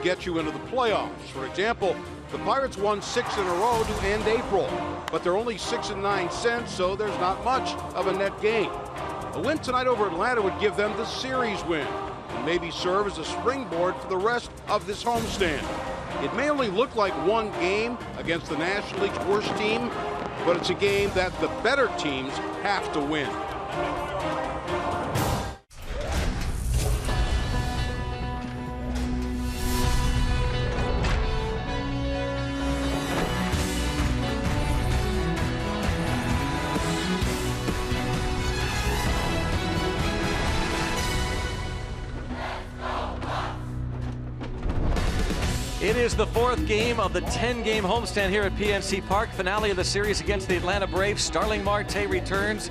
get you into the playoffs. For example, the Pirates won 6 in a row to end April, but they're only 6 9 cents, so there's not much of a net gain. A win tonight over Atlanta would give them the series win and maybe serve as a springboard for the rest of this homestand. It may only look like one game against the National League's worst team, but it's a game that the better teams have to win. It is the 4th game of the 10-game homestand here at PNC Park. Finale of the series against the Atlanta Braves. Starling Marte returns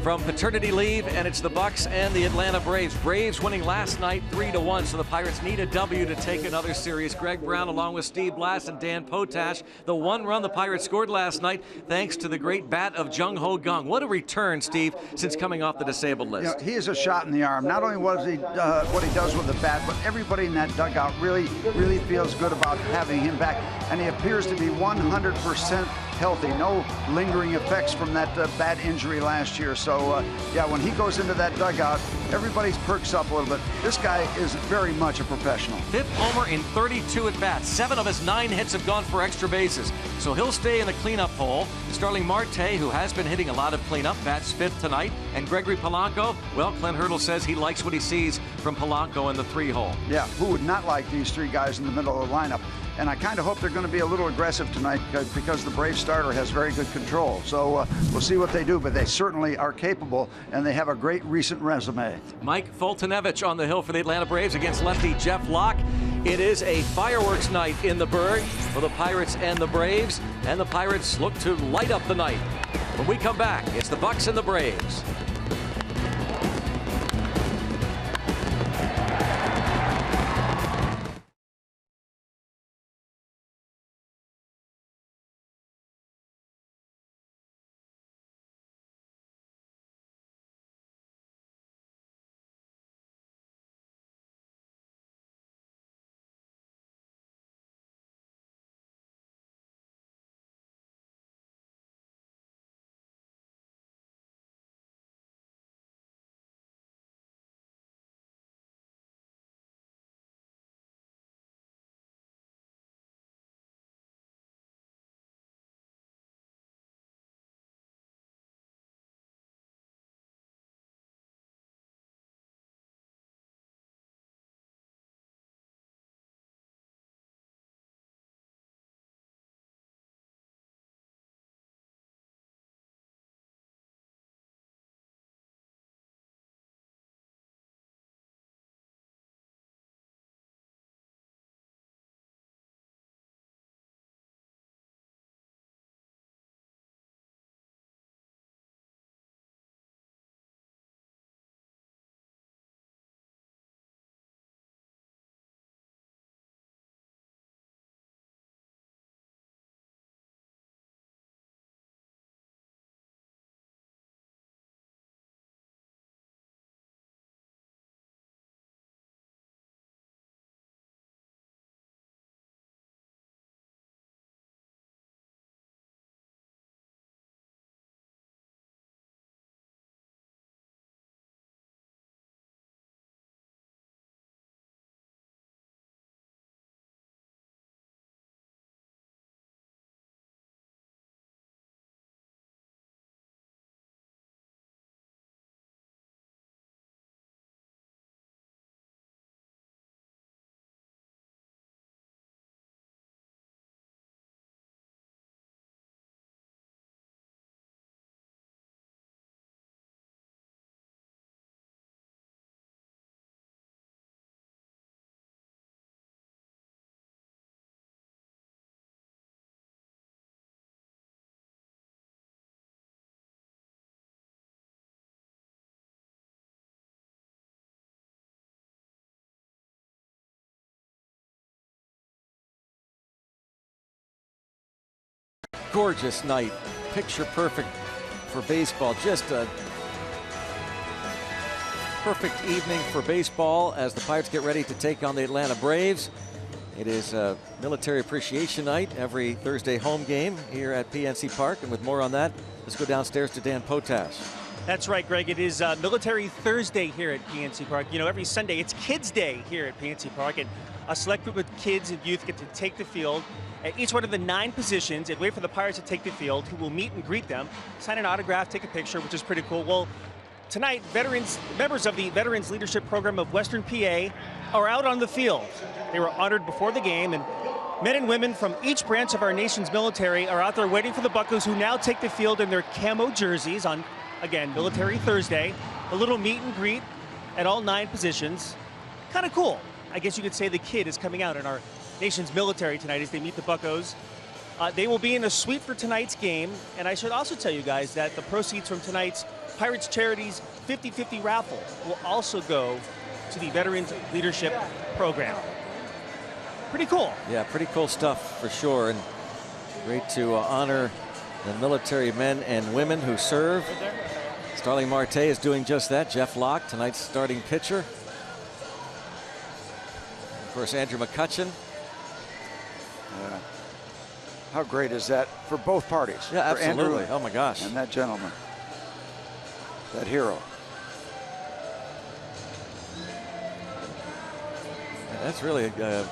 from paternity leave, and it's the Bucks and the Atlanta Braves. Braves winning last night 3-1, so the Pirates need a W to take another series. Greg Brown along with Steve Blass and Dan Potash. The one run the Pirates scored last night thanks to the great bat of Jung Ho Kang. What a return, Steve, since coming off the disabled list. You know, he is a shot in the arm. Not only was he what he does with the bat, but everybody in that dugout really feels good about having him back, and he appears to be 100% healthy. No lingering effects from that bad injury last year. So, yeah, when he goes into that dugout, everybody perks up a little bit. This guy is very much a professional. 5th homer in 32 at-bats. 7 of his 9 hits have gone for extra bases. So he'll stay in the cleanup hole. Starling Marte, who has been hitting a lot of cleanup, bats 5th tonight. And Gregory Polanco, well, Clint Hurdle says he likes what he sees from Polanco in the 3-hole. Yeah, who would not like these 3 guys in the middle of the lineup? And I kind of hope they're going to be a little aggressive tonight because the Braves starter has very good control. So we'll see what they do, but they certainly are capable, and they have a great recent resume. Mike Foltynewicz on the hill for the Atlanta Braves against lefty Jeff Locke. It is a fireworks night in the Burgh for the Pirates and the Braves, and the Pirates look to light up the night. When we come back, it's the Bucks and the Braves. Gorgeous night, picture perfect for baseball. Just a perfect evening for baseball as the Pirates get ready to take on the Atlanta Braves. It is Military Appreciation Night, every Thursday home game here at PNC Park. And with more on that, let's go downstairs to Dan Potash. That's right, Greg. It is Military Thursday here at PNC Park. You know, every Sunday it's Kids Day here at PNC Park, and a select group of kids and youth get to take the field at each one of the 9 positions and wait for the Pirates to take the field, who will meet and greet them, sign an autograph, take a picture, which is pretty cool. Well, tonight, members of the Veterans Leadership Program of Western PA are out on the field. They were honored before the game, and men and women from each branch of our nation's military are out there waiting for the Buccos, who now take the field in their camo jerseys on, again, Military Thursday. A little meet and greet at all 9 positions. Kind of cool. I guess you could say the kid is coming out in our nation's military tonight as they meet the Buccos. They will be in a suite for tonight's game, and I should also tell you guys that the proceeds from tonight's Pirates Charities 50-50 raffle will also go to the Veterans Leadership Program. Pretty cool. Yeah, pretty cool stuff for sure, and great to honor the military men and women who serve. Starling Marte is doing just that. Jeff Locke, tonight's starting pitcher. Of course, Andrew McCutchen. How great is that for both parties? Yeah, absolutely. Oh my gosh. And that gentleman, that hero. That's really a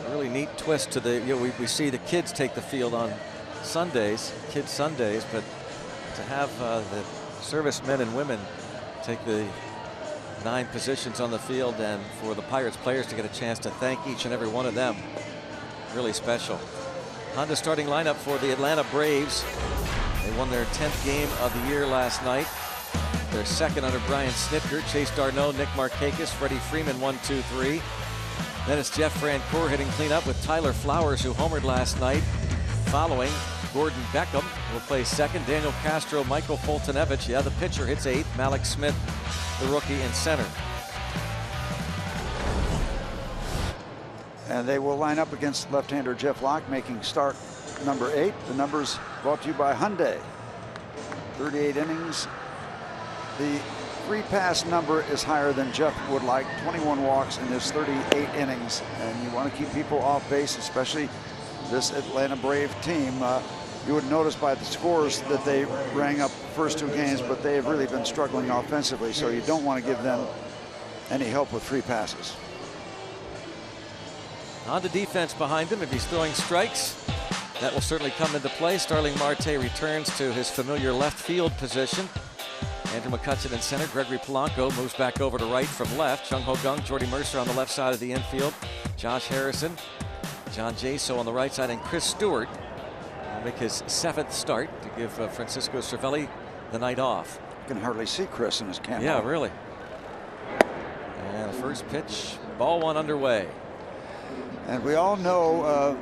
really neat twist to the, you know, we see the kids take the field on Sundays, Kids Sundays, but to have the servicemen and women take the 9 positions on the field, and for the Pirates players to get a chance to thank each and every one of them, really special. Honda starting lineup for the Atlanta Braves. They won their 10th game of the year last night. Their second under Brian Snitker. Chase Darno, Nick Markakis, Freddie Freeman, 1-2-3. Then it's Jeff Francoeur hitting cleanup with Tyler Flowers, who homered last night. Following, Gordon Beckham will play second. Daniel Castro, Michael Fultonevich. Yeah, the pitcher hits 8th. Malik Smith, the rookie, in center. And they will line up against left-hander Jeff Locke, making start number 8. The numbers brought to you by Hyundai. 38 innings. The free pass number is higher than Jeff would like. 21 walks in his 38 innings. And you want to keep people off base, especially this Atlanta Brave team. You would notice by the scores that they rang up first 2 games, but they have really been struggling offensively. So you don't want to give them any help with free passes. On to defense behind him. If he's throwing strikes, that will certainly come into play. Starling Marte returns to his familiar left field position. Andrew McCutchen in center. Gregory Polanco moves back over to right from left. Chung Ho Gung, Jordy Mercer on the left side of the infield. Josh Harrison, John Jaso on the right side, and Chris Stewart will make his 7th start to give Francisco Cervelli the night off. You can hardly see Chris in his camera. Yeah, really. And the first pitch, ball 1 underway. And we all know,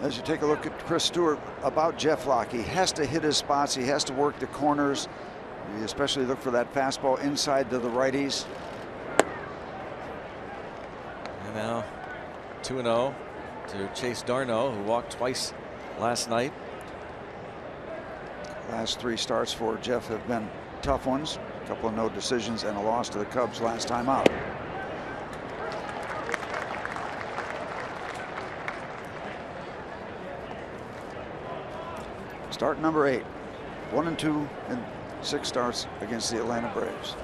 as you take a look at Chris Stewart, about Jeff Locke. He has to hit his spots. He has to work the corners. You especially look for that fastball inside to the righties. And now 2-0 to Chase Darno, who walked twice last night. Last 3 starts for Jeff have been tough ones. A couple of no decisions and a loss to the Cubs last time out. Start number 8. 1-2 in 6 starts against the Atlanta Braves.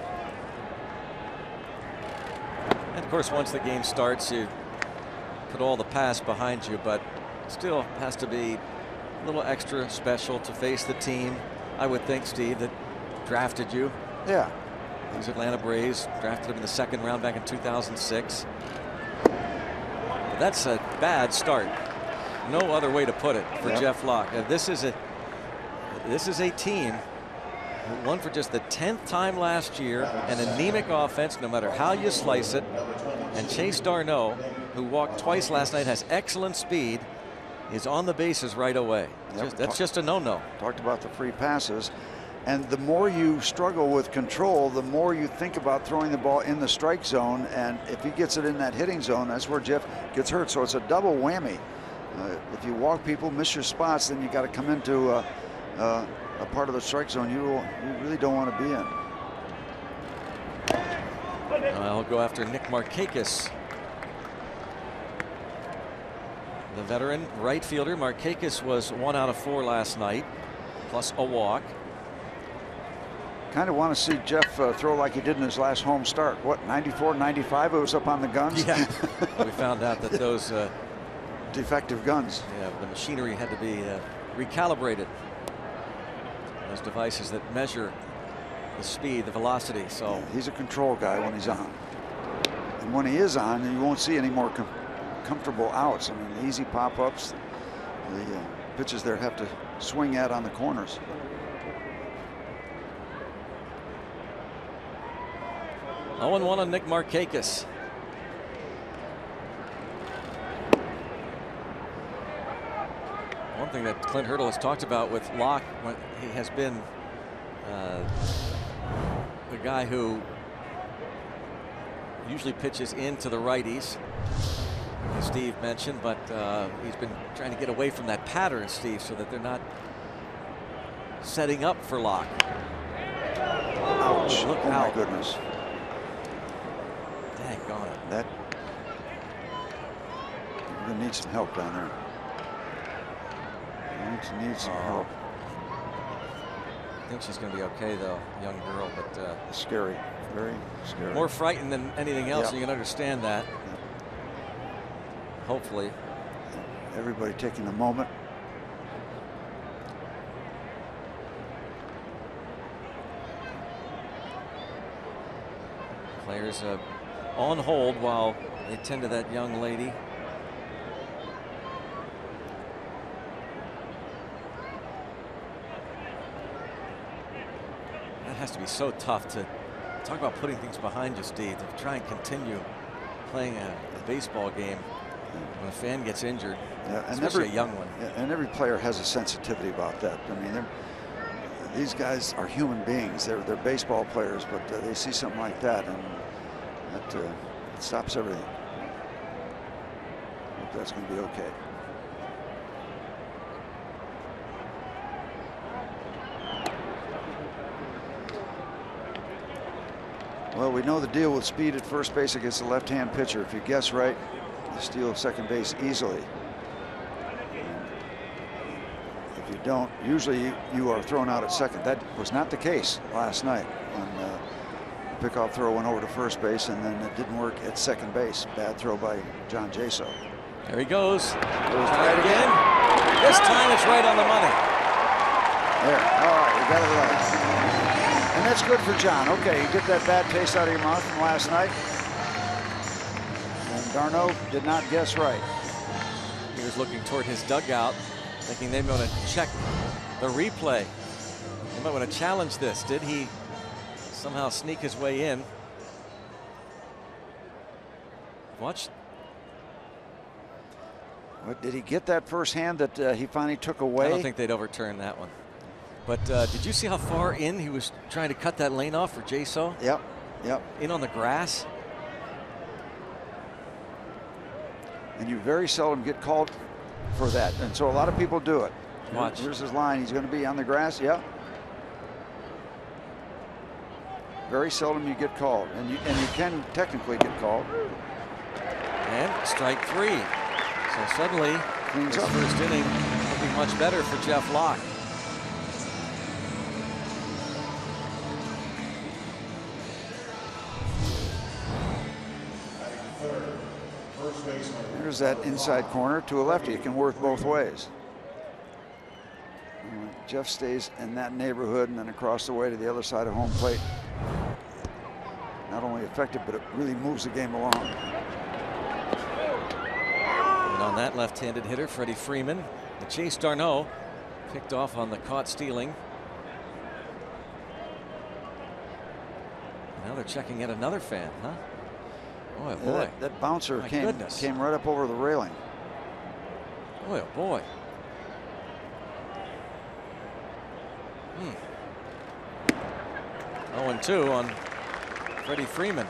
And of course, once the game starts, you put all the past behind you, but still has to be a little extra special to face the team, I would think, Steve, that drafted you. Yeah. These Atlanta Braves drafted him in the 2nd round back in 2006. But that's a bad start. No other way to put it for Jeff Locke. This is a team who won for just the 10th time last year, an anemic offense no matter how you slice it. And Chase Darno, who walked twice last night, has excellent speed, is on the bases right away. That's just a no-no. Talked about the free passes. And the more you struggle with control, the more you think about throwing the ball in the strike zone. And if he gets it in that hitting zone, that's where Jeff gets hurt. So it's a double whammy. If you walk people, miss your spots, then you got to come into a part of the strike zone you really don't want to be in. I'll go after Nick Markakis. The veteran right fielder Markakis was 1 out of 4 last night, plus a walk. Kind of want to see Jeff throw like he did in his last home start. What, 94, 95? It was up on the guns. Yeah, we found out that those defective guns. Yeah, the machinery had to be recalibrated. Those devices that measure the speed, the velocity. So yeah, he's a control guy when he's on, and when he is on, you won't see any more comfortable outs. I mean, the easy pop-ups, the pitches there have to swing at on the corners. 0-1 on Nick Markakis. One thing that Clint Hurdle has talked about with Locke, when he has been the guy who usually pitches into the righties, as Steve mentioned, but he's been trying to get away from that pattern, Steve, so that they're not setting up for Locke. Ouch. Look oh out. My goodness. Daggone it. That, we're gonna need some help down there. Need some help. I think she's going to be okay, though, young girl, but scary, very scary. More frightened than anything else. Yep. So you can understand that. Yep. Hopefully. Everybody taking a moment. Players on hold while they tend to that young lady. That has to be so tough to talk about putting things behind you, Steve, to try and continue playing a baseball game when a fan gets injured, yeah, and especially a young one. Yeah, and every player has a sensitivity about that. I mean, these guys are human beings. They're baseball players, but they see something like that, and that stops everything. Hope that's going to be okay. Well, we know the deal with speed at first base against the left-hand pitcher. If you guess right, you steal second base easily. If you don't, usually you are thrown out at second. That was not the case last night. And pickoff throw went over to first base, and then it didn't work at second base. Bad throw by John Jaso. There he goes. Try it again. This time it's right on the money. There. All right, we got it right. And that's good for John. Okay, you get that bad taste out of your mouth from last night. And Darno did not guess right. He was looking toward his dugout, thinking they might want to check the replay. They might want to challenge this. Did he somehow sneak his way in? Watch. What, did he get that first hand that he finally took away? I don't think they'd overturn that one. But did you see how far in he was trying to cut that lane off for Jaso? Yep, yep. In on the grass. And you very seldom get called for that. And so a lot of people do it. Watch. Here's his line. He's going to be on the grass. Yep. Very seldom you get called. And you can technically get called. And strike 3. So suddenly, cleans this up. first inning looking much better for Jeff Locke. There's that inside corner to a lefty. It can work both ways. Jeff stays in that neighborhood and then across the way to the other side of home plate. Not only effective, but it really moves the game along. And on that left-handed hitter, Freddie Freeman, the chase Darno picked off on the caught stealing. Now they're checking yet another fan, huh? Boy, oh boy. That bouncer My came right up over the railing. Boy, oh boy. 0-2 on Freddie Freeman.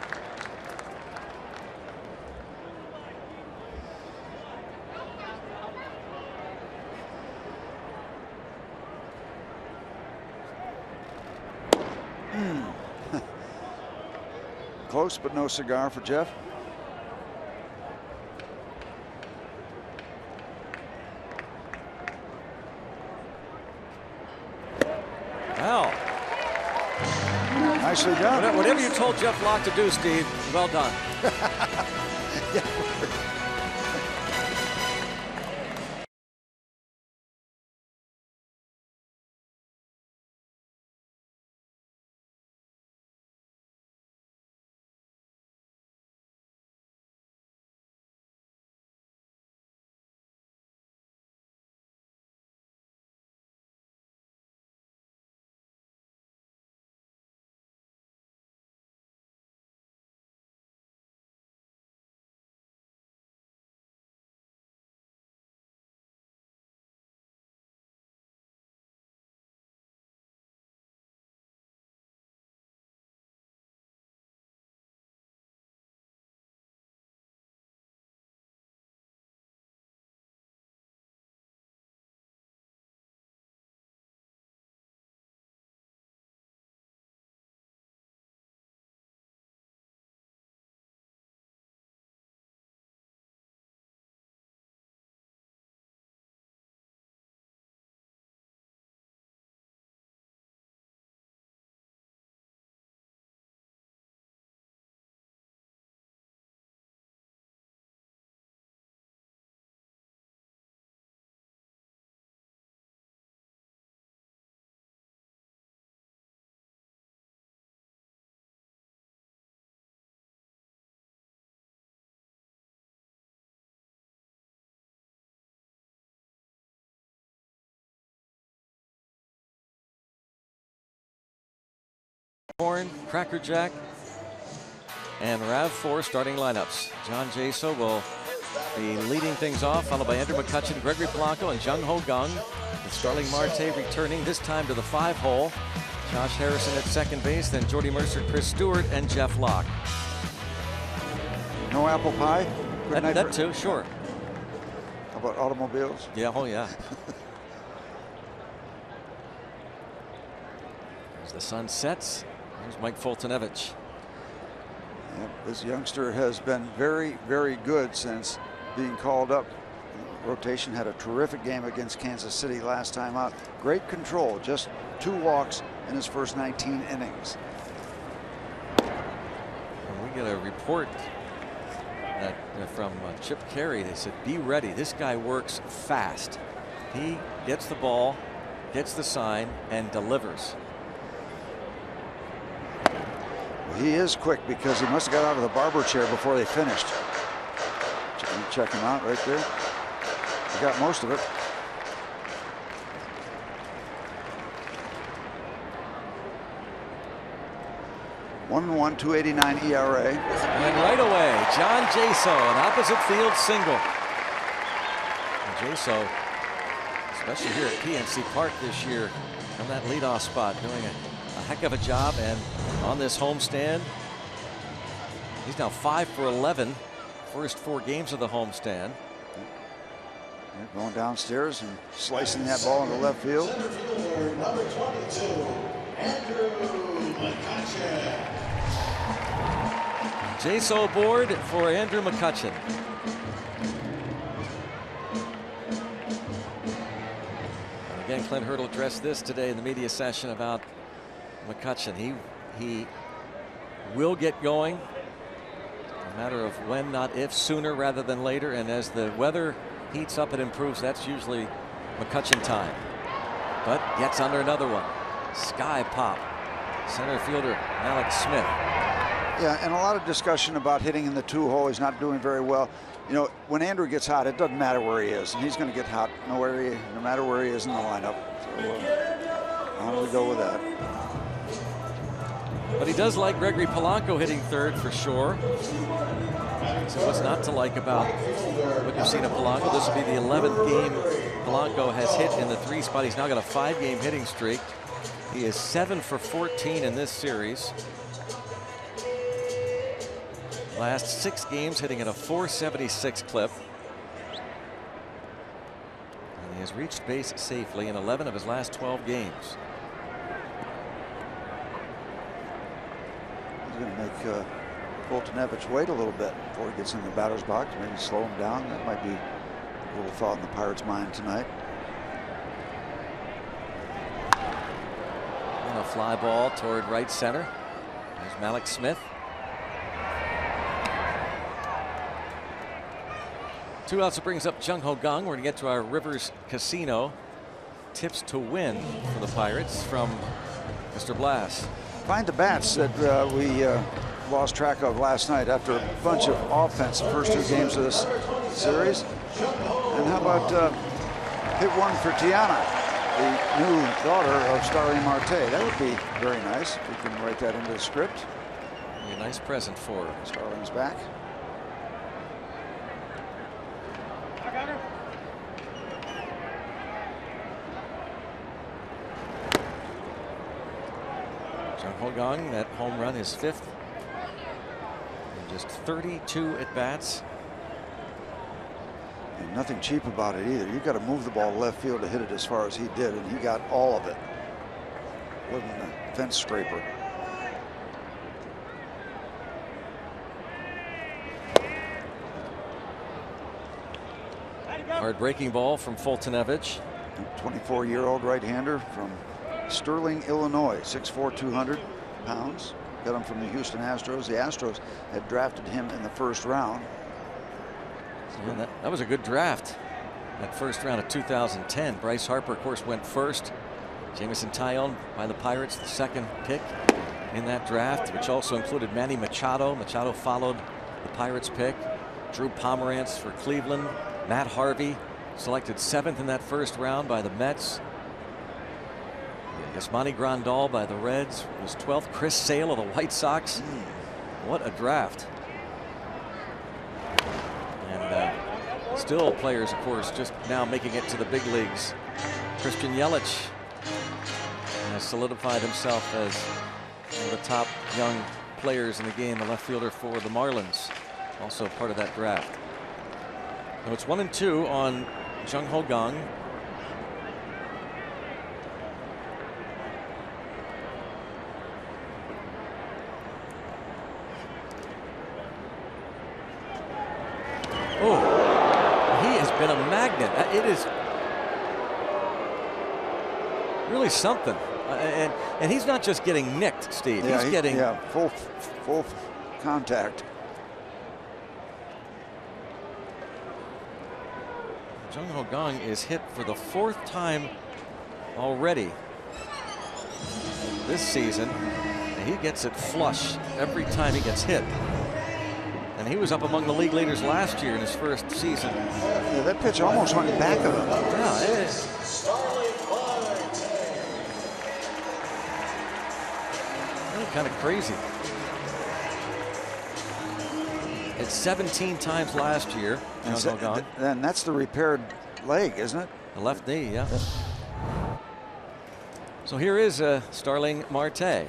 Close, but no cigar for Jeff. Nicely done. Whatever you told Jeff Locke to do, Steve, well done. Horn, Cracker Jack, and RAV4 starting lineups. John Jaso will be leading things off, followed by Andrew McCutchen, Gregory Polanco, and Jung Ho Gung, with Starling Marte returning this time to the 5-hole. Josh Harrison at second base, then Jordy Mercer, Chris Stewart, and Jeff Locke. No apple pie? That too, sure. How about automobiles? Yeah, oh yeah. As the sun sets, here's Mike Foltynewicz. This youngster has been very, very good since being called up. Rotation had a terrific game against Kansas City last time out. Great control, just 2 walks in his first 19 innings. And we get a report that from Chip Carey. They said, be ready. This guy works fast. He gets the ball, gets the sign, and delivers. Well, he is quick because he must have got out of the barber chair before they finished. Check him out right there. He got most of it. (1-1), 2.89 ERA. And right away, John Jaso, an opposite field single. And Jaso, especially here at PNC Park this year, on that leadoff spot, doing a heck of a job. And on this homestand, he's now 5 for 11, first 4 games of the homestand. Going downstairs and slicing that ball into left field. Number 22, Andrew McCutchen. Jaso aboard for Andrew McCutchen. And again, Clint Hurdle addressed this today in the media session about McCutchen. He will get going. A matter of when, not if, sooner rather than later. And as the weather heats up and improves, that's usually McCutchen time. But gets under another one. Sky pop. Center fielder Alex Smith. Yeah, and a lot of discussion about hitting in the 2-hole. He's not doing very well. You know, when Andrew gets hot, it doesn't matter where he is, and he's going to get hot no matter where he is in the lineup. So on we go with that. But he does like Gregory Polanco hitting third for sure. So what's not to like about what you've seen of Polanco? This will be the 11th game Polanco has hit in the 3 spot. He's now got a 5-game hitting streak. He is 7 for 14 in this series. Last 6 games hitting at a .476 clip. And he has reached base safely in 11 of his last 12 games. He's going to make Foltynewicz wait a little bit before he gets in the batter's box. Maybe slow him down. That might be a little thought in the Pirates' mind tonight. And a fly ball toward right center. Malik Smith. 2 outs, it brings up Jung Ho Kang. We're going to get to our Rivers Casino tips to win for the Pirates from Mr. Blass. Find the bats that we lost track of last night after a bunch of offense the first 2 games of this series. And how about hit one for Tiana, the new daughter of Starling Marte? That would be very nice if we can write that into the script. Be a nice present for her. Starling's back. Jung Ho Kang, that home run, his 5th. And just 32 at bats. And nothing cheap about it either. You've got to move the ball left field to hit it as far as he did, and he got all of it. Wasn't a fence scraper. Hard breaking ball from Foltynewicz. 24-year-old right-hander from Sterling, Illinois, 6'4", 200 pounds. Got him from the Houston Astros. The Astros had drafted him in the 1st round. Yeah, that was a good draft. That 1st round of 2010. Bryce Harper, of course, went 1st. Jameson Taillon by the Pirates, the 2nd pick in that draft, which also included Manny Machado. Machado followed the Pirates pick. Drew Pomerantz for Cleveland. Matt Harvey selected 7th in that 1st round by the Mets. Yasmani Grandal by the Reds was 12th. Chris Sale of the White Sox. What a draft. And still players, of course, just now making it to the big leagues. Christian Yelich has solidified himself as one of the top young players in the game, the left fielder for the Marlins, also part of that draft. So it's 1-2 on Jung Ho Kang. Oh, he has been a magnet. It is really something. And he's not just getting nicked, Steve. Yeah, he's getting full contact. Jung Ho Kang is hit for the 4th time already this season. And he gets it flush every time he gets hit. And he was up among the league leaders last year in his 1st season. Yeah, that pitch almost went back of him. Yeah, it is. Really kind of crazy. It's 17 times last year. And that's the repaired leg, isn't it? The left knee, yeah. So here is Starling Marte.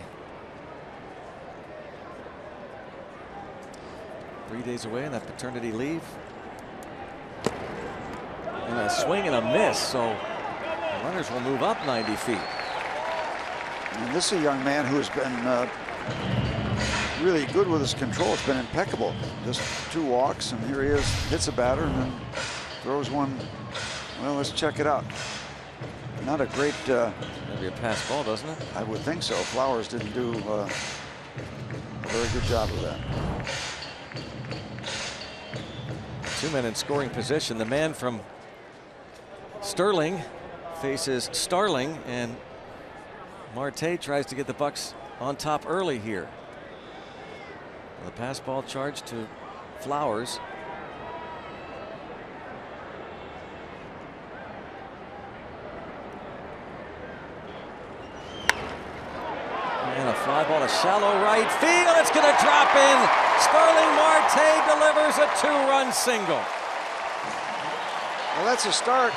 3 days away on that paternity leave. And a swing and a miss, so the runners will move up 90 feet. And this is a young man who has been really good with his control. It's been impeccable. Just 2 walks, and here he is, hits a batter, and then throws one. Well, let's check it out. Not a great... Maybe a pass ball, doesn't it? I would think so. Flowers didn't do a very good job of that. 2 men in scoring position. The man from Sterling faces Starling, and Marte tries to get the Bucks on top early here. The pass ball charge to Flowers. And a fly ball to shallow right field. It's going to drop in. Starling Marte delivers a 2-run single. Well, that's a start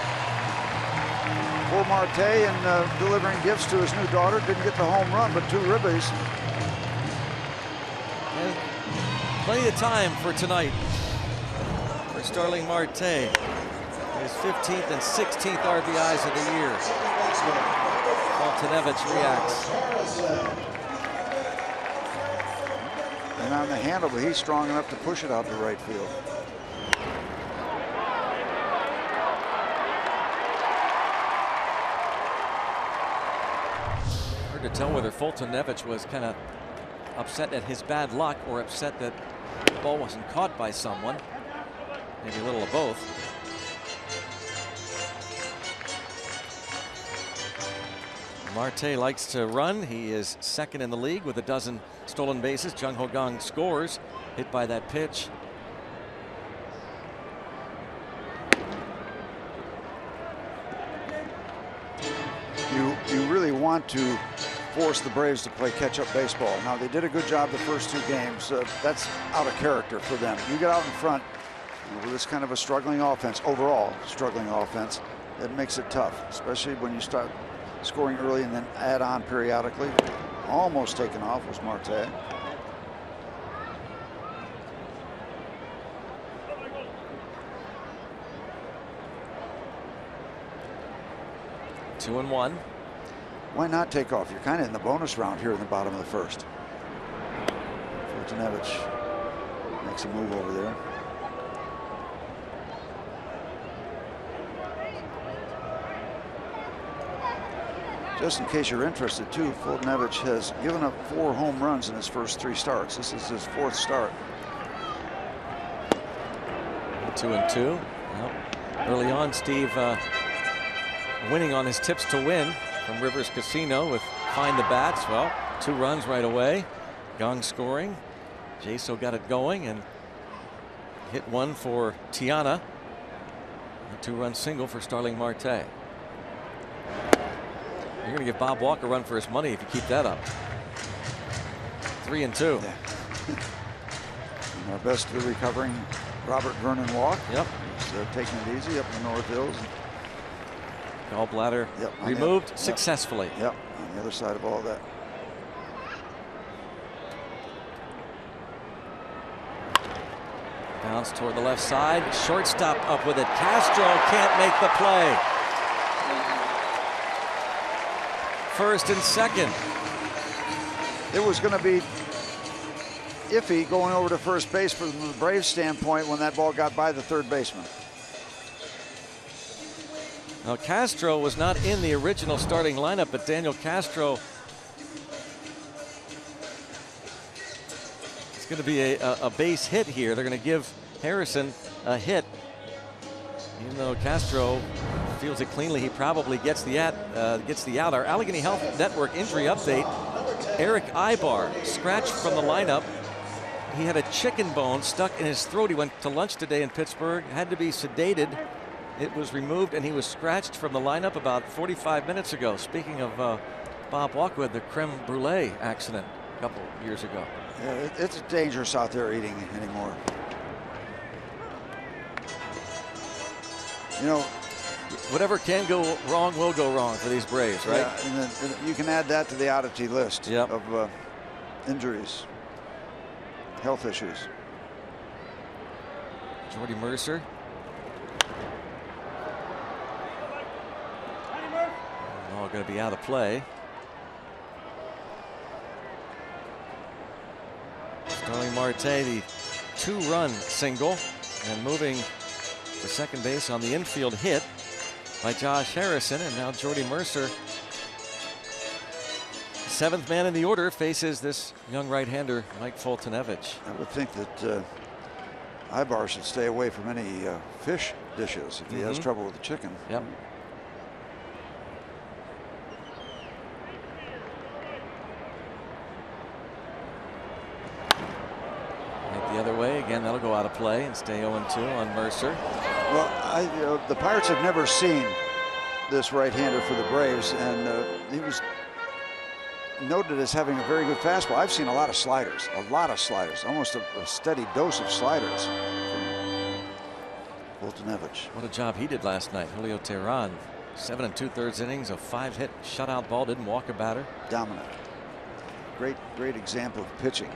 for Marte in delivering gifts to his new daughter. Didn't get the home run, but 2 ribbies. And plenty of time for tonight for Starling Marte. His 15th and 16th RBIs of the year. Foltynewicz reacts. And on the handle, but he's strong enough to push it out to right field. Hard to tell whether Foltynewicz was kind of upset at his bad luck or upset that the ball wasn't caught by someone. Maybe a little of both. Marte likes to run. He is second in the league with a dozen stolen bases. Jung Ho Kang scores, hit by that pitch. You really want to force the Braves to play catch-up baseball. Now, they did a good job the first 2 games. That's out of character for them. You get out in front with this kind of a struggling offense, overall struggling offense, it makes it tough, especially when you start scoring early and then add on periodically. Almost taken off was Marte. Two and one. Why not take off? You're kind of in the bonus round here in the bottom of the first. Fortunevich makes a move over there. Just in case you're interested, too, Fortunevich has given up 4 home runs in his first 3 starts. This is his 4th start. 2-2. Well, early on, Steve winning on his tips to win from Rivers Casino with Find the Bats. Well, 2 runs right away. Kang scoring. Jaso got it going and hit one for Tiana. A 2-run single for Starling Marte. You're going to give Bob Walker a run for his money if you keep that up. 3-2. Yeah. And our best of the recovering Robert Vernon Walk. Yep. He's taking it easy up in the North Hills. Gallbladder removed successfully. Yep, on the other side of all that. Bounce toward the left side. Shortstop up with it. Castro can't make the play. First and second. It was going to be iffy going over to first base from the Braves standpoint when that ball got by the third baseman. Now, Castro was not in the original starting lineup, but Daniel Castro is going to be a base hit here. They're going to give Harrison a hit. Even though Castro fields it cleanly, he probably gets the out. Our Allegheny Health Network injury update. Eric Ibar scratched from the lineup. He had a chicken bone stuck in his throat. He went to lunch today in Pittsburgh, had to be sedated. It was removed, and he was scratched from the lineup about 45 minutes ago. Speaking of Bob Walker, with the creme brulee accident a couple years ago. Yeah, it's dangerous out there eating anymore. You know, whatever can go wrong will go wrong for these Braves, right? Yeah, and then you can add that to the oddity list of injuries, health issues. Jordy Mercer. All going to be out of play. Starling Marte, the 2-run single, and moving to second base on the infield hit by Josh Harrison. And now Jordy Mercer, 7th man in the order, faces this young right-hander Mike Foltynewicz. I would think that Ibar should stay away from any fish dishes if he has trouble with the chicken. Yep. The other way again, that'll go out of play and stay 0-2 on Mercer. Well, the Pirates have never seen this right-hander for the Braves, and he was noted as having a very good fastball. I've seen a lot of sliders, almost a steady dose of sliders from Foltynewicz. What a job he did last night. Julio Teheran, 7 2/3 innings, a 5-hit shutout ball, didn't walk a batter. Dominant. Great example of pitching.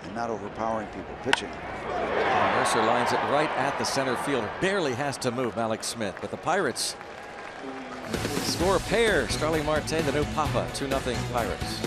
And not overpowering people, pitching. Mercer lines it right at the center field. Barely has to move Alex Smith, but the Pirates score a pair. Starling Marte, the new Papa, 2-0 Pirates.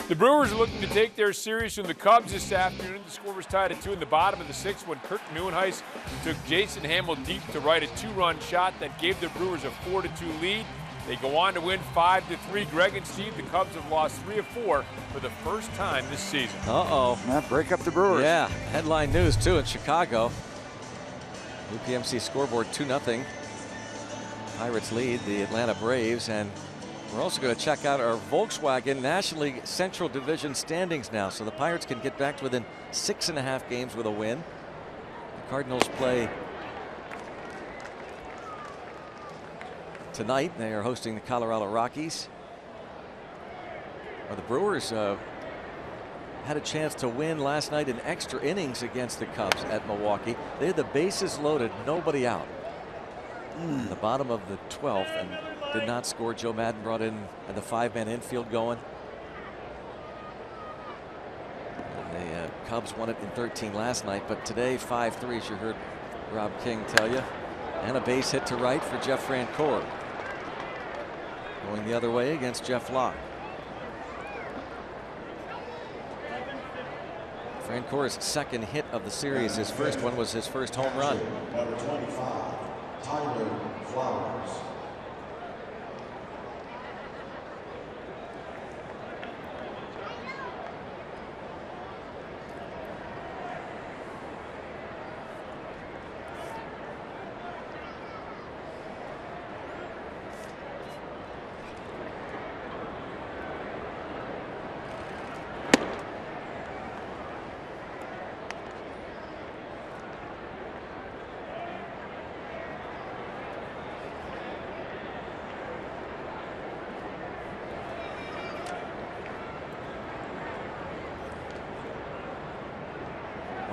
The Brewers are looking to take their series from the Cubs this afternoon. The score was tied at 2 in the bottom of the 6th when Kirk Neuenhuis took Jason Hamill deep to right a 2-run shot that gave the Brewers a 4-2 lead. They go on to win 5-3. Greg and Steve, the Cubs have lost 3 of 4 for the first time this season. That break up the Brewers. Yeah, headline news too in Chicago. UPMC scoreboard 2-0. Pirates lead the Atlanta Braves, and we're also going to check out our Volkswagen National League Central Division standings now, so the Pirates can get back to within 6.5 games with a win. The Cardinals play tonight. They are hosting the Colorado Rockies. Well, the Brewers had a chance to win last night in extra innings against the Cubs at Milwaukee. They had the bases loaded, nobody out. The bottom of the 12th, and did not score. Joe Madden brought in the 5-man infield going. And the Cubs won it in 13 last night, but today 5-3, as you heard Rob King tell you. And a base hit to right for Jeff Francoeur. Going the other way against Jeff Locke. Francoeur's second hit of the series. His first one was his first home run. Number 25, Tyler Flowers.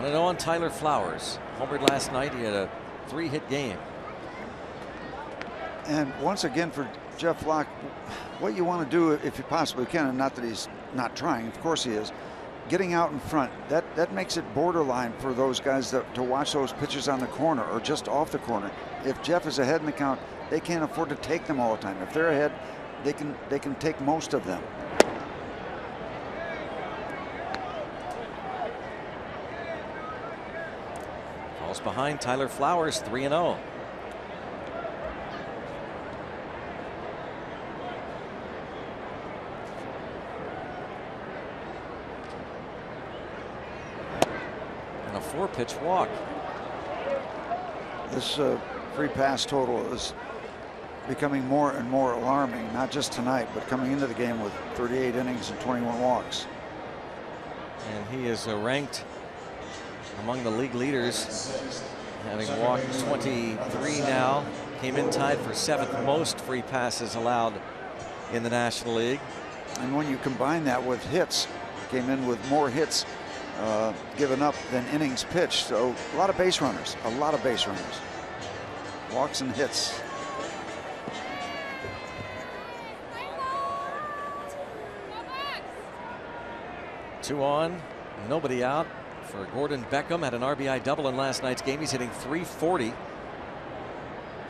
On Tyler Flowers. Homered last night. He had a 3-hit game. And once again for Jeff Locke, what you want to do if you possibly can, and not that he's not trying, of course he is, getting out in front, that makes it borderline for those guys to watch those pitches on the corner or just off the corner. If Jeff is ahead in the count, they can't afford to take them all the time. If they're ahead, they can take most of them. Falls behind Tyler Flowers, 3-0. And a 4-pitch walk. This free pass total is becoming more and more alarming, not just tonight, but coming into the game with 38 innings and 21 walks. And he is ranked among the league leaders, having walked 23 now. Came in tied for 7th most free passes allowed in the National League. And when you combine that with hits, came in with more hits given up than innings pitched. So a lot of base runners, walks and hits. Two on, nobody out for Gordon Beckham. Had an RBI double in last night's game. He's hitting .340.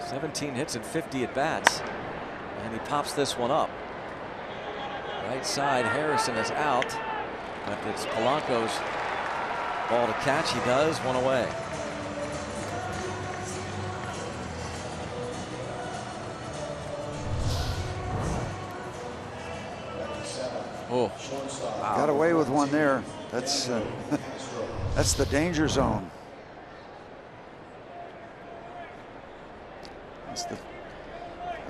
17 hits and 50 at bats. And he pops this one up. Right side, Harrison is out. But it's Polanco's ball to catch. He does, one away. Oh, wow. Got away with one there. That's that's the danger zone.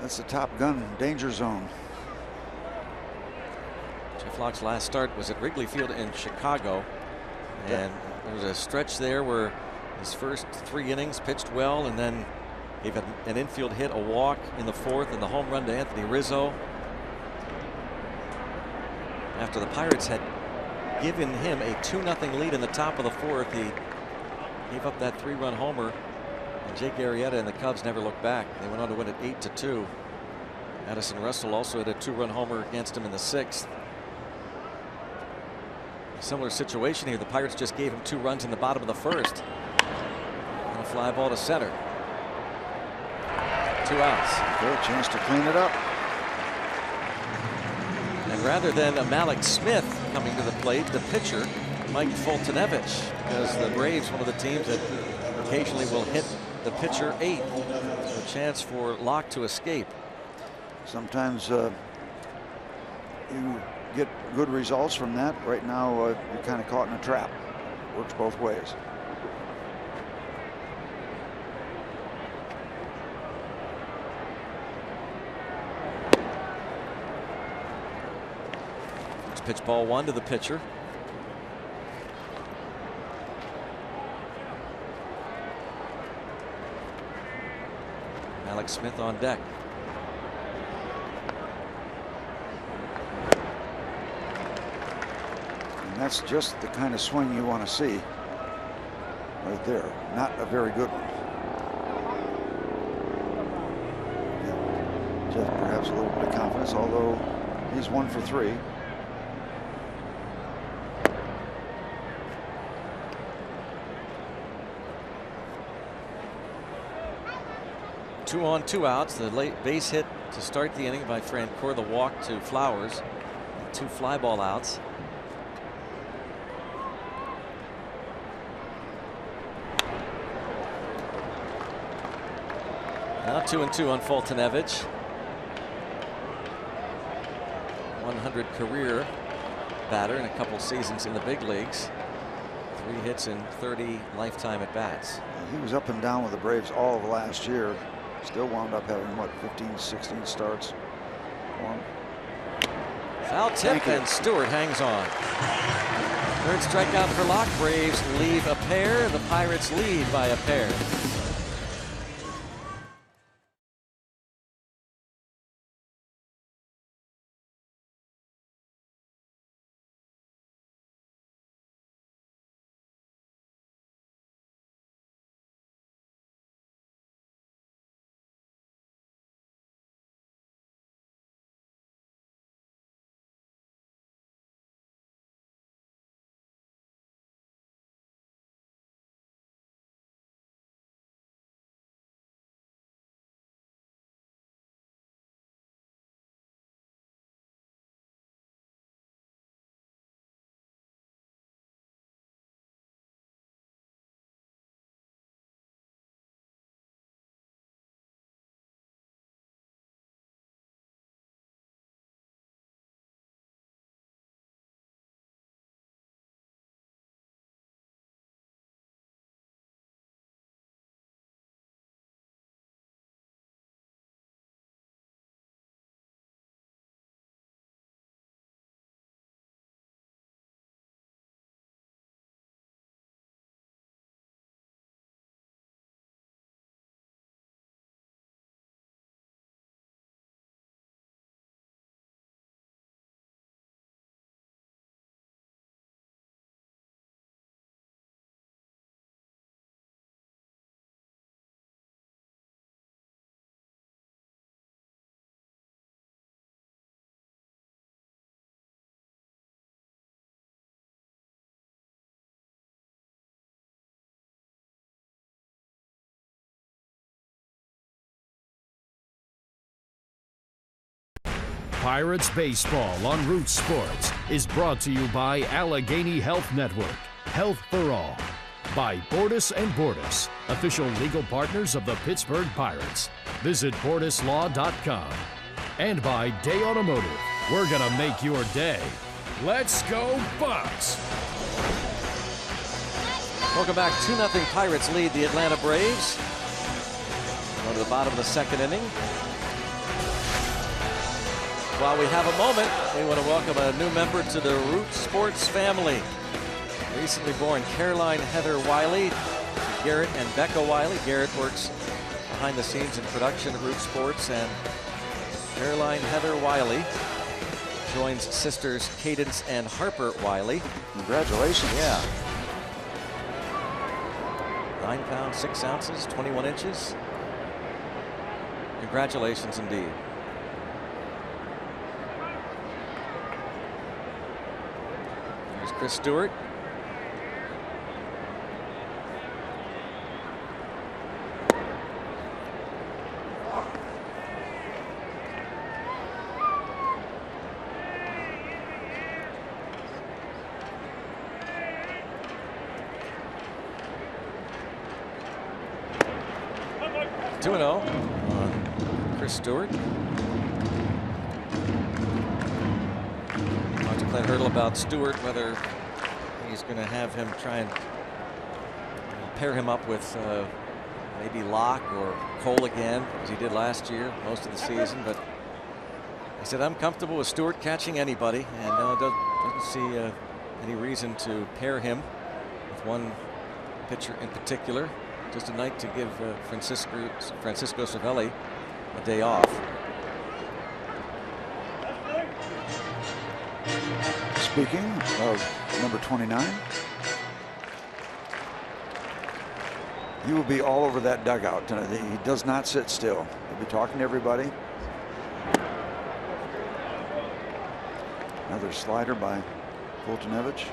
That's the Top Gun danger zone. Jeff Locke's last start was at Wrigley Field in Chicago, and there was a stretch there where his first 3 innings pitched well, and then gave an infield hit, a walk in the 4th, and the home run to Anthony Rizzo. After the Pirates had given him a 2-0 lead in the top of the 4th, he gave up that 3-run homer, and Jake Arrieta and the Cubs never looked back. They went on to win it 8-2. Addison Russell also had a 2-run homer against him in the 6th. A similar situation here. The Pirates just gave him 2 runs in the bottom of the 1st. And a fly ball to center. 2 outs. Good chance to clean it up. And rather than Malik Smith coming to the plate, the pitcher, Mike Foltynewicz, because the Braves, one of the teams that occasionally will hit the pitcher 8th. So a chance for Locke to escape. Sometimes you get good results from that. Right now, you're kind of caught in a trap. Works both ways. Let's pitch ball 1 to the pitcher. Alex Smith on deck. And that's just the kind of swing you want to see right there. Not a very good one. Yeah. Just perhaps a little bit of confidence, although he's 1 for 3. Two on, 2 outs. The late base hit to start the inning by Francoeur. The walk to Flowers. 2 fly ball outs. Now 2-2 on Foltynewicz. 100 career batter in a couple seasons in the big leagues. 3 hits in 30 lifetime at bats. He was up and down with the Braves all of last year. Still wound up having, what, 15, 16 starts for him. Foul tip, and Stewart hangs on. Third strikeout for Locke. Braves leave a pair. The Pirates lead by a pair. Pirates Baseball on Root Sports is brought to you by Allegheny Health Network. Health for all. By Bordas & Bordas, official legal partners of the Pittsburgh Pirates. Visit bordaslaw.com. And by Day Automotive. We're going to make your day. Let's go Bucks! Welcome back. 2-0 Pirates lead the Atlanta Braves. Go to the bottom of the 2nd inning. While we have a moment, we want to welcome a new member to the Root Sports family. Recently born Caroline Heather Wiley, Garrett and Becca Wiley. Garrett works behind the scenes in production of Root Sports, and Caroline Heather Wiley joins sisters Cadence and Harper Wiley. Congratulations. Yeah. 9 pounds, 6 ounces, 21 inches. Congratulations indeed. Here's Chris Stewart. 2-0 on Chris Stewart. Talked to Clint Hurdle about Stewart, whether he's going to have him try and pair him up with maybe Locke or Cole again, as he did last year, most of the season. But he said, I'm comfortable with Stewart catching anybody, and doesn't see any reason to pair him with one pitcher in particular. Just a night to give Francisco Cervelli a day off. Speaking of number 29, he will be all over that dugout tonight. He does not sit still. He'll be talking to everybody. Another slider by Fultonevich.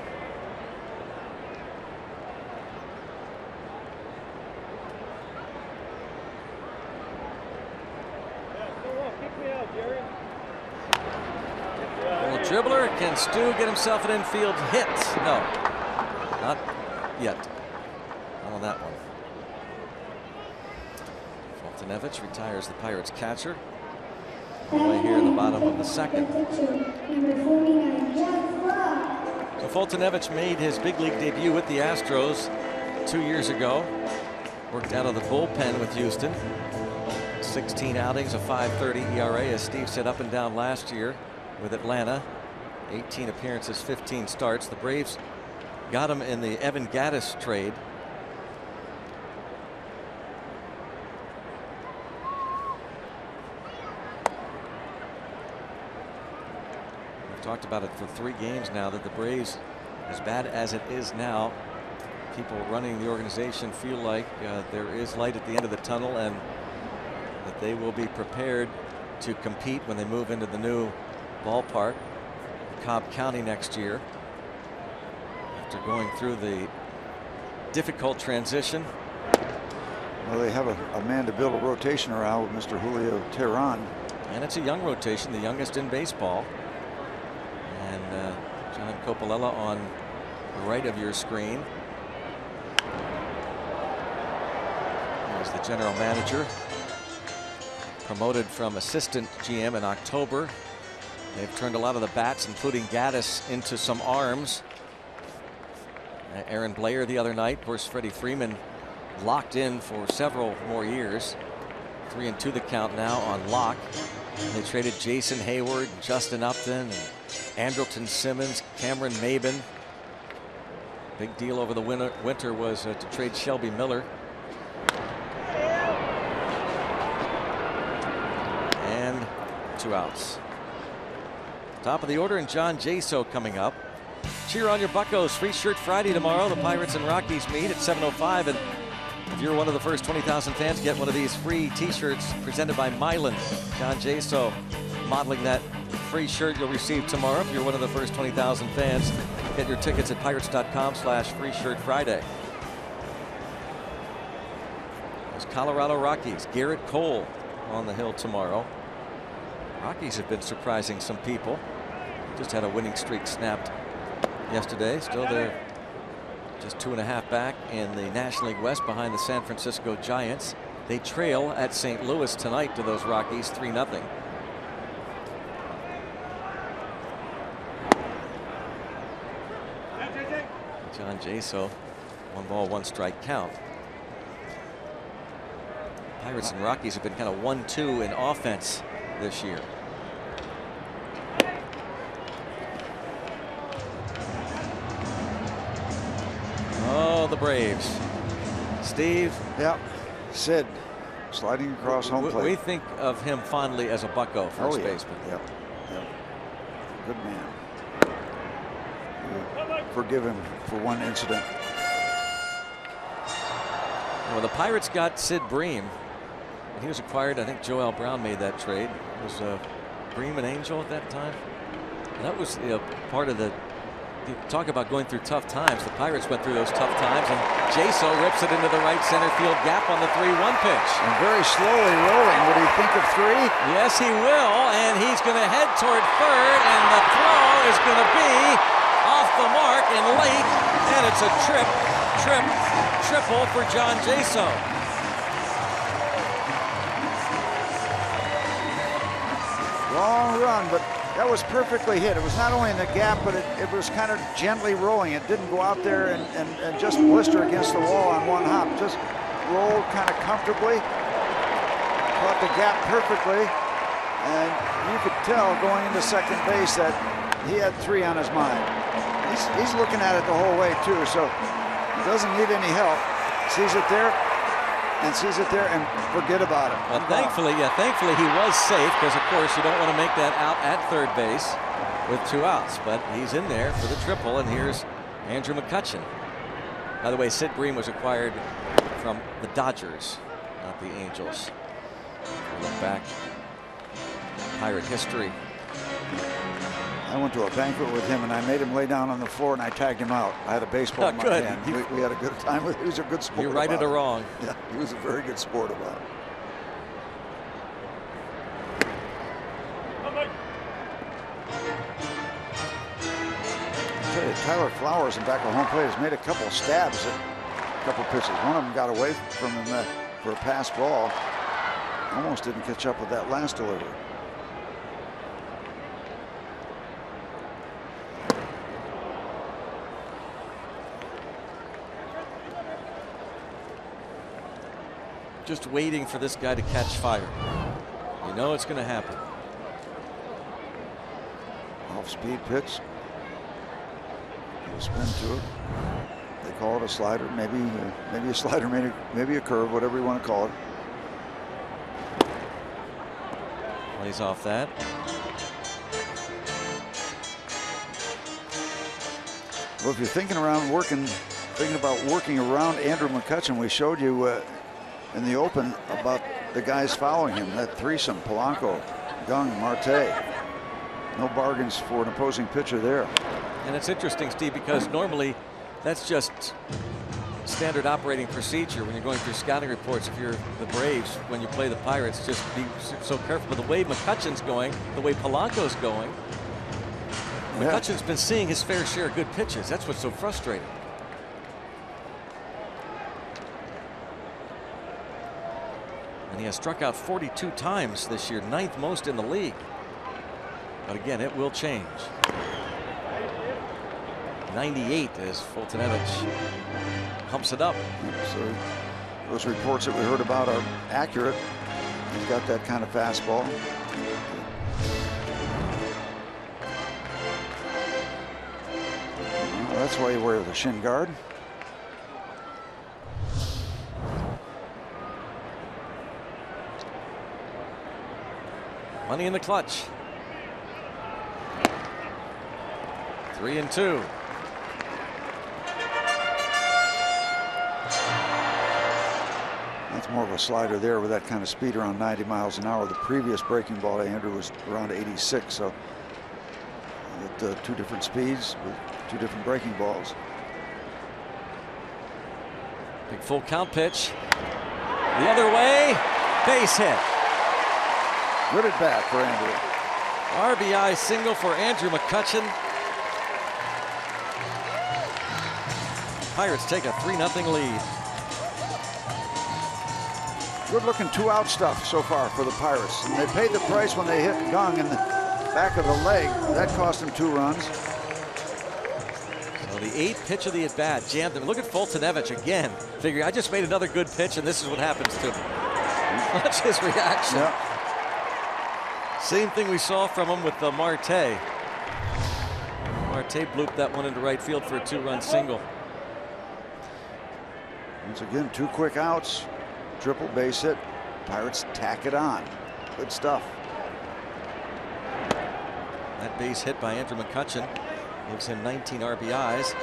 Little dribbler. Can Stu get himself an infield hit? No, not yet. Not on that one. Fultonevich retires the Pirates catcher. All the way here in the bottom of the second. So Fultonevich made his big league debut with the Astros 2 years ago. Worked out of the bullpen with Houston. 16 outings, a 5.30 ERA, as Steve said, up and down last year with Atlanta. 18 appearances, 15 starts. The Braves got him in the Evan Gattis trade. Talked about it for 3 games now, that the Braves, as bad as it is now, people running the organization feel like there is light at the end of the tunnel, and that they will be prepared to compete when they move into the new ballpark, Cobb County, next year. After going through the difficult transition. Well, they have a man to build a rotation around with Mr. Julio Teheran. And it's a young rotation, the youngest in baseball. And John Coppola on the right of your screen. He's the general manager. Promoted from assistant GM in October. They've turned a lot of the bats, including Gattis, into some arms. Aaron Blair the other night. Of course, Freddie Freeman locked in for several more years. 3-2 the count now on Locke. They traded Jason Hayward, Justin Upton, and Andrelton Simmons, Cameron Maben. Big deal over the winter was to trade Shelby Miller. And 2 outs. Top of the order, and John Jaso coming up. Cheer on your Buccos. Free Shirt Friday tomorrow. The Pirates and Rockies meet at 7:05. And if you're one of the first 20,000 fans, get one of these free T-shirts presented by Milan. John Jaso modeling that free shirt you'll receive tomorrow. If you're one of the first 20,000 fans, get your tickets at pirates.com/freeshirtfriday. There's Colorado Rockies. Garrett Cole on the hill tomorrow. Rockies have been surprising some people. Just had a winning streak snapped yesterday. Still they're just 2.5 back in the National League West behind the San Francisco Giants. They trail at St. Louis tonight to those Rockies 3-0. John Jaso, 1 ball, 1 strike count. Pirates and Rockies have been kind of 1-2 in offense this year. Oh, the Braves. Steve. Yeah. Sid sliding across home plate. We think of him fondly as a Bucco first baseman. Yep. Good man. Forgive him for one incident. Well, the Pirates got Sid Bream. When he was acquired, I think Joel Brown made that trade. Was Bream an Angel at that time? And that was part of the talk about going through tough times. The Pirates went through those tough times, and Jaso rips it into the right center field gap on the 3-1 pitch. And very slowly rolling. Would he think of 3? Yes, he will, and he's going to head toward third, and the throw is going to be off the mark and late, and it's a triple for John Jaso. Long run, but that was perfectly hit. It was not only in the gap, but it was kind of gently rolling. It didn't go out there and just blister against the wall on one hop. Just rolled kind of comfortably. Caught the gap perfectly. And you could tell going into second base that he had 3 on his mind. He's looking at it the whole way too, so he doesn't need any help. Sees it there and sees it there and forget about it. Well, thankfully he was safe, because of course you don't want to make that out at third base with 2 outs, but he's in there for the triple, and here's Andrew McCutchen. By the way, Sid Bream was acquired from the Dodgers, not the Angels. Look back, Pirate history. I went to a banquet with him, and I made him lay down on the floor, and I tagged him out. I had a baseball in my hand. We had a good time with him. He was a good sport. You're right or wrong. Yeah, he was a very good sport about it. I'll tell you, Tyler Flowers in back of home plate has made a couple stabs at a couple pitches. One of them got away from him for a pass ball. Almost didn't catch up with that last delivery. Just waiting for this guy to catch fire. You know it's going to happen. Off-speed pitch. Spin to it. They call it a slider, maybe a slider, maybe a curve, whatever you want to call it. Plays off that. Well, if you're thinking about working around Andrew McCutchen, we showed you in the open about the guys following him, that threesome, Polanco, Gung, Marte. No bargains for an opposing pitcher there. And it's interesting, Steve, because normally that's just standard operating procedure when you're going through scouting reports. If you're the Braves, when you play the Pirates, just be so careful. But the way McCutchen's going, the way Polanco's going, McCutchen's been seeing his fair share of good pitches. That's what's so frustrating. And he has struck out 42 times this year, 9th most in the league. But again, it will change. 98 as Fultonevich humps it up. So those reports that we heard about are accurate. He's got that kind of fastball. Well, that's why you wear the shin guard. Money in the clutch. 3-2. That's more of a slider there with that kind of speed, around 90 miles an hour. The previous breaking ball to Andrew was around 86. So with 2 different speeds with 2 different breaking balls. Big full count pitch. The other way. Base hit. Good at bat for Andrew. RBI single for Andrew McCutchen. Pirates take a 3-0 lead. Good looking 2-out stuff so far for the Pirates. And they paid the price when they hit Gung in the back of the leg. That cost him 2 runs. So the 8th pitch of the at-bat jammed him. Look at Fultonevich again. Figure, I just made another good pitch, and this is what happens to him. Watch his reaction. Yep. Same thing we saw from him with the Marte. Marte blooped that one into right field for a 2-run single. Once again, 2 quick outs. Triple base hit. Pirates tack it on. Good stuff. That base hit by Andrew McCutchen gives him 19 RBIs.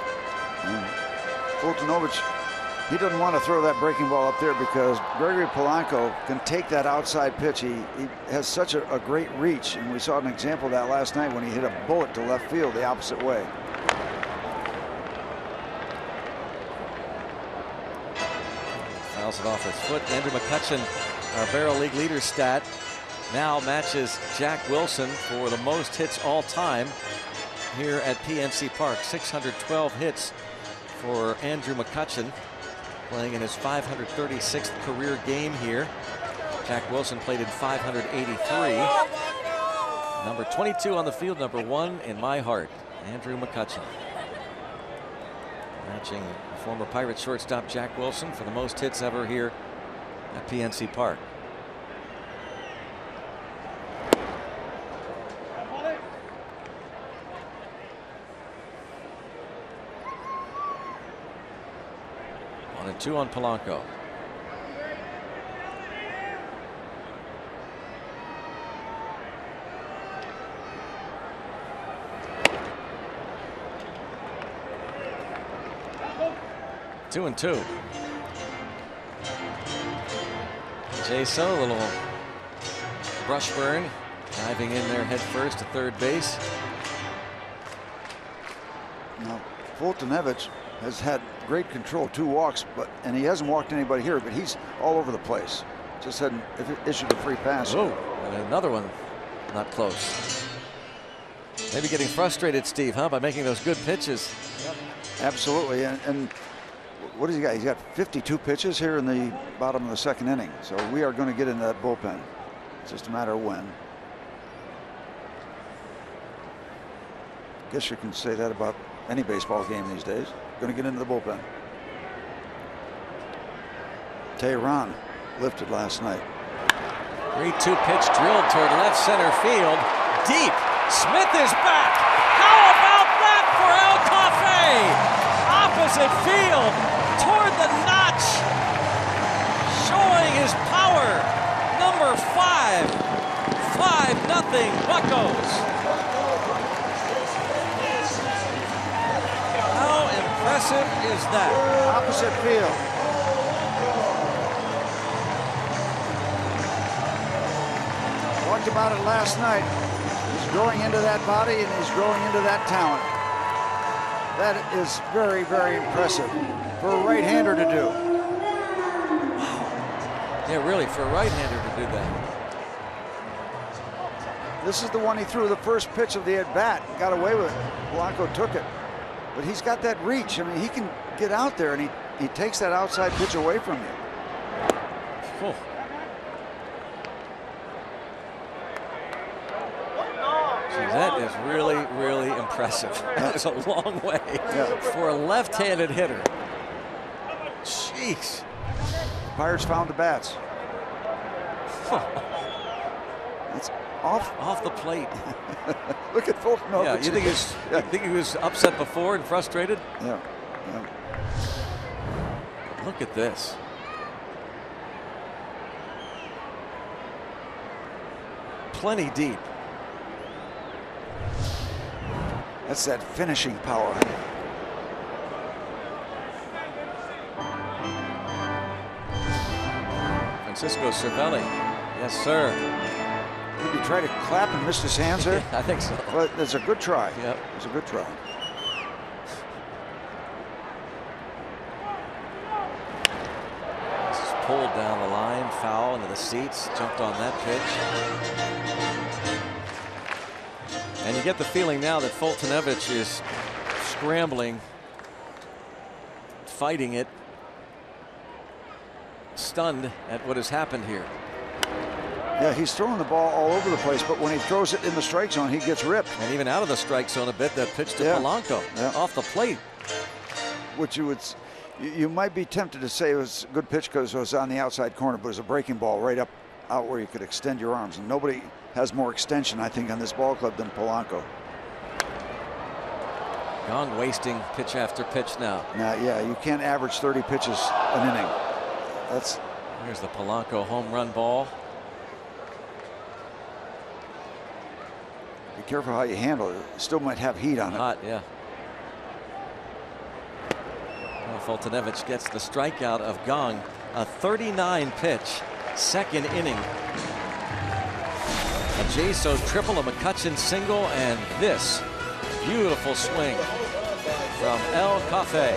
And Fultonevich, he doesn't want to throw that breaking ball up there because Gregory Polanco can take that outside pitch. He has such a great reach, and we saw an example of that last night when he hit a bullet to left field the opposite way. Fouls it off his foot. Andrew McCutchen, our Barrel League leader stat, now matches Jack Wilson for the most hits all time here at PNC Park. 612 hits for Andrew McCutchen, playing in his 536th career game here. Jack Wilson played in 583. Number 22 on the field, number 1 in my heart, Andrew McCutchen. Matching former Pirates shortstop Jack Wilson for the most hits ever here at PNC Park. One and two on Polanco. Two and two. Jason, a little brush burn, diving in there head first to third base. Now, Fultonevich has had great control, 2 walks, and he hasn't walked anybody here, but he's all over the place. Just hadn't issued a free pass. Oh, and another one not close. Maybe getting frustrated, Steve, huh, by making those good pitches. Yep. Absolutely, and what has he got? He's got 52 pitches here in the bottom of the 2nd inning. So we are going to get into that bullpen. It's just a matter of when. Guess you can say that about any baseball game these days. Going to get into the bullpen. Tehran lifted last night. 3-2 pitch drilled toward left center field. Deep. Smith is back. How about that for El Cafe? Opposite field, toward the notch, showing his power. Number 5, 5-0 Buccos. How impressive is that? Opposite field. Talked about it last night. He's growing into that body and he's growing into that talent. That is very, very impressive for a right-hander to do. Yeah, really, for a right-hander to do that. This is the one he threw the first pitch of the at-bat. Got away with it. Polanco took it. But he's got that reach. I mean, he can get out there, and he takes that outside pitch away from you. Oh. That is really, really impressive. That is a long way for a left-handed hitter. Jeez. Pirates found the bats. It's off the plate. Look at Fulton. No, yeah, you think he was upset before and frustrated? Yeah. Look at this. Plenty deep. That's that finishing power. Francisco Cervelli. Yes, sir. Did he try to clap and missed his hands there? I think so. Well, that's a good try. Yep. It's a good try. This is pulled down the line, foul into the seats, jumped on that pitch. And you get the feeling now that Fultonevich is scrambling, fighting it, stunned at what has happened here. Yeah, he's throwing the ball all over the place, but when he throws it in the strike zone, he gets ripped. And even out of the strike zone a bit, that pitch to Polanco off the plate. Which you might be tempted to say it was a good pitch because it was on the outside corner, but it was a breaking ball right up out where you could extend your arms, and nobody has more extension, I think, on this ball club than Polanco. Gone wasting pitch after pitch now. Now, yeah, you can't average 30 pitches an inning. Here's the Polanco home run ball. Be careful how you handle it. It still might have heat on it. Hot, yeah. Well, Fultonevich gets the strikeout of Gong. A 39 pitch, 2nd inning. A Jaso triple, a McCutchen single, and this beautiful swing from El Cafe.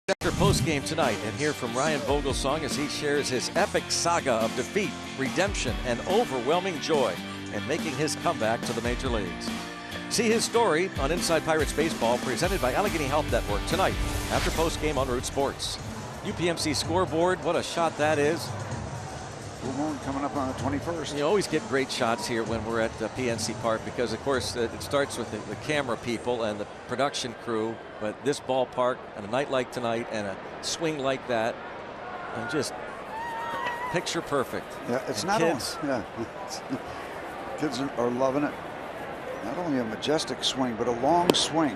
After post-game tonight, and hear from Ryan Vogelsong as he shares his epic saga of defeat, redemption, and overwhelming joy in making his comeback to the major leagues. See his story on Inside Pirates Baseball, presented by Allegheny Health Network tonight after post-game on Root Sports. UPMC scoreboard, what a shot that is. Blue Moon coming up on the 21st. You always get great shots here when we're at PNC Park because, of course, it starts with the camera people and the production crew. But this ballpark and a night like tonight and a swing like that, and just picture perfect. Yeah, it's and not kids. Yeah, kids are loving it. Not only a majestic swing, but a long swing.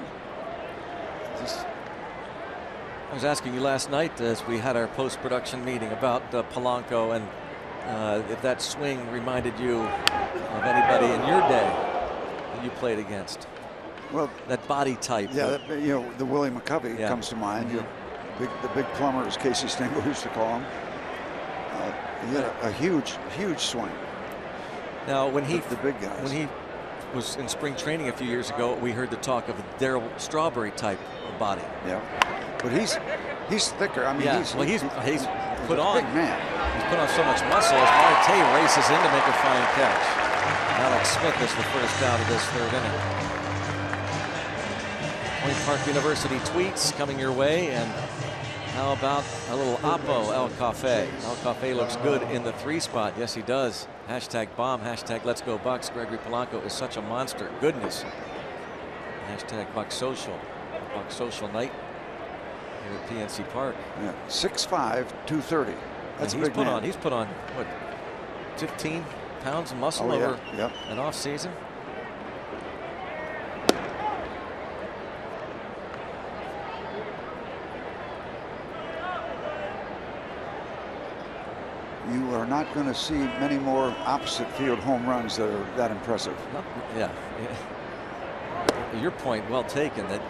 I was asking you last night as we had our post-production meeting about Polanco and if that swing reminded you of anybody in your day that you played against. Well, that body type. Yeah, the Willie McCovey comes to mind. The big plumber, as Casey Stengel used to call him. He had a huge swing. Now, when he the big guys. When he was in spring training a few years ago, we heard the talk of a Darryl Strawberry type of body. Yeah, but he's thicker. I mean, he's put on. Big man. He's put on so much muscle as Marte races in to make a fine catch. Alex Smith is the first out of this third inning. Point Park University tweets coming your way, and how about a little Oppo El Cafe? El Cafe looks good in the 3 spot. Yes, he does. Hashtag bomb, hashtag let's go Bucks. Gregory Polanco is such a monster. Goodness. Hashtag Buck Social. Buck Social night here at PNC Park. Yeah, 6'5", 230. That's a big man. He's put on, what, 15 pounds of muscle over an off season? You are not going to see many more opposite field home runs that are that impressive. Yeah. Your point well taken, that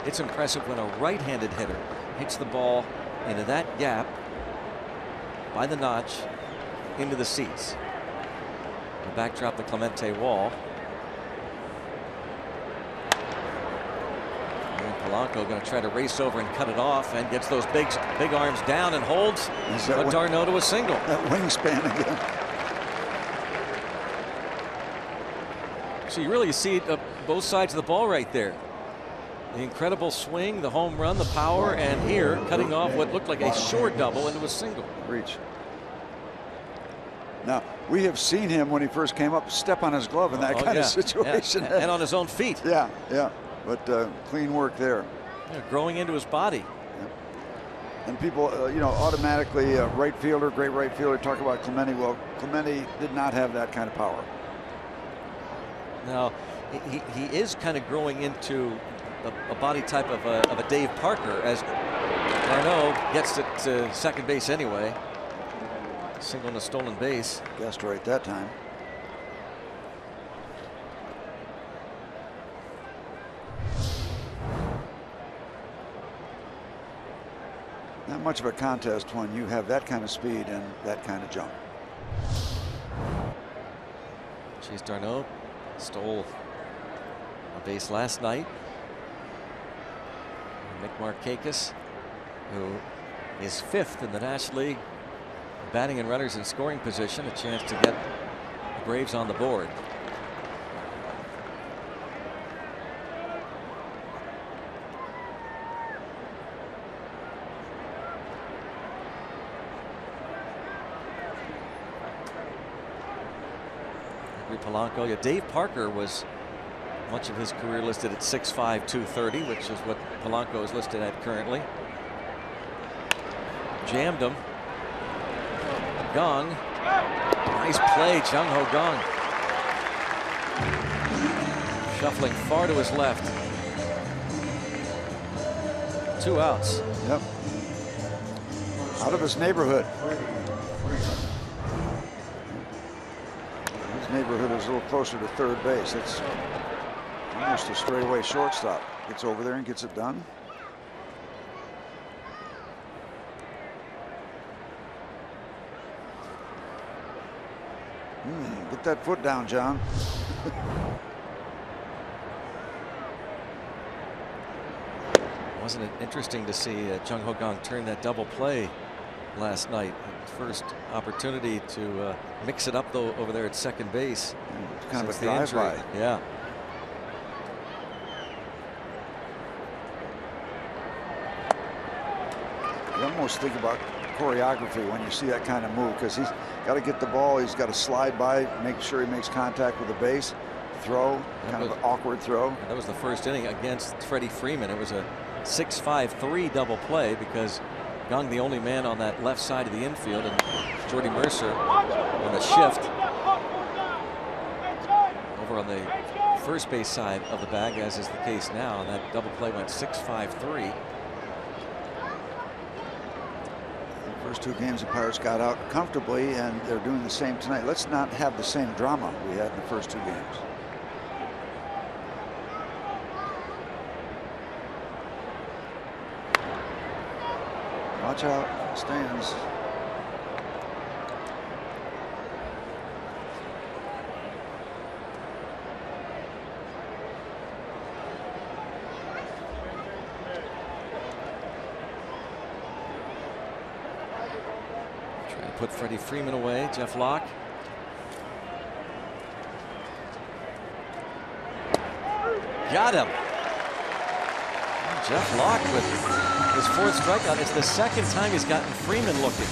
it's impressive when a right-handed hitter hits the ball into that gap by the notch into the seats. The backdrop, the Clemente wall. And Polanco going to try to race over and cut it off, and gets those big arms down and holds d'Arnaud to a single. That wingspan again. So you really see both sides of the ball right there. The incredible swing, the home run, the power, and here cutting off what looked like a short double into a single. Reach. Now, we have seen him when he first came up step on his glove in that kind of situation. Yeah. And on his own feet. Yeah. But clean work there. Yeah, growing into his body. Yeah. And people, automatically right fielder, great right fielder, talk about Clemente. Well, Clemente did not have that kind of power. Now, he is kind of growing into a body type of a Dave Parker, as Arnaud gets to second base anyway. Single on a stolen base. Guessed right that time. Not much of a contest when you have that kind of speed and that kind of jump. Chase d'Arnaud stole a base last night. Nick Markakis, who is 5th in the National League, batting and runners in scoring position, a chance to get the Braves on the board. Polanco. Yeah, Dave Parker was much of his career listed at 6'5", 230, which is what Polanco is listed at currently. Jammed him. Gong. Nice play, Jung Ho Gong. Shuffling far to his left. 2 outs. Yep. Out of his neighborhood. Neighborhood is a little closer to third base. It's almost a straightaway shortstop. Gets over there and gets it done. Get that foot down, John. Wasn't it interesting to see Jung Ho Kang turn that double play last night? First opportunity to mix it up though over there at second base. Kind of a drive-by. Yeah. You almost think about choreography when you see that kind of move, because he's got to get the ball, he's got to slide by, make sure he makes contact with the base, throw, kind of an awkward throw. That was the first inning against Freddie Freeman. It was a 6-5-3 double play because Young, the only man on that left side of the infield, and Jordy Mercer on a shift over on the first base side of the bag, as is the case now. And that double play went 6-5-3. First two games, the Pirates got out comfortably, and they're doing the same tonight. Let's not have the same drama we had in the first two games. Watch out, stands. Trying to put Freddie Freeman away. Jeff Locke. Got him. Jeff Locke with his fourth strikeout. It's the second time he's gotten Freeman looking.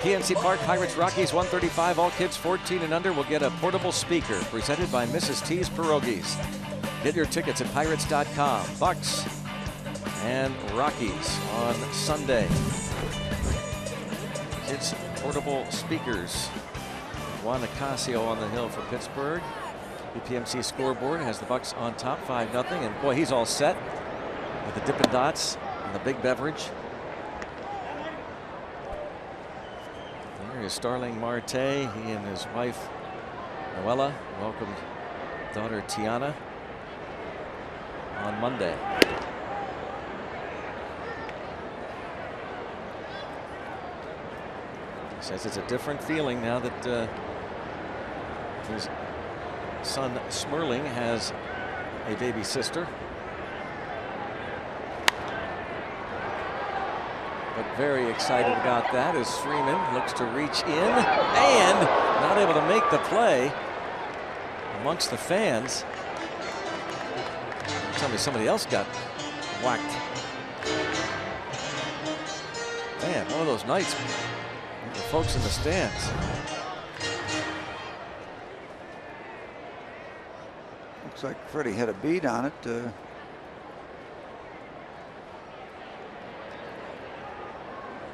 PNC Park, Pirates Rockies 135. All kids 14 and under will get a portable speaker presented by Mrs. T's Pierogies. Get your tickets at pirates.com. Bucks and Rockies on Sunday. Kids portable speakers. Juan Nicasio on the hill for Pittsburgh. The PMC scoreboard has the Bucks on top 5-0. And boy, he's all set with the Dippin' Dots and the big beverage. There is Starling Marte. He and his wife Noella welcomed daughter Tiana on Monday. He says it's a different feeling now that his son Smerling has a baby sister. But very excited about that as Freeman looks to reach in and not able to make the play amongst the fans. Tell me somebody else got whacked. Man, one of those nights with the folks in the stands. Looks like Freddie had a bead on it.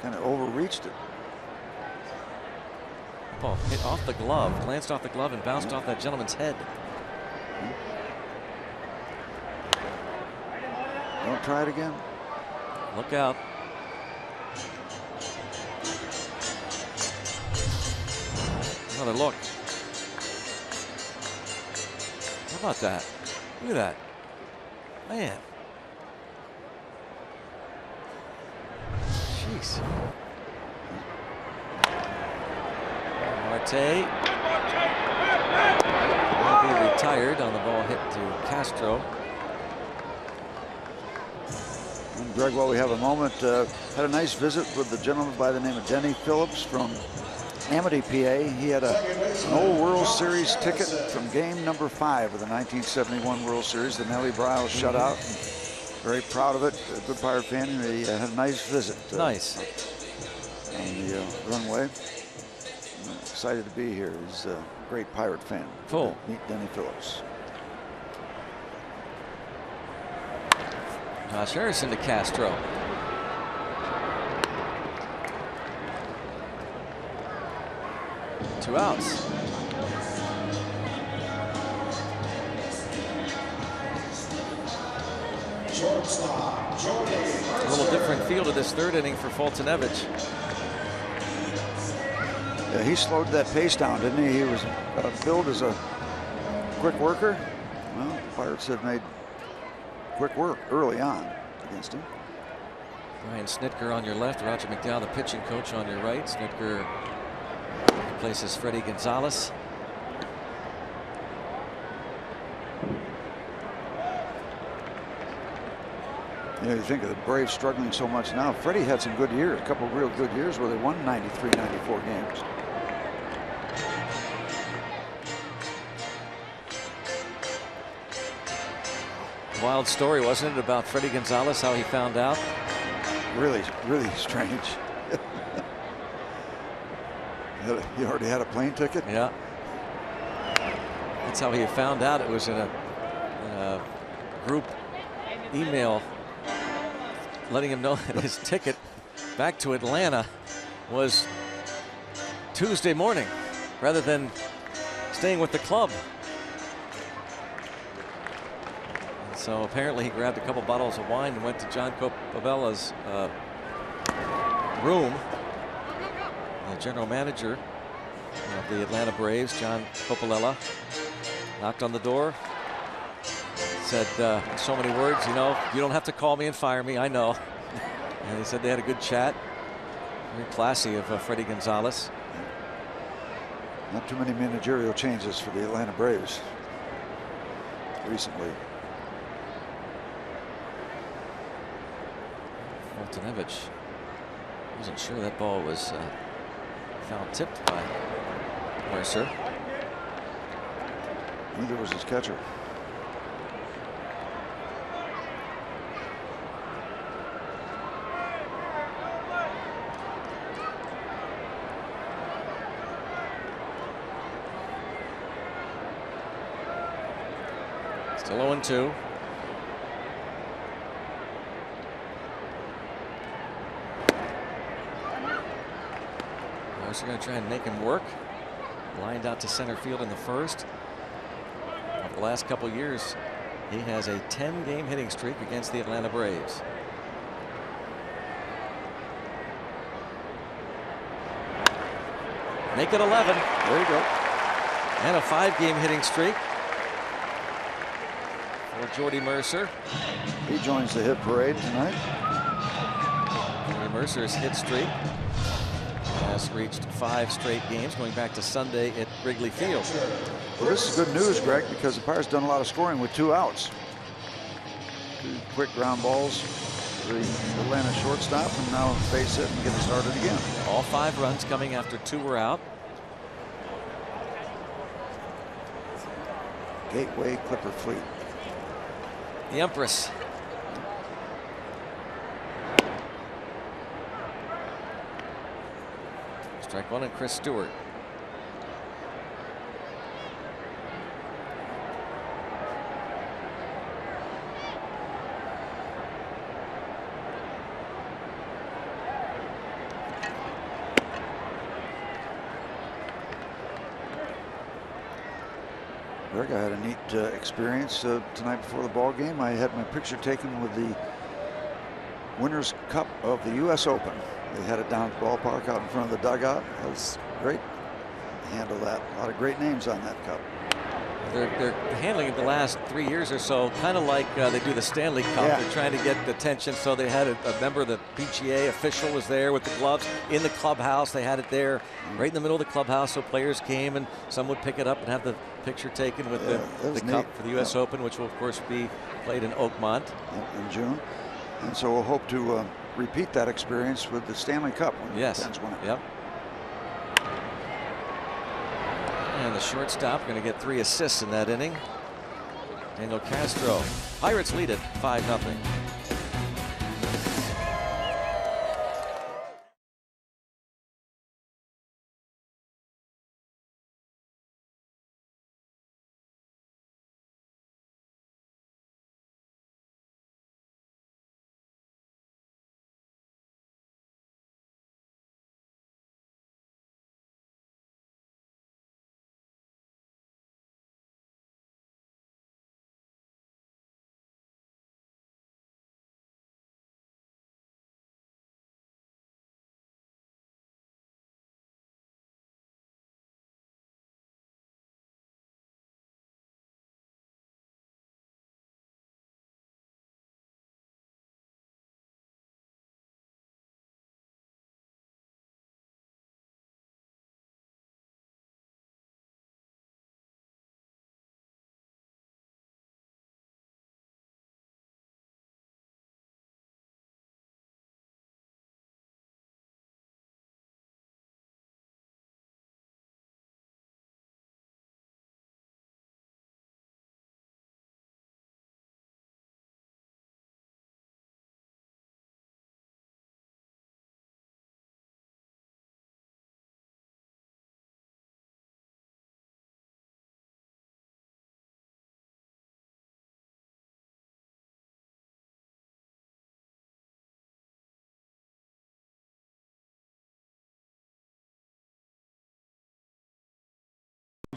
Kind of overreached it. ball hit off the glove, glanced off the glove, and bounced off that gentleman's head. Don't try it again. Look out. Another look. How about that? Look at that. Man. Jeez. Marte will be retired on the ball hit to Castro. And Greg, while we have a moment, had a nice visit with the gentleman by the name of Denny Phillips from Amity, PA. He had an old World Series ticket from game number 5 of the 1971 World Series, the Nellie Bryles shutout. Very proud of it. A good Pirate fan. He had a nice visit. Nice. On the runway. I'm excited to be here. He's a great Pirate fan. Cool. Meet Denny Phillips. Josh Harrison to Castro. Two outs. A little different feel to this third inning for Foltynewicz. Yeah, he slowed that pace down, didn't he? He was billed as a quick worker. Well, the Pirates have made quick work early on against him. Brian Snitker on your left, Roger McDowell, the pitching coach, on your right. Snitker replaces Freddie Gonzalez. You know, you think of the Braves struggling so much now. Freddie had some good years, a couple of real good years where they won 93, 94 games. Wild story, wasn't it, about Freddie Gonzalez, how he found out? Really, really strange. He already had a plane ticket? Yeah. That's how he found out. It was in a group email letting him know that his ticket back to Atlanta was Tuesday morning rather than staying with the club. And so apparently he grabbed a couple bottles of wine and went to John Copabella's room. The general manager of the Atlanta Braves, John Coppola, knocked on the door, said in so many words, you know, you don't have to call me and fire me, I know. And he said they had a good chat. Very classy of Freddie Gonzalez. Not too many managerial changes for the Atlanta Braves recently. Foltynewicz wasn't sure that ball was foul tipped by Mercer. Neither was his catcher. Still 0-2. Mercer going to try and make him work. Lined out to center field in the first. Over the last couple years, he has a 10-game hitting streak against the Atlanta Braves. Make it 11. There you go. And a 5-game hitting streak for Jordy Mercer. He joins the hit parade tonight. Jordy Mercer's hit streak has reached 5 straight games, going back to Sunday at Wrigley Field. Well, this is good news, Greg, because the Pirates done a lot of scoring with 2 outs. 2 quick ground balls to the Atlanta shortstop, and now base hit and get it started again. All 5 runs coming after 2 were out. Gateway Clipper Fleet. The Empress. Strike 1 and Chris Stewart. Greg, I had a neat experience tonight before the ball game. I had my picture taken with the Winners' Cup of the U.S. Open. They had it down at the ballpark out in front of the dugout. That was great. Handle that. A lot of great names on that cup. They're handling it the last 3 years or so, kind of like they do the Stanley Cup. Yeah. They're trying to get attention, so they had a member of the PGA official was there with the gloves in the clubhouse. They had it there right in the middle of the clubhouse, so players came and some would pick it up and have the picture taken with the cup for the U.S. Open, which will of course be played in Oakmont in June. And so we'll hope to repeat that experience with the Stanley Cup when yes. the Pens win it. Yep. And the shortstop going to get 3 assists in that inning. Daniel Castro. Pirates lead it 5-0.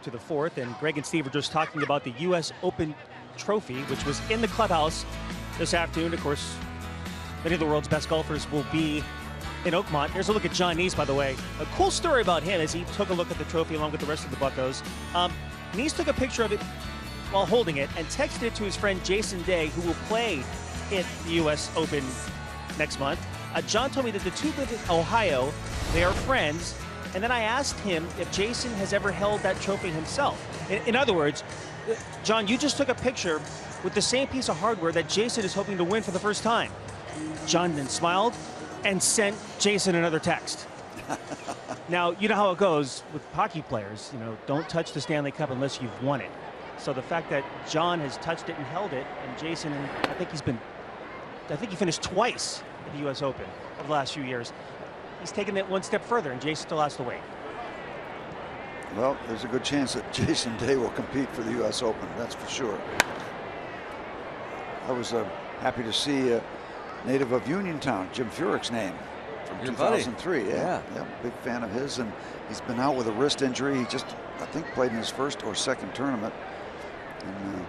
To the 4th, and Greg and Steve were just talking about the U.S. Open trophy, which was in the clubhouse this afternoon. Of course, many of the world's best golfers will be in Oakmont. Here's a look at John Neese, by the way. A cool story about him as he took a look at the trophy along with the rest of the Buccos. Neese took a picture of it while holding it and texted it to his friend Jason Day, who will play in the U.S. Open next month. John told me that the two live in Ohio. They are friends. And then I asked him if Jason has ever held that trophy himself. In other words, John, you just took a picture with the same piece of hardware that Jason is hoping to win for the first time. John then smiled and sent Jason another text. Now, you know how it goes with hockey players. You know, don't touch the Stanley Cup unless you've won it. So the fact that John has touched it and held it, and Jason, I think he finished twice at the U.S. Open over the last few years. He's taken it one step further, and Jason still has to wait. Well, there's a good chance that Jason Day will compete for the U.S. Open, that's for sure. I was happy to see a native of Uniontown, Jim Furyk's name from Your 2003. buddy. Yeah, big fan of his, and he's been out with a wrist injury. He just, I think, played in his first or second tournament, and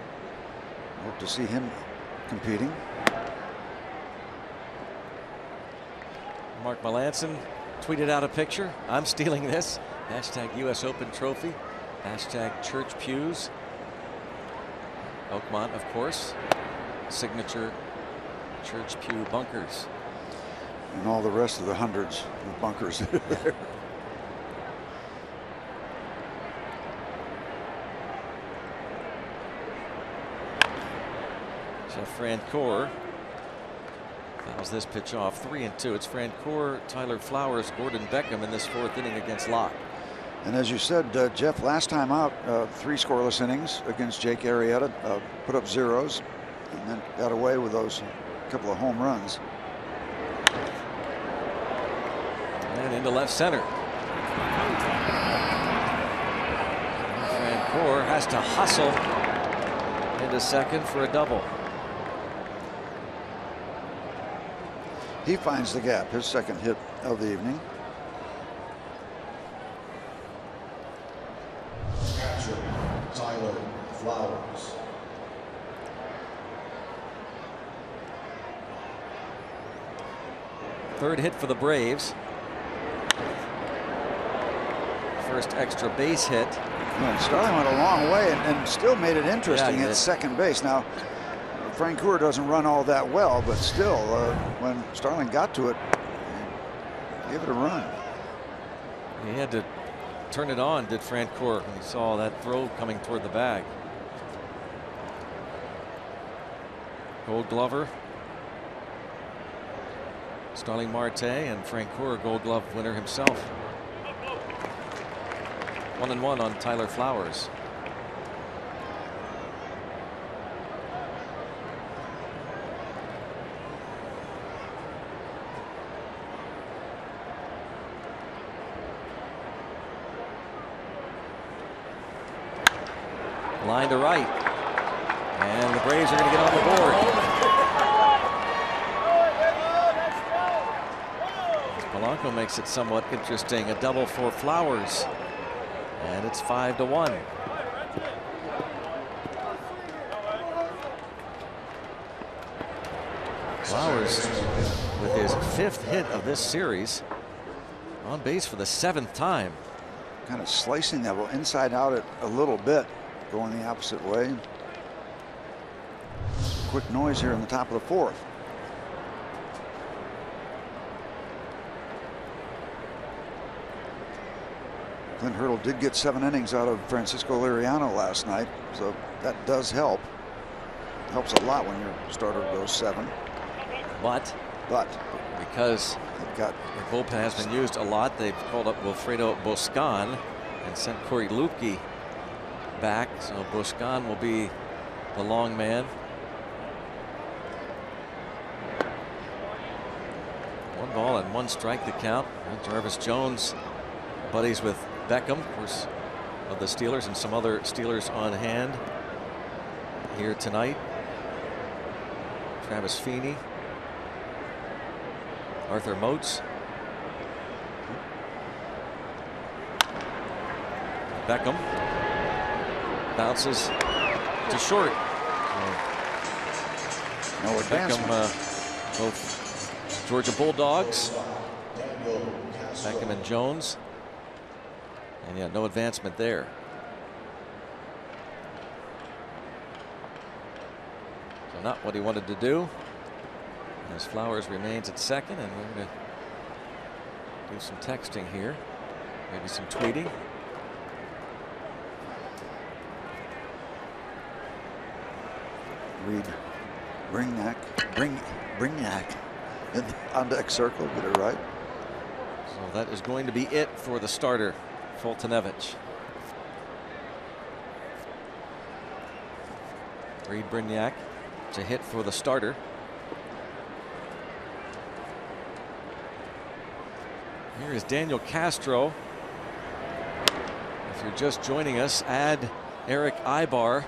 hope to see him competing. Mark Melanson tweeted out a picture. I'm stealing this. Hashtag U.S. Open trophy. Hashtag church pews. Oakmont, of course. Signature church pew bunkers. And all the rest of the hundreds of bunkers that are there. Jeff Francoeur fouls this pitch off. 3-2. It's Francoeur, Tyler Flowers, Gordon Beckham in this 4th inning against Locke. And as you said, Jeff, last time out, 3 scoreless innings against Jake Arrieta, put up zeros, and then got away with those couple of home runs. And into left center. Francoeur has to hustle into second for a double. He finds the gap, his second hit of the evening. Catcher, Tyler Flowers. Third hit for the Braves. First extra base hit. Yeah, Starling went a long way and still made it interesting at second base. Now, Frank Coeur doesn't run all that well, but still, when Starling got to it, give it a run. He had to turn it on, did Frank Coeur, when he saw that throw coming toward the bag. Gold Glover, Starling Marte, and Frank Coeur, Gold Glove winner himself. 1-1 on Tyler Flowers. Line to right, and the Braves are going to get on the board. Polanco makes it somewhat interesting. A double for Flowers, and it's 5-1. Flowers, with his 5th hit of this series, on base for the 7th time. Kind of slicing that ball inside out a little bit, going the opposite way. Quick noise here in the top of the 4th. Clint Hurdle did get 7 innings out of Francisco Liriano last night, so that does help. Helps a lot when your starter goes 7. But because their bullpen has been used a lot, they've called up Wilfredo Boscan and sent Corey Lupke back, so Boscan will be the long man. 1 ball and 1 strike to count. And Jarvis Jones buddies with Beckham, of course, of the Steelers, and some other Steelers on hand here tonight. Travis Feeney, Arthur Moats, Beckham bounces to short. No advancement. Beckham, both Georgia Bulldogs, Beckham and Jones, and yeah, no advancement there. So not what he wanted to do. As Flowers remains at second, and we're going to do some texting here, maybe some tweeting. Reed Brignac in the on deck circle, get it right. So that is going to be it for the starter, Foltynewicz. Reed Brignac to hit for the starter. Here is Daniel Castro. If you're just joining us, add Eric Ibar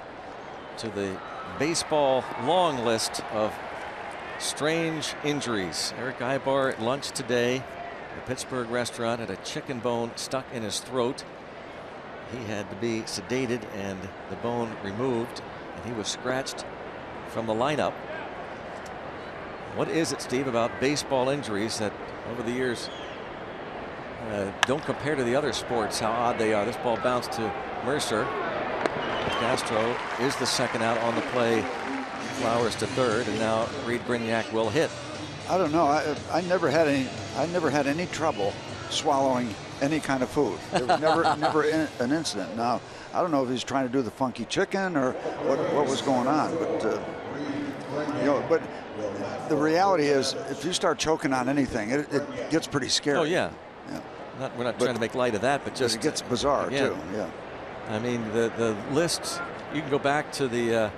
to the baseball long list of strange injuries. Eric Ibar at lunch today at a Pittsburgh restaurant had a chicken bone stuck in his throat. He had to be sedated and the bone removed, and he was scratched from the lineup. What is it, Steve, about baseball injuries that over the years don't compare to the other sports, how odd they are? This ball bounced to Mercer. Castro is the second out on the play. Flowers to third, and now Reed Brignac will hit. I don't know. I never had any trouble swallowing any kind of food. There was never an incident. Now I don't know if he's trying to do the funky chicken or what was going on, but you know, but the reality is, if you start choking on anything, it gets pretty scary. Oh yeah. Yeah. We're not trying to make light of that, but just it gets bizarre again, too. Yeah. I mean, the lists, you can go back to the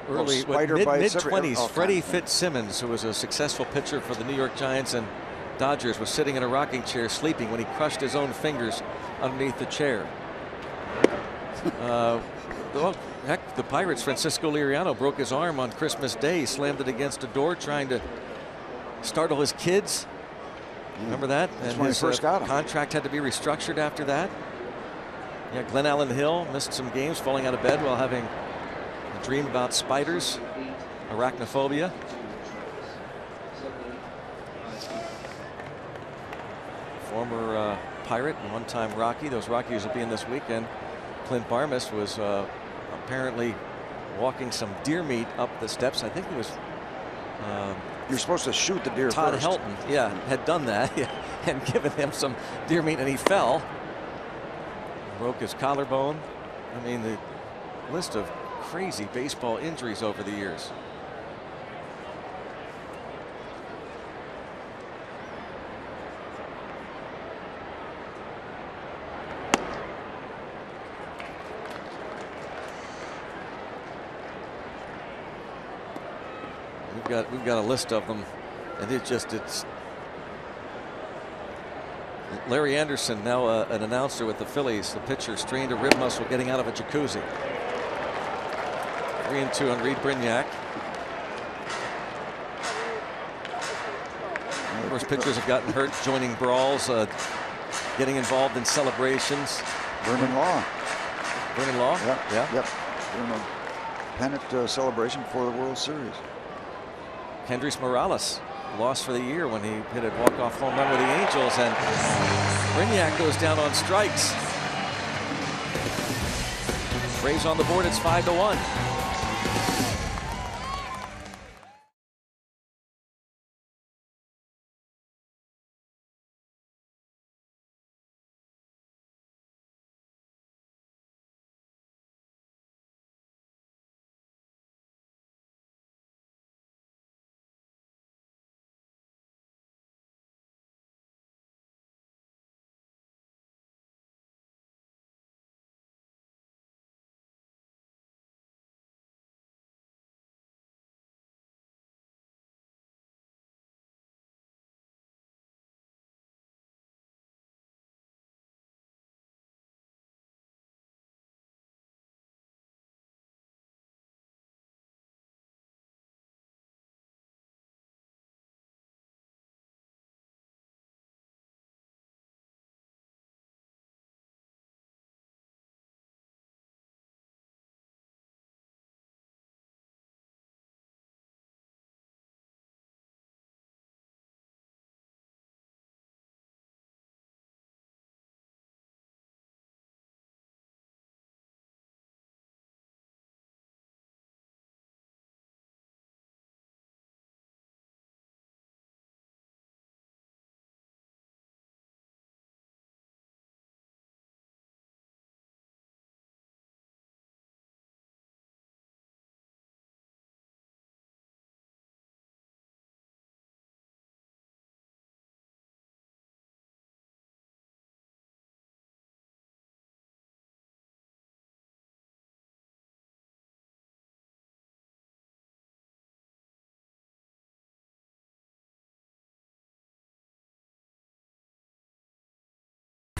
early mid-20s. Freddie Fitzsimmons, who was a successful pitcher for the New York Giants and Dodgers, was sitting in a rocking chair sleeping when he crushed his own fingers underneath the chair. Well, heck, the Pirates' Francisco Liriano broke his arm on Christmas Day. He slammed it against a door trying to startle his kids. Remember that? That's and when his he first got him. Contract had to be restructured after that. Yeah, Glenn Allen Hill missed some games falling out of bed while having a dream about spiders, arachnophobia. Former Pirate and one-time Rocky. Those Rockies will be in this weekend. Clint Barmas was apparently walking some deer meat up the steps. I think it was you're supposed to shoot the deer Todd first. Helton, yeah, had done that and given him some deer meat, and he fell. Broke his collarbone. I mean, the list of crazy baseball injuries over the years. We've got a list of them, and it's Larry Anderson, now an announcer with the Phillies. The pitcher strained a rib muscle getting out of a jacuzzi. 3-2 on Reed Brignac. Of course, pitchers have gotten hurt joining brawls, getting involved in celebrations. Vernon Law. Vernon Law? Yep. Pennant celebration for the World Series. Kendrys Morales lost for the year when he hit a walk-off home run with the Angels, and Brignac goes down on strikes. Braves on the board. It's 5-1.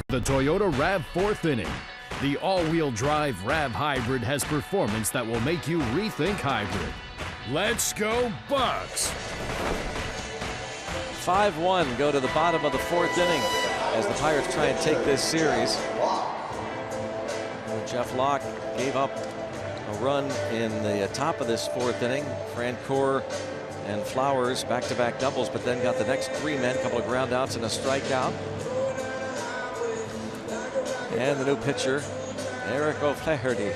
The Toyota RAV4th inning. The all-wheel drive RAV Hybrid has performance that will make you rethink hybrid. Let's go Bucks! 5-1 go to the bottom of the 4th inning as the Pirates try and take this series. Jeff Locke gave up a run in the top of this 4th inning. Francoeur and Flowers back-to-back doubles, but then got the next 3 men, a couple of ground outs and a strikeout. And the new pitcher, Eric O'Flaherty,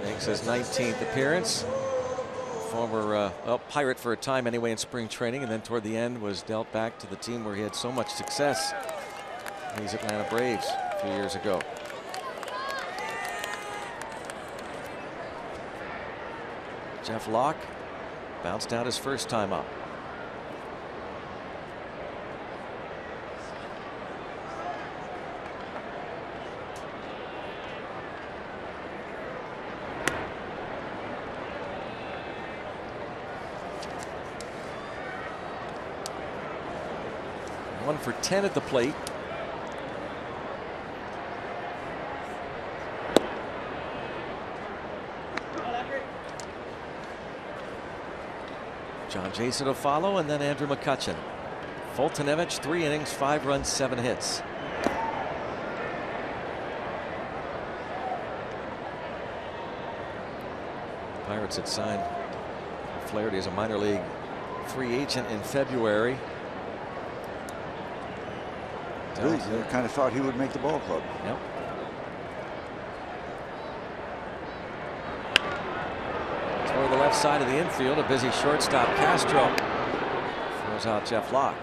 makes his 19th appearance. Former Pirate for a time anyway in spring training, and then toward the end was dealt back to the team where he had so much success. These Atlanta Braves a few years ago. Jeff Locke bounced out his first time up. One for 10 at the plate. John Jason to follow, and then Andrew McCutchen. Fultonevich, 3 innings, 5 runs, 7 hits. Pirates had signed Flaherty as a minor league free agent in February. Really, you kind of thought he would make the ball club. Yep. Toward the left side of the infield, a busy shortstop Castro throws out Jeff Locke.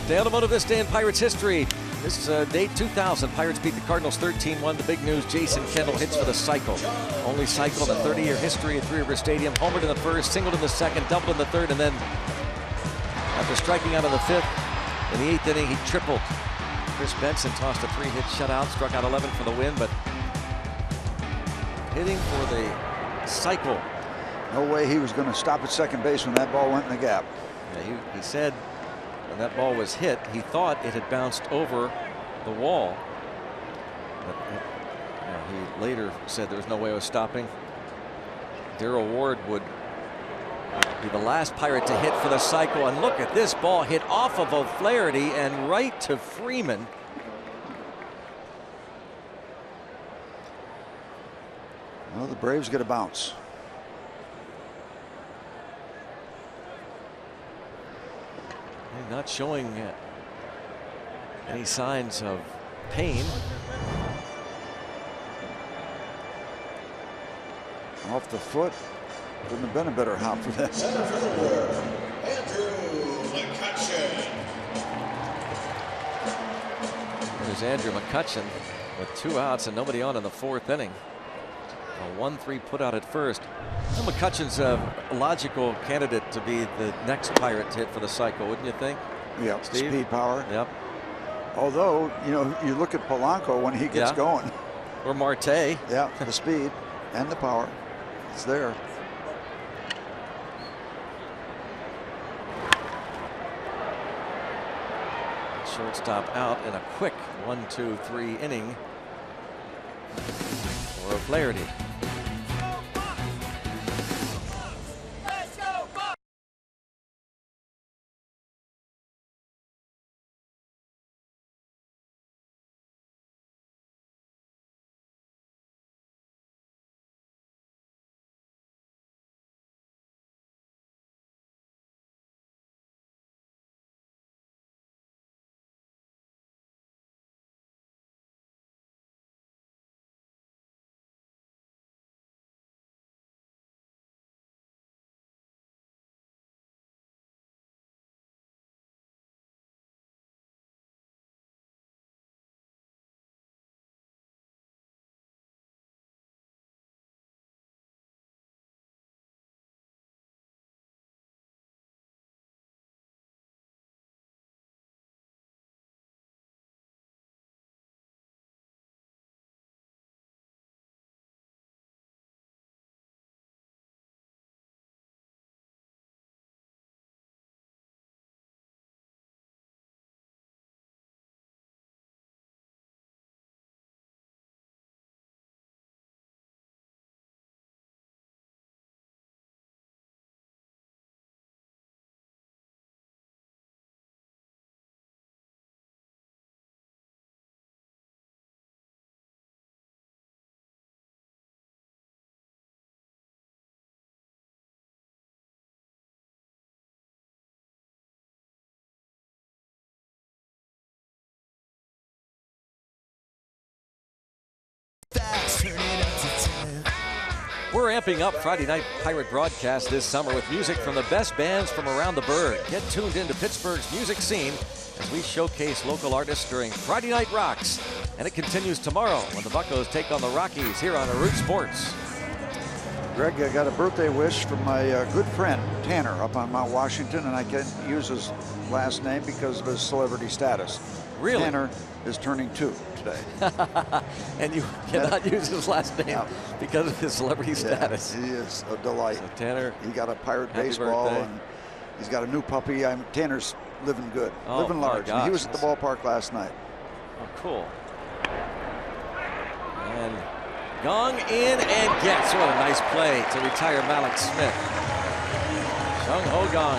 The automotive this day in Pirates history. This date 2000, Pirates beat the Cardinals 13-1. The big news, Jason Kendall hits for the cycle. Only cycle in the 30-year history at Three River Stadium. Homered in the first, singled in the second, doubled in the third, and then after striking out in the fifth, in the 8th inning, he tripled. Chris Benson tossed a 3-hit shutout, struck out 11 for the win, but hitting for the cycle. No way he was going to stop at second base when that ball went in the gap. Yeah, he said when that ball was hit, he thought it had bounced over the wall. But he later said there was no way it was stopping. Darrell Ward would be the last Pirate to hit for the cycle. And look at this ball hit off of O'Flaherty and right to Freeman. Well, the Braves get a bounce. They're not showing any signs of pain. Off the foot. Wouldn't have been a better hop for that. There's Andrew McCutchen with 2 outs and nobody on in the 4th inning. A 1-3 put out at first. Well, McCutchen's a logical candidate to be the next Pirate to hit for the cycle, wouldn't you think? Yeah, Steve? Speed, power. Yep. Although, you know, you look at Polanco when he gets going. Or Marte. Yeah, the speed and the power. It's there. Shortstop out in a quick 1-2-3 inning for O'Flaherty. We're amping up Friday night Pirate broadcast this summer with music from the best bands from around the Burgh. Get tuned into Pittsburgh's music scene as we showcase local artists during Friday Night Rocks. And it continues tomorrow when the Buccos take on the Rockies here on Root Sports. Greg, I got a birthday wish from my good friend Tanner up on Mount Washington, and I can't use his last name because of his celebrity status. Really? Tanner is turning 2 today. And you cannot use his last name because of his celebrity status. He is a delight. So Tanner, he got a Pirate happy baseball, birthday. and he's got a new puppy. Tanner's living good, Oh, living my large. And he gosh. was at the ballpark last night. Oh, cool. And Gong in and gets. What a nice play to retire Malik Smith. Sung Ho Gong.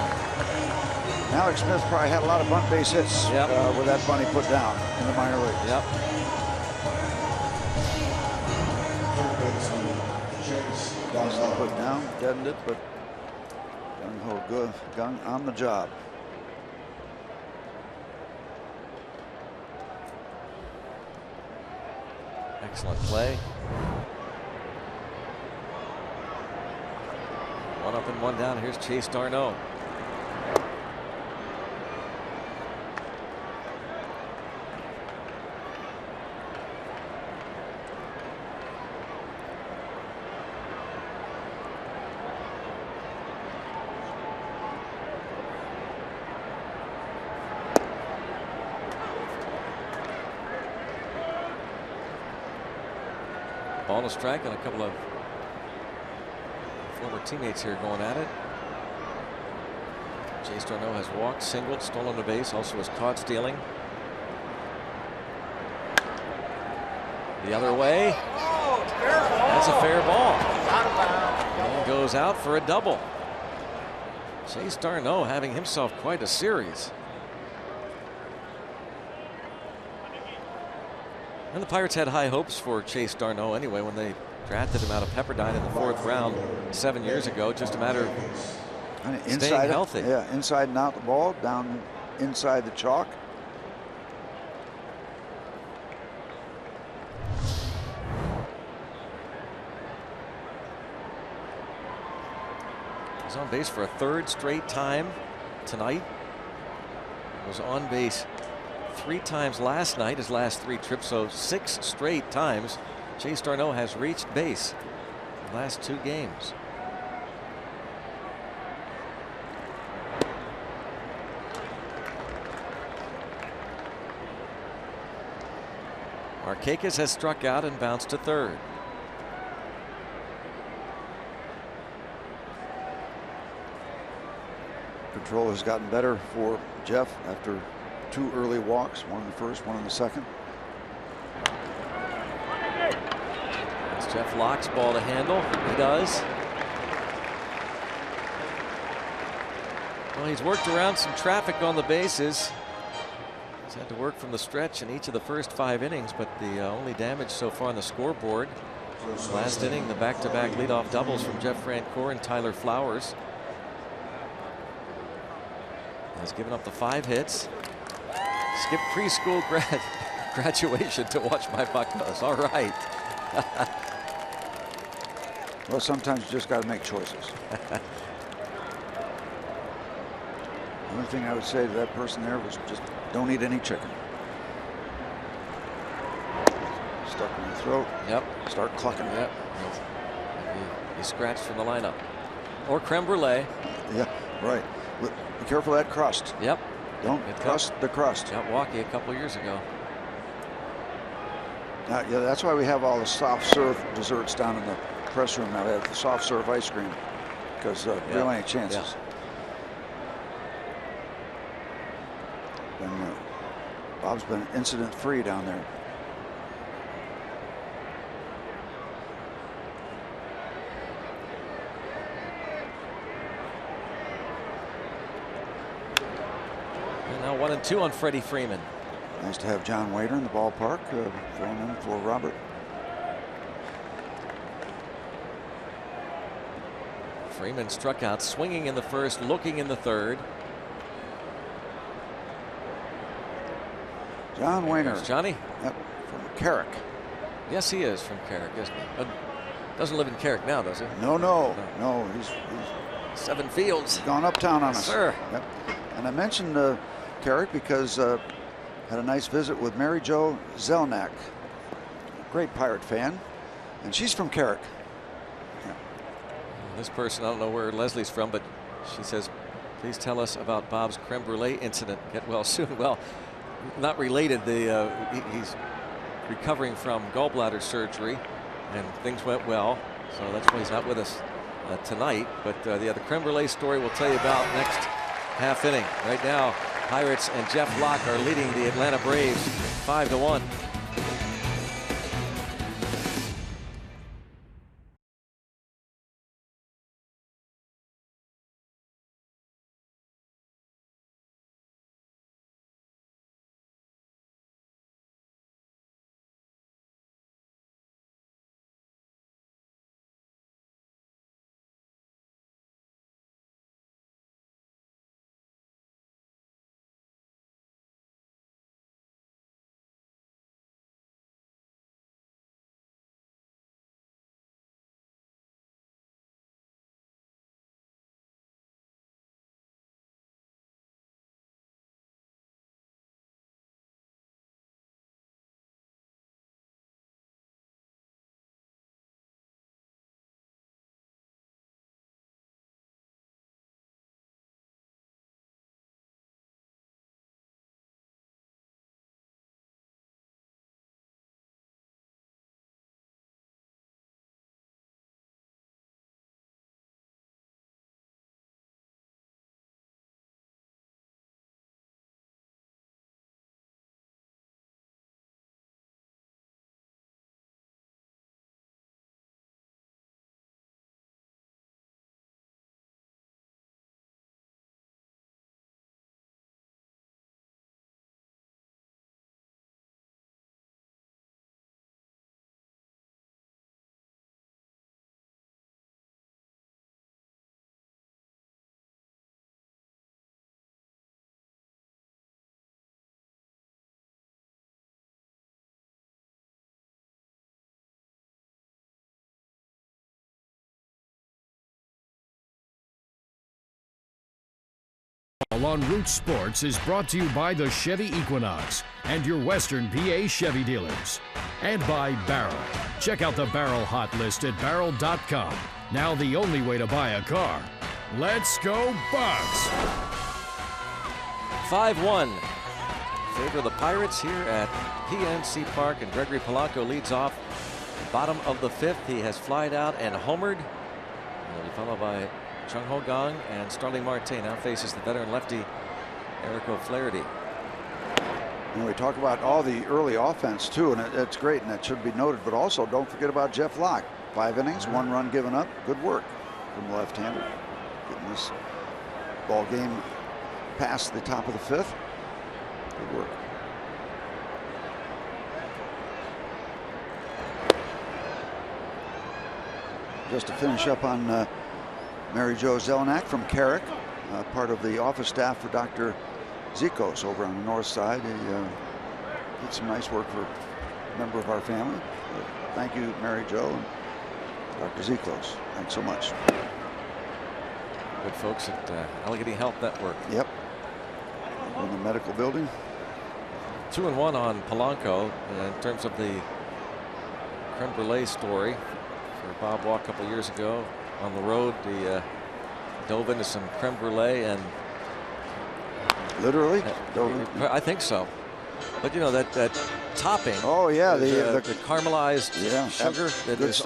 Malik Smith probably had a lot of bunt base hits with that bunt he put down in the minor leagues. Yep. put down, deadened it, but gung-ho good, gung on the job. Excellent play. One up and one down. Here's Chase Darno. Ball to strike, and a couple of former teammates here going at it. Chase Darno has walked, singled, stolen a base, also has caught stealing. The other way. That's a fair ball. And goes out for a double. Chase Darno having himself quite a series. And the Pirates had high hopes for Chase Darno anyway when they drafted him out of Pepperdine in the 4th round 7 years ago. Just a matter of staying healthy. Yeah, inside and out the ball, down inside the chalk. He's on base for a 3rd straight time tonight. Was on base 3 times last night, his last 3 trips, so 6 straight times Chase Darno has reached base in the last 2 games. Markakis has struck out and bounced to 3rd. Control has gotten better for Jeff after 2 early walks, one in the 1st, one in the 2nd. It's Jeff Locke's ball to handle. He does. Well, he's worked around some traffic on the bases. He's had to work from the stretch in each of the first 5 innings, but the only damage so far on the scoreboard. Last inning, the back-to-back leadoff doubles from Jeff Francoeur and Tyler Flowers. Has given up the 5 hits. Skip preschool graduation to watch my Buccos. All right. Well, sometimes you just got to make choices. The only thing I would say to that person there was just don't eat any chicken. Stuck in the throat. Yep. Start clucking. Yep. He scratched from the lineup. Or creme brulee. Yeah, right. Be careful of that crust. Yep. Don't crust the crust. Milwaukee a couple years ago. Yeah, that's why we have all the soft serve desserts down in the press room. Now we have the soft serve ice cream because we don't have any chances. And Bob's been incident free down there. And now 1-2 on Freddie Freeman. Nice to have John Wader in the ballpark, filling in for Robert. Freeman struck out swinging in the 1st, looking in the 3rd. John Wader. Johnny? Yep, from Carrick. Yes, he is from Carrick, isn't he? But doesn't live in Carrick now, does he? No. He's 7 Fields. Gone uptown on us. Sir. Yep. And I mentioned Carrick because had a nice visit with Mary Jo Zelnak, great Pirate fan, and she's from Carrick. Yeah. This person, I don't know where Leslie's from, but she says, please tell us about Bob's creme brulee incident. Get well soon. Well, not related. He's recovering from gallbladder surgery, and things went well, so that's why he's not with us tonight. But the creme brulee story we'll tell you about next half inning. Right now, Pirates and Jeff Locke are leading the Atlanta Braves 5-1. on Root Sports is brought to you by the Chevy Equinox and your Western PA Chevy dealers. And by Barrel. Check out the Barrel hot list at barrel.com. Now the only way to buy a car. Let's go Bucks! 5-1. Favor the Pirates here at PNC Park, and Gregory Polanco leads off. Bottom of the 5th, he has flied out and homered. He'll be followed by Chung Ho Gong, and Starling Marte now faces the veteran lefty Eric O'Flaherty. And we talk about all the early offense too, and it's great, and that should be noted. But also, don't forget about Jeff Locke. 5 innings, 1 run given up. Good work from the left-hander, getting this ball game past the top of the 5th. Good work. Just to finish up on Mary Jo Zelenak from Carrick, part of the office staff for Dr. Zikos over on the north side. He did some nice work for a member of our family. Thank you, Mary Jo and Dr. Zikos. Thanks so much. Good folks at Allegheny Health Network. Yep. In the medical building. 2-1 on Polanco in terms of the creme brulee story for Bob Waugh a couple years ago on the road. He dove into some creme brulee and literally? I think so. But you know that topping. Oh yeah, the caramelized sugar that is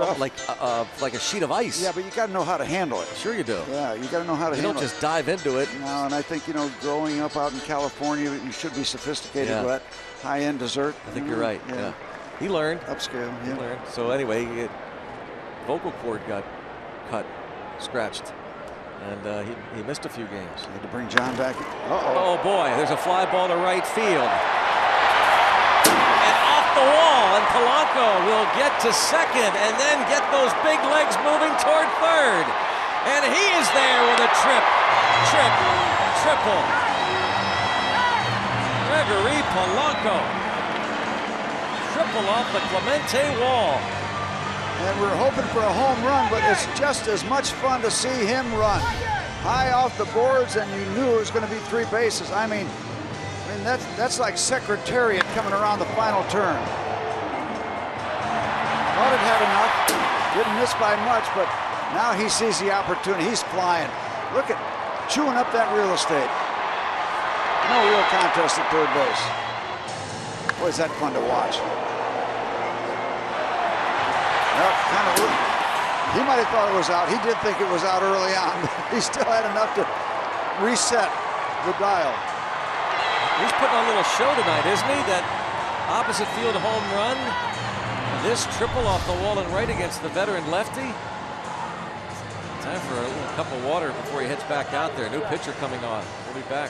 like a sheet of ice. Yeah, but you got to know how to handle it. Sure you do. Yeah, you got to know how to handle it. You don't just dive into it. No, and I think, you know, growing up out in California, you should be sophisticated with that high-end dessert. I think you're right. Yeah. He learned. Upscale. Yeah. He learned. So anyway, vocal cord got scratched. And he missed a few games. He had to bring John back. Oh boy, there's a fly ball to right field. And off the wall, and Polanco will get to second and then get those big legs moving toward third. And he is there with a triple. Gregory Polanco. Triple off the Clemente wall. And we're hoping for a home run, but it's just as much fun to see him run high off the boards, and you knew it was going to be 3 bases. I mean that's like Secretariat coming around the final turn. Thought it had enough, didn't miss by much, but now he sees the opportunity. He's flying. Look at chewing up that real estate. No real contest at third base. Boy, is that fun to watch. Well, he might have thought it was out. He did think it was out early on, but he still had enough to reset the dial. He's putting on a little show tonight, isn't he? That opposite field home run. This triple off the wall and right against the veteran lefty. Time for a little cup of water before he heads back out there. New pitcher coming on. We'll be back.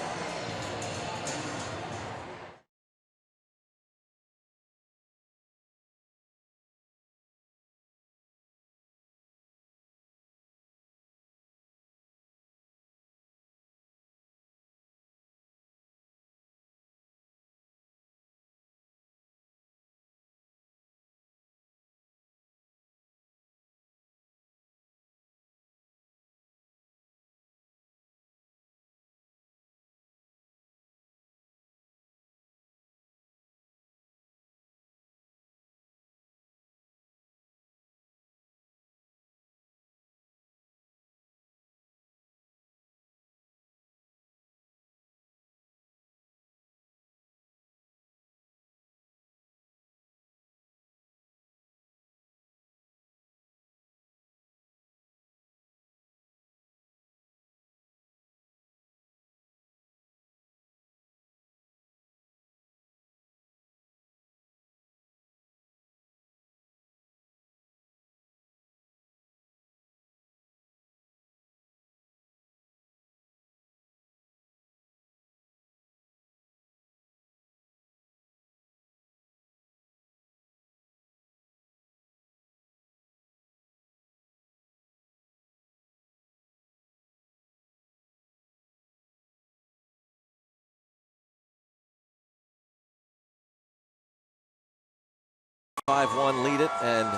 .51 lead it, and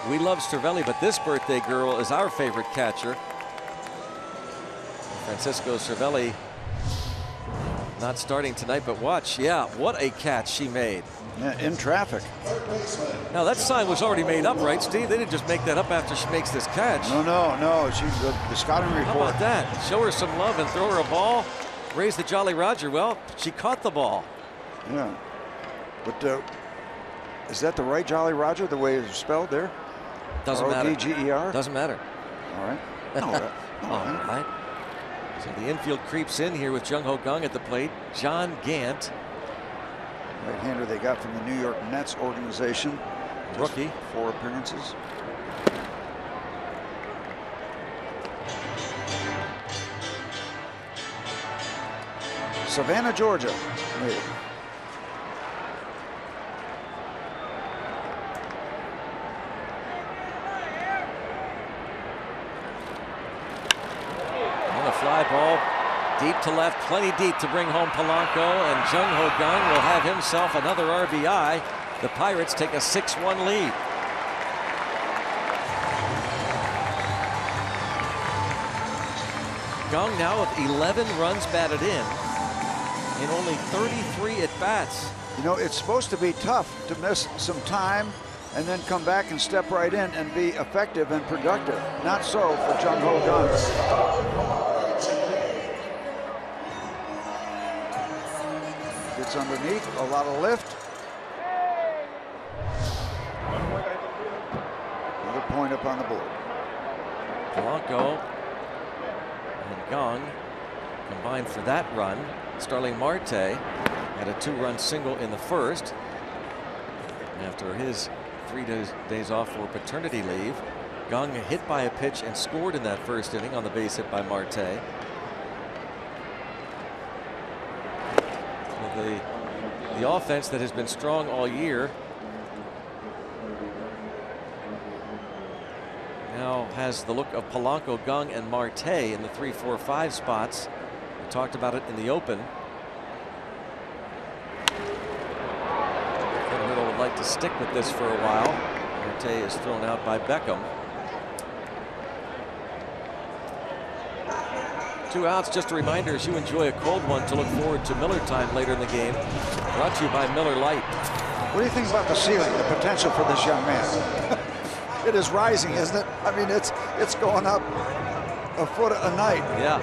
we love Cervelli, but this birthday girl is our favorite catcher. Francisco Cervelli Not starting tonight, but watch. Yeah, what a catch she made. Yeah, in traffic. Now that sign was already made up, right, Steve? They didn't just make that up after she makes this catch. No. She's the scouting report. How about that? Show her some love and throw her a ball. Raise the Jolly Roger. Well, she caught the ball. Yeah. But is that the right Jolly Roger, the way it's spelled there? Doesn't matter. R-O-D-G-E-R? Doesn't matter. All right. All right. So the infield creeps in here with Jung Ho Kang at the plate. John Gant. Right-hander they got from the New York Mets organization. Rookie. 4 appearances. Savannah, Georgia. Native. Fly ball deep to left, plenty deep to bring home Polanco, and Jung Ho Kang will have himself another RBI. The Pirates take a 6-1 lead. Kang now with 11 runs batted in only 33 at-bats. You know, it's supposed to be tough to miss some time and then come back and step right in and be effective and productive. Not so for Jung Ho Kang. Gets underneath, a lot of lift. Another point up on the board. Polanco and Kang combined for that run. Starling Marte had a 2-run single in the first after his 3 days off for paternity leave. Kang hit by a pitch and scored in that first inning on the base hit by Marte. The offense that has been strong all year now has the look of Polanco, Kang, and Marte in the 3, 4, 5 spots. We talked about it in the open. Hill would like to stick with this for a while. Marte is thrown out by Beckham. 2 outs. Just a reminder, as you enjoy a cold one, to look forward to Miller time later in the game. Brought to you by Miller Lite. What do you think about the ceiling, the potential for this young man? It is rising, isn't it? I mean, it's going up a foot a night. Yeah.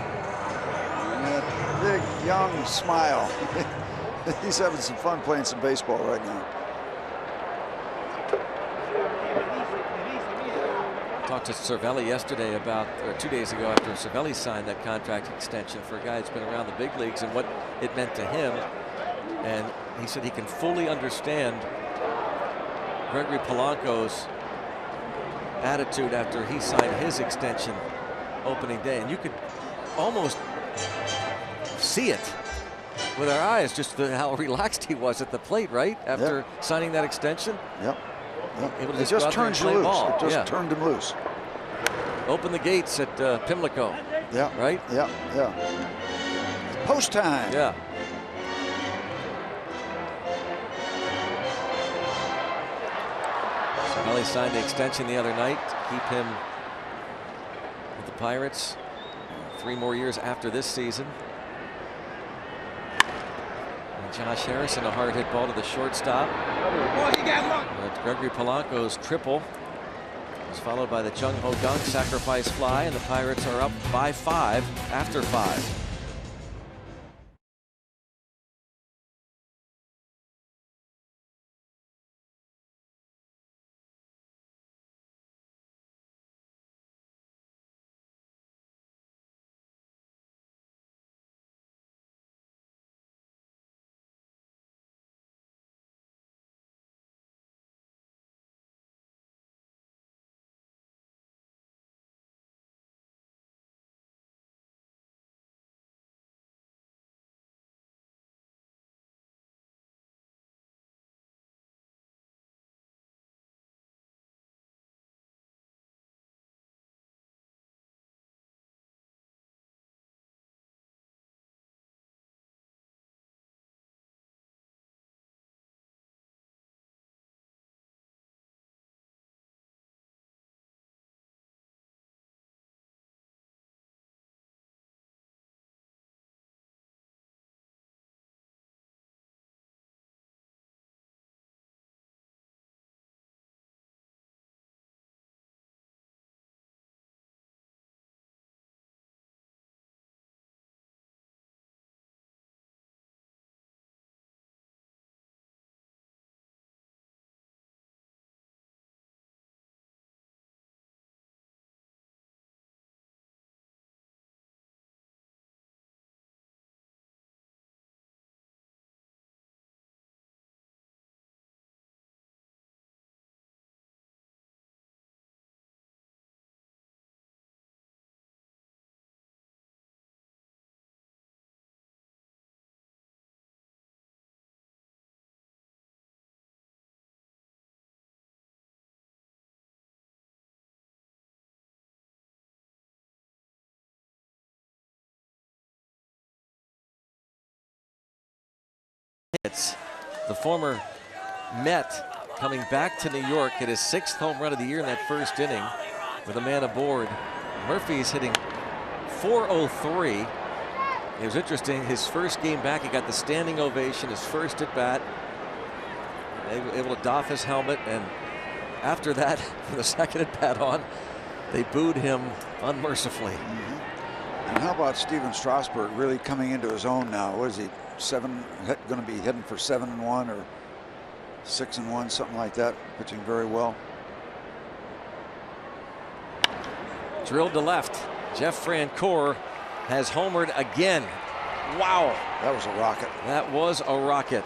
And that big, young smile. He's having some fun playing some baseball right now. Talked to Cervelli yesterday about, or 2 days ago after Cervelli signed that contract extension for a guy that's been around the big leagues and what it meant to him. And he said he can fully understand Gregory Polanco's attitude after he signed his extension opening day. And you could almost see it with our eyes, just how relaxed he was at the plate, right? After signing that extension. Yep. It just turned you loose. It just turned him loose. Open the gates at Pimlico. Yeah. Right? Yeah. Post time. Yeah. Cervelli signed the extension the other night to keep him with the Pirates 3 more years after this season. And Josh Harrison, a hard hit ball to the shortstop. But Gregory Polanco's triple was followed by the Jung Ho Kang sacrifice fly, and the Pirates are up by 5 after 5. It's the former Met coming back to New York, hit his 6th home run of the year in that first inning with a man aboard. Murphy's hitting .403. It was interesting, his first game back, he got the standing ovation, his first at bat, able to doff his helmet, and after that, for the second at bat on, they booed him unmercifully. And how about Steven Strasburg really coming into his own now? What is he, going to be heading for 7-1 or 6-1, something like that, pitching very well. Drilled to left. Jeff Francoeur has homered again. Wow. That was a rocket. That was a rocket.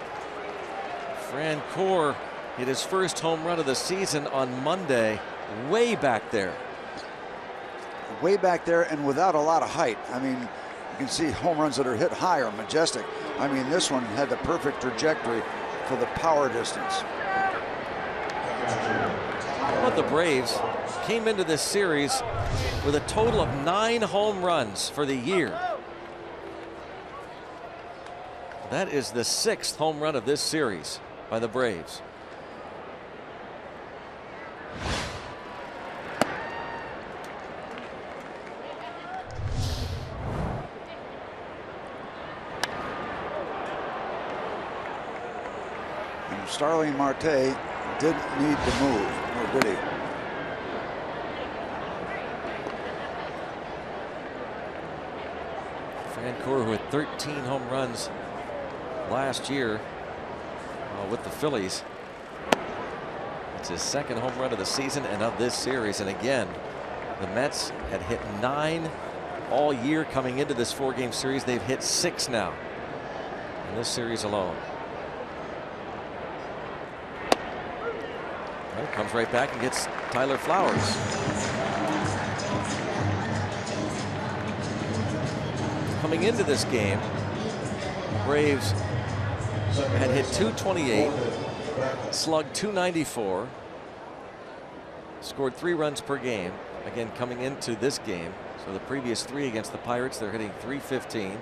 Francoeur hit his first home run of the season on Monday, way back there. Way back there and without a lot of height. I mean, you can see home runs that are hit high are majestic. I mean, this one had the perfect trajectory for the power distance. But the Braves came into this series with a total of 9 home runs for the year. That is the 6th home run of this series by the Braves. And Starling Marte didn't need to move, or did he? Francoeur, who had 13 home runs last year with the Phillies. It's his 2nd home run of the season and of this series. And again, the Mets had hit 9 all year coming into this 4-game series. They've hit 6 now in this series alone. Well, comes right back and gets Tyler Flowers. Coming into this game, the Braves had hit .228, slugged .294, scored 3 runs per game. Again, coming into this game, so the previous 3 against the Pirates, they're hitting .315,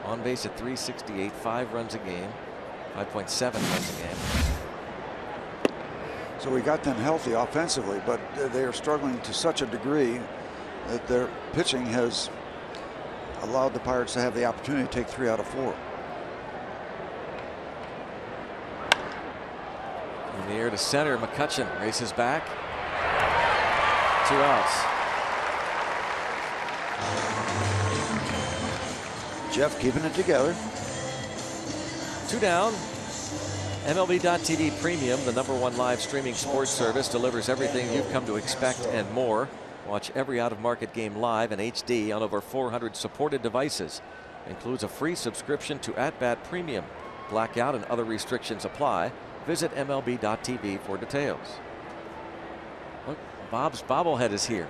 on base at .368, 5 runs a game, 5.7 runs a game. So we got them healthy offensively, but they are struggling to such a degree that their pitching has allowed the Pirates to have the opportunity to take 3 out of 4. In the air to center, McCutchen races back. 2 outs. Jeff keeping it together. 2 down. MLB.TV Premium, the #1 live streaming sports service, delivers everything you've come to expect and more. Watch every out-of-market game live in HD on over 400 supported devices. Includes a free subscription to At Bat Premium. Blackout and other restrictions apply. Visit MLB.TV for details. Look, Bob's bobblehead is here.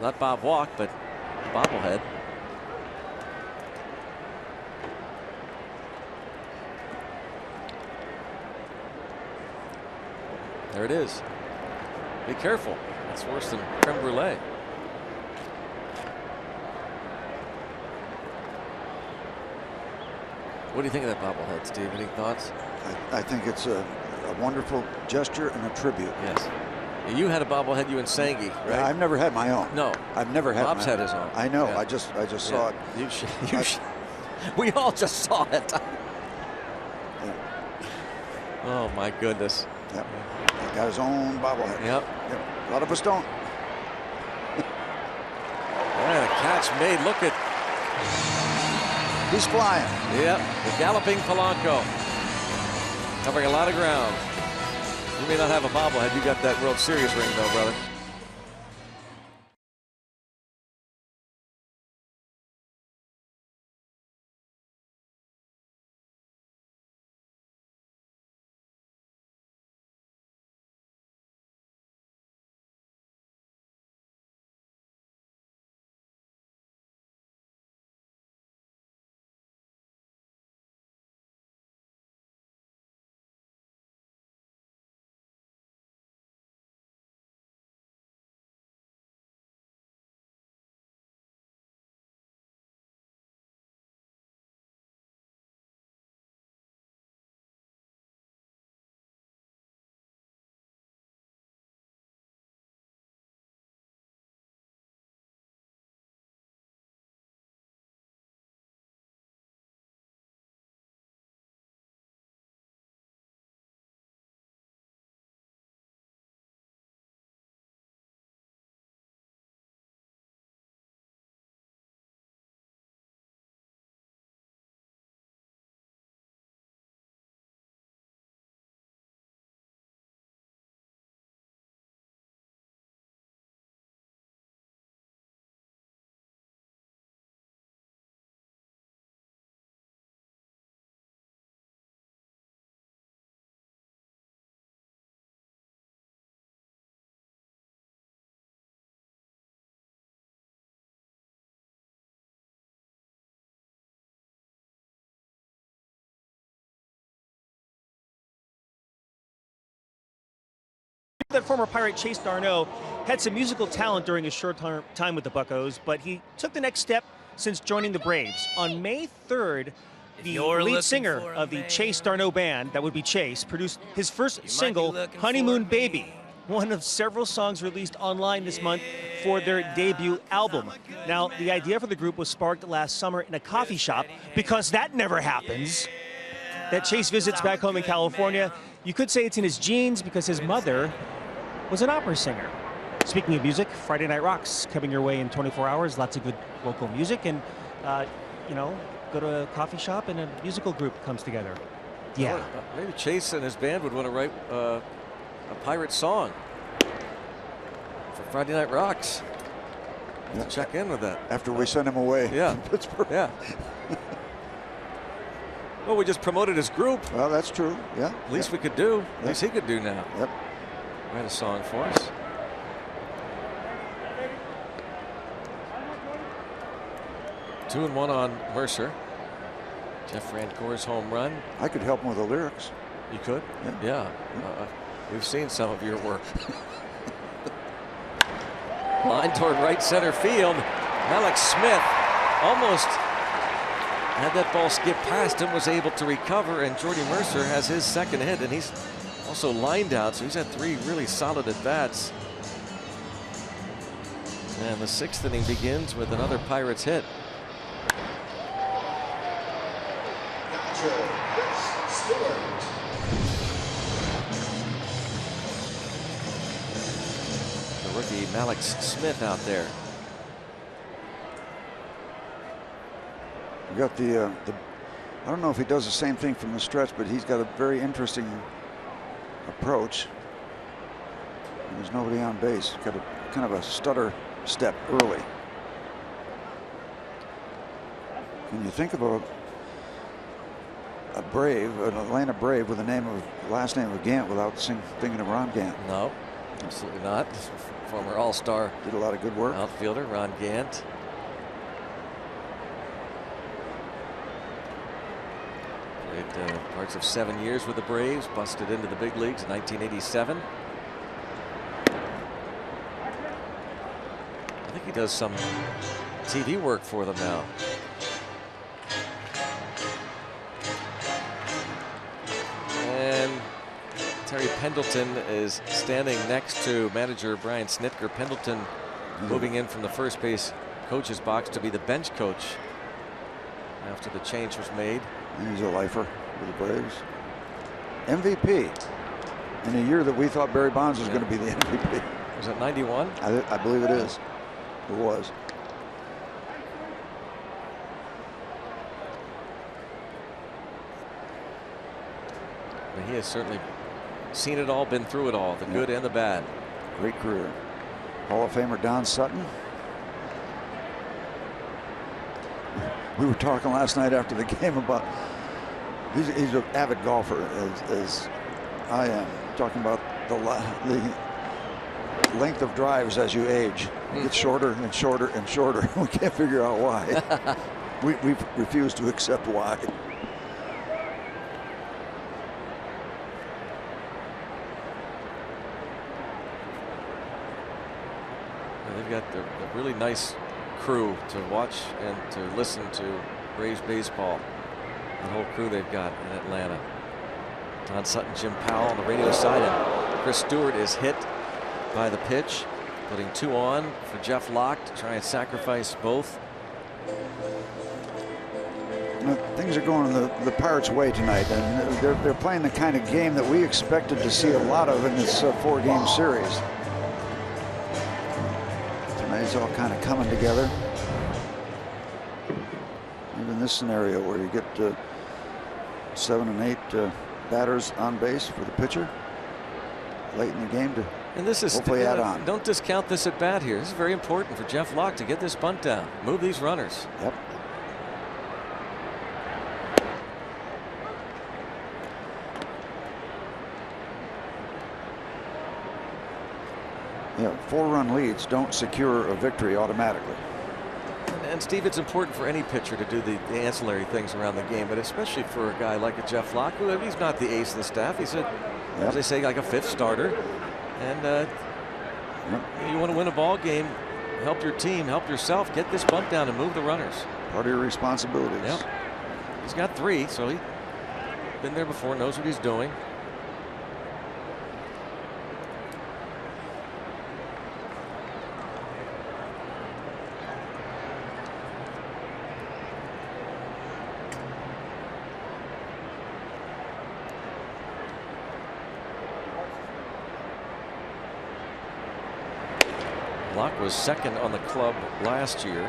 Not Bob Walk, but bobblehead. There it is. Be careful. It's worse than creme brulee. What do you think of that bobblehead, Steve? Any thoughts? I think it's a wonderful gesture and a tribute. Yes. You had a bobblehead, you and Sangi, right? Yeah, I've never had my own. No. I've never had Bob's had his own. I know. Yeah. I just saw it. We all just saw it. Yeah. Oh, my goodness. Yep. He got his own bobblehead. Yep. A lot of us don't. And a catch made. Look at. He's flying. Yep. The galloping Polanco. Covering a lot of ground. You may not have a bobblehead. You got that World Series ring, though, brother. That former Pirate Chase Darno had some musical talent during his short time with the Buccos, but he took the next step since joining the Braves. On May 3rd, the lead singer of the Chase Darno band, that would be Chase, produced his first single, Honeymoon Baby, one of several songs released online this month for their debut album. Now, the idea for the group was sparked last summer in a coffee shop, because that never happens. That Chase visits back home in California. You could say it's in his genes because his mother was an opera singer. Speaking of music, Friday Night Rocks coming your way in 24 hours. Lots of good local music, and you know, go to a coffee shop and a musical group comes together. Yeah. Well, maybe Chase and his band would want to write a pirate song for Friday Night Rocks. Yeah. Check in with that after we send him away. Yeah. From Pittsburgh. Yeah. Well, we just promoted his group. Well, that's true. Yeah. At least we could do. At least he could do now. Yep. Write a song for us. Two and one on Mercer. Jeff Rancour's home run. I could help him with the lyrics. You could? Yeah. We've seen some of your work. Line toward right center field. Alex Smith almost had that ball skip past him, was able to recover, and Jordy Mercer has his second hit, and he's also lined out, so he's had 3 really solid at-bats. And the 6th inning begins with another Pirates hit. The rookie Alex Smith out there. We got the I don't know if he does the same thing from the stretch, but he's got a very interesting approach. And there's nobody on base. Got a kind of a stutter step early. Can you think of a Brave, an Atlanta Brave with the last name of Gant without thinking of Ron Gant? No, absolutely not. Former All-Star. Did a lot of good work. Outfielder Ron Gant. Played parts of 7 years with the Braves. Busted into the big leagues in 1987. I think he does some TV work for them now. And Terry Pendleton is standing next to manager Brian Snitker. Pendleton moving in from the first base coach's box to be the bench coach after the change was made. He's a lifer with the Braves. MVP in a year that we thought Barry Bonds was going to be the MVP. Was it 91? I believe it is. It was. But he has certainly seen it all, been through it all, the good and the bad. Great career. Hall of Famer Don Sutton. We were talking last night after the game about he's an avid golfer as I am. Talking about the length of drives as you age. It gets shorter and shorter and shorter. We can't figure out why. we refuse to accept why. They've got a really nice crew to watch and to listen to Braves baseball. The whole crew they've got in Atlanta. Don Sutton, Jim Powell on the radio side, and Chris Stewart is hit by the pitch, putting 2 on for Jeff Locke to try and sacrifice both. Things are going the Pirates' way tonight, and they're playing the kind of game that we expected to see a lot of in this 4-game series. It's all kind of coming together. Even this scenario where you get 7 and 8 batters on base for the pitcher late in the game to hopefully add on. Don't discount this at bat here. This is very important for Jeff Locke to get this bunt down, move these runners. Yep. Yeah, 4-run leads don't secure a victory automatically. And Steve, it's important for any pitcher to do the ancillary things around the game, but especially for a guy like a Jeff Locke, who he's not the ace of the staff. He's as they say, like a 5th starter. And you want to win a ball game, help your team, help yourself, get this bunt down and move the runners. Part of your responsibilities. Yep. He's got 3, so he's been there before, knows what he's doing. Locke was second on the club last year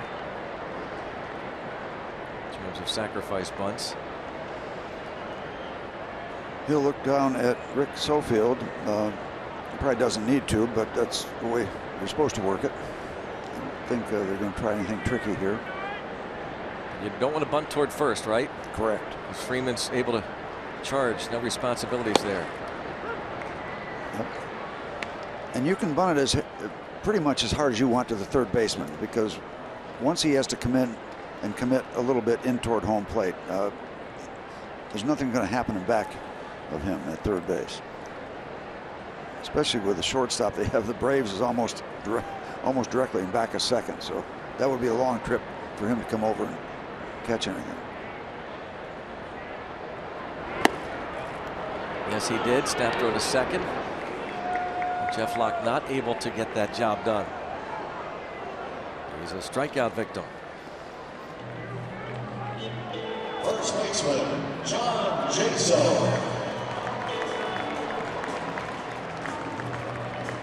in terms of sacrifice bunts. He'll look down at Rick Sofield. He probably doesn't need to, but that's the way you're supposed to work it. I don't think they're going to try anything tricky here. You don't want to bunt toward first, right? Correct. Because Freeman's able to charge, no responsibilities there. Yep. And you can bunt it as pretty much as hard as you want to the third baseman, because once he has to come in and commit a little bit in toward home plate, there's nothing going to happen in back of him at third base. Especially with the shortstop they have, the Braves is almost directly in back of second, so that would be a long trip for him to come over and catch anything. Yes, he did. Snap throw to second. Jeff Locke not able to get that job done. He's a strikeout victim. First baseman, John Jaso.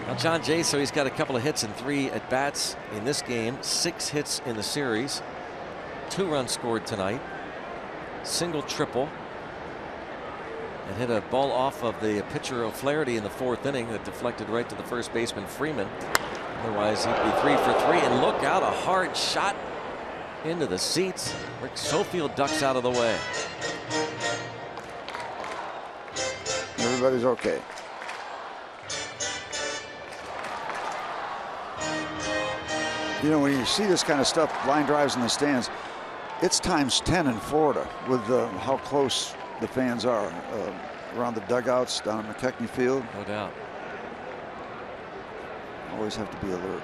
Now John Jaso, he's got a couple of hits and 3 at bats in this game. 6 hits in the series. 2 runs scored tonight. Single, triple. And hit a ball off of the pitcher O'Flaherty in the 4th inning that deflected right to the first baseman Freeman. Otherwise he'd be 3 for 3. And look out, a hard shot into the seats. Rick Sofield ducks out of the way. Everybody's okay. You know, when you see this kind of stuff, line drives in the stands, it's times 10 in Florida with how close the fans are around the dugouts down at McKechnie Field. No doubt. Always have to be alert.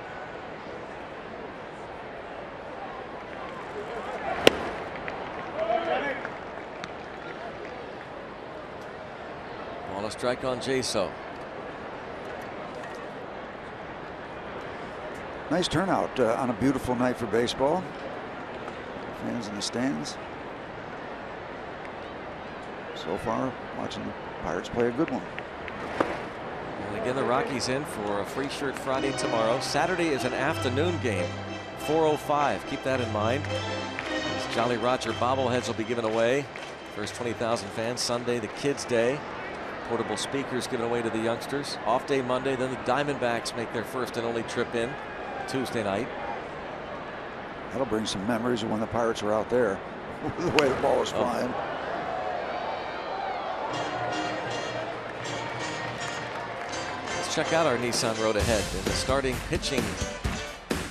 On a strike on Jaso. Nice turnout on a beautiful night for baseball. Fans in the stands. So far, watching the Pirates play a good one. And again, the Rockies in for a free shirt Friday tomorrow. Saturday is an afternoon game, 4:05. Keep that in mind. These Jolly Roger bobbleheads will be given away. First 20,000 fans. Sunday, the Kids' Day. Portable speakers given away to the youngsters. Off day Monday. Then the Diamondbacks make their first and only trip in Tuesday night. That'll bring some memories of when the Pirates were out there. The way the ball was flying. Check out our Nissan Road Ahead in the starting pitching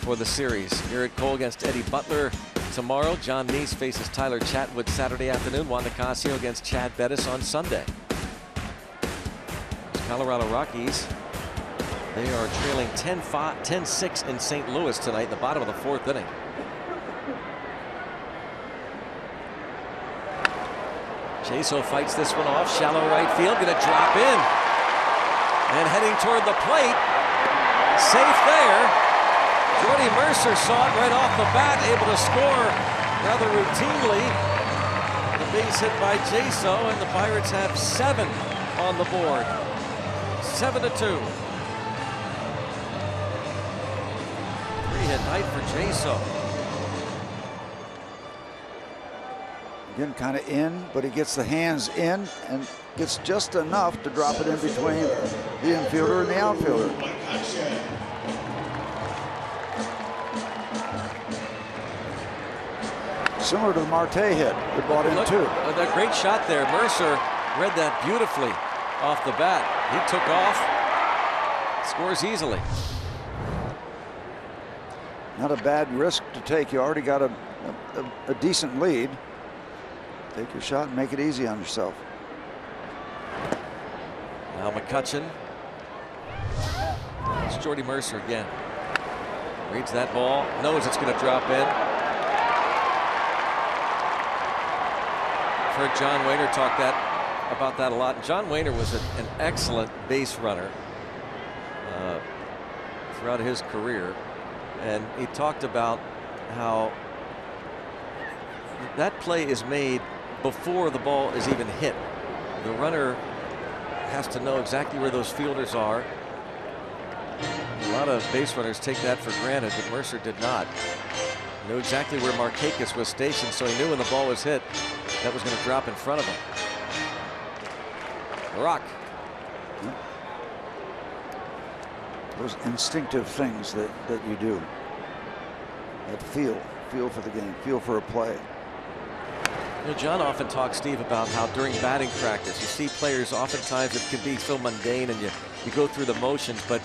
for the series. Garrett Cole against Eddie Butler tomorrow. John Neese faces Tyler Chatwood Saturday afternoon. Juan Nicasio against Chad Bettis on Sunday. Colorado Rockies, they are trailing 10-6 in St. Louis tonight in the bottom of the 4th inning. Jaso fights this one off. Shallow right field. Going to drop in. And heading toward the plate. Safe there. Jordy Mercer saw it right off the bat, able to score rather routinely. The base hit by Jaso, and the Pirates have 7 on the board. 7-2. 3-hit night for Jaso. Again, kind of in, but he gets the hands in and gets just enough to drop it in between the infielder and the outfielder. Similar to the Marte hit. It brought in too. That great shot there. Mercer read that beautifully off the bat. He took off. Scores easily. Not a bad risk to take. You already got a decent lead. Take your shot and make it easy on yourself. Now McCutchen Here's Jordy Mercer again. Reads that ball, knows it's going to drop in. I've heard John Wehner talk about that a lot. John Wehner was an excellent base runner throughout his career, and he talked about how that play is made before the ball is even hit. The runner has to know exactly where those fielders are. A lot of base runners take that for granted, but Mercer did not. He knew exactly where Markakis was stationed, so he knew when the ball was hit that was going to drop in front of him. Rock. Those instinctive things that you do. That feel for the game, feel for a play. You know, John often talks, Steve, about how during batting practice you see players, oftentimes it can be so mundane and you go through the motions, but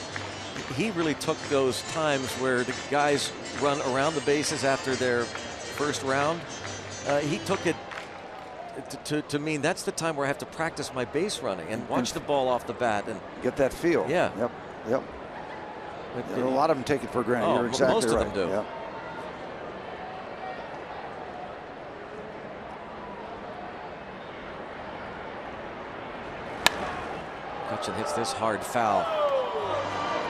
he really took those times where the guys run around the bases after their first round. He took it to mean that's the time where I have to practice my base running and watch the ball off the bat and get that feel. Yeah. Yep. A lot of them take it for granted. You're exactly most of right. them do. Yep. McCutchen hits this hard foul.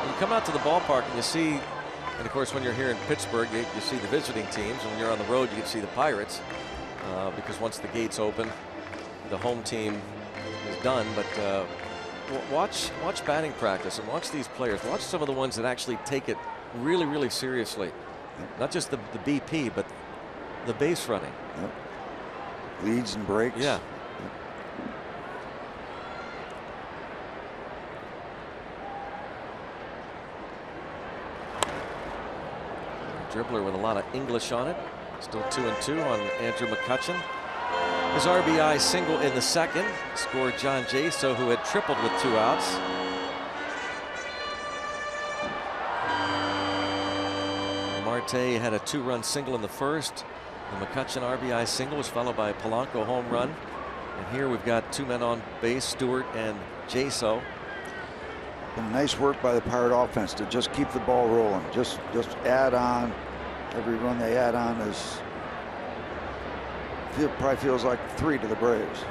You come out to the ballpark and you see, and of course when you're here in Pittsburgh you see the visiting teams, and when you're on the road you can see the Pirates because once the gates open the home team is done. But watch batting practice and watch these players. Watch some of the ones that actually take it really seriously. Not just the BP, but the base running. Yep. Leads and breaks. Yeah. Dribbler with a lot of English on it. Still 2-2 on Andrew McCutchen. His RBI single in the second scored John Jaso, who had tripled with 2 outs. Marte had a 2-run single in the first. The McCutchen RBI single was followed by a Polanco home run. And here we've got 2 men on base, Stewart and Jaso. And nice work by the Pirate offense to just keep the ball rolling. Just add on. Every run they add on is probably feels like 3 to the Braves.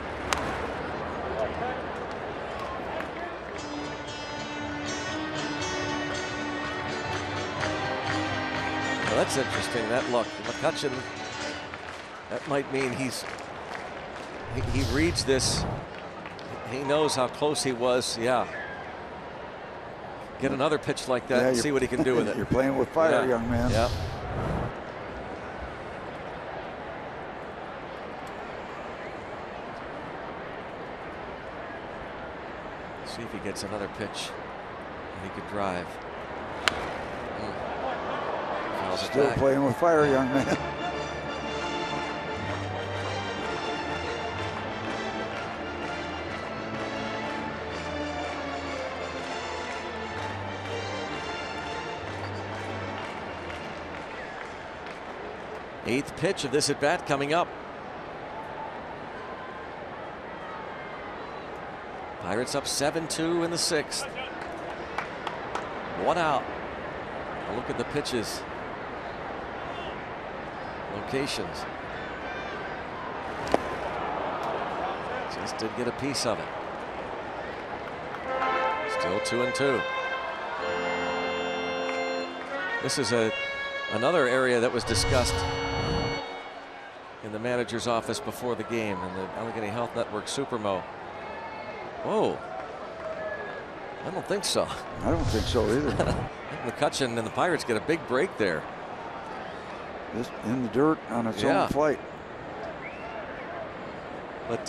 Well, that's interesting. That look, McCutchen. That might mean he reads this. He knows how close he was. Yeah. Get another pitch like that and see what he can do with it. You're playing with fire, young man. Yeah. See if he gets another pitch and he could drive. Still playing with fire, young man. Eighth pitch of this at bat coming up. Pirates up 7-2 in the 6th. 1 out. A look at the pitches. Locations. Just did get a piece of it. Still 2-2. This is another area that was discussed in the manager's office before the game in the Allegheny Health Network Supermo. Whoa. I don't think so. I don't think so either. McCutchen and the Pirates get a big break there. Just in the dirt on its own flight. But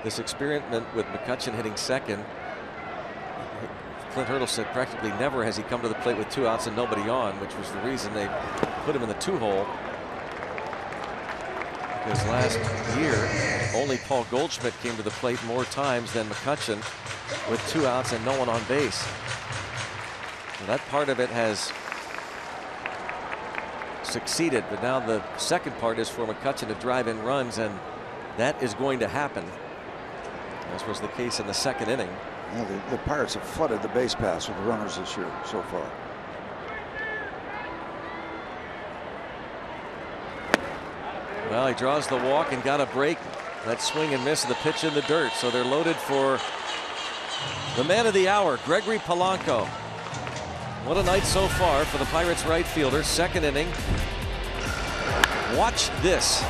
this experiment with McCutchen hitting second, Clint Hurdle said practically never has he come to the plate with 2 outs and nobody on, which was the reason they put him in the 2-hole. Because last year, only Paul Goldschmidt came to the plate more times than McCutchen with 2 outs and no one on base. So that part of it has succeeded, but now the second part is for McCutchen to drive in runs, and that is going to happen, as was the case in the second inning. Yeah, the Pirates have flooded the base paths with the runners this year so far. Well, he draws the walk and got a break. That swing and miss of the pitch in the dirt. So they're loaded for the man of the hour, Gregory Polanco. What a night so far for the Pirates right fielder. Second inning. Watch this.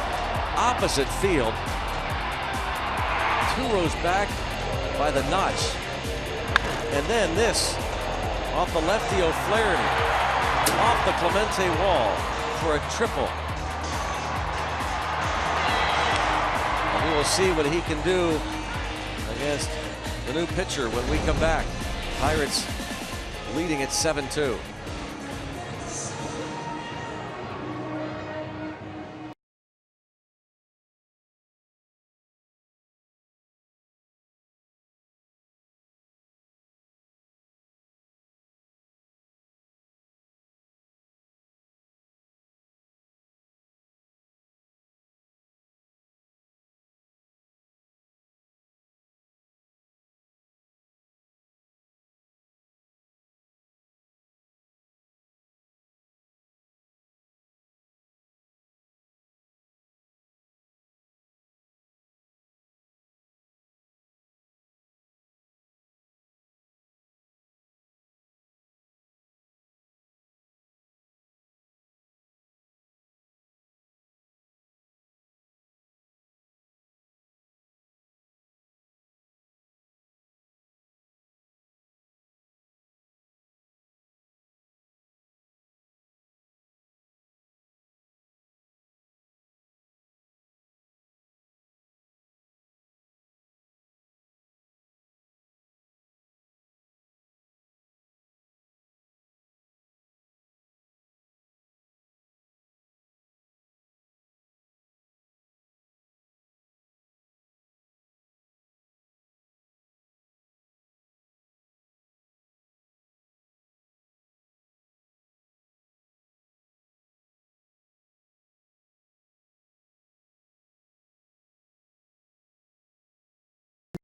Opposite field. 2 rows back by the notch. And then this off the lefty O'Flaherty. Off the Clemente wall for a triple. And we will see what he can do against the new pitcher when we come back. Pirates leading at 7-2.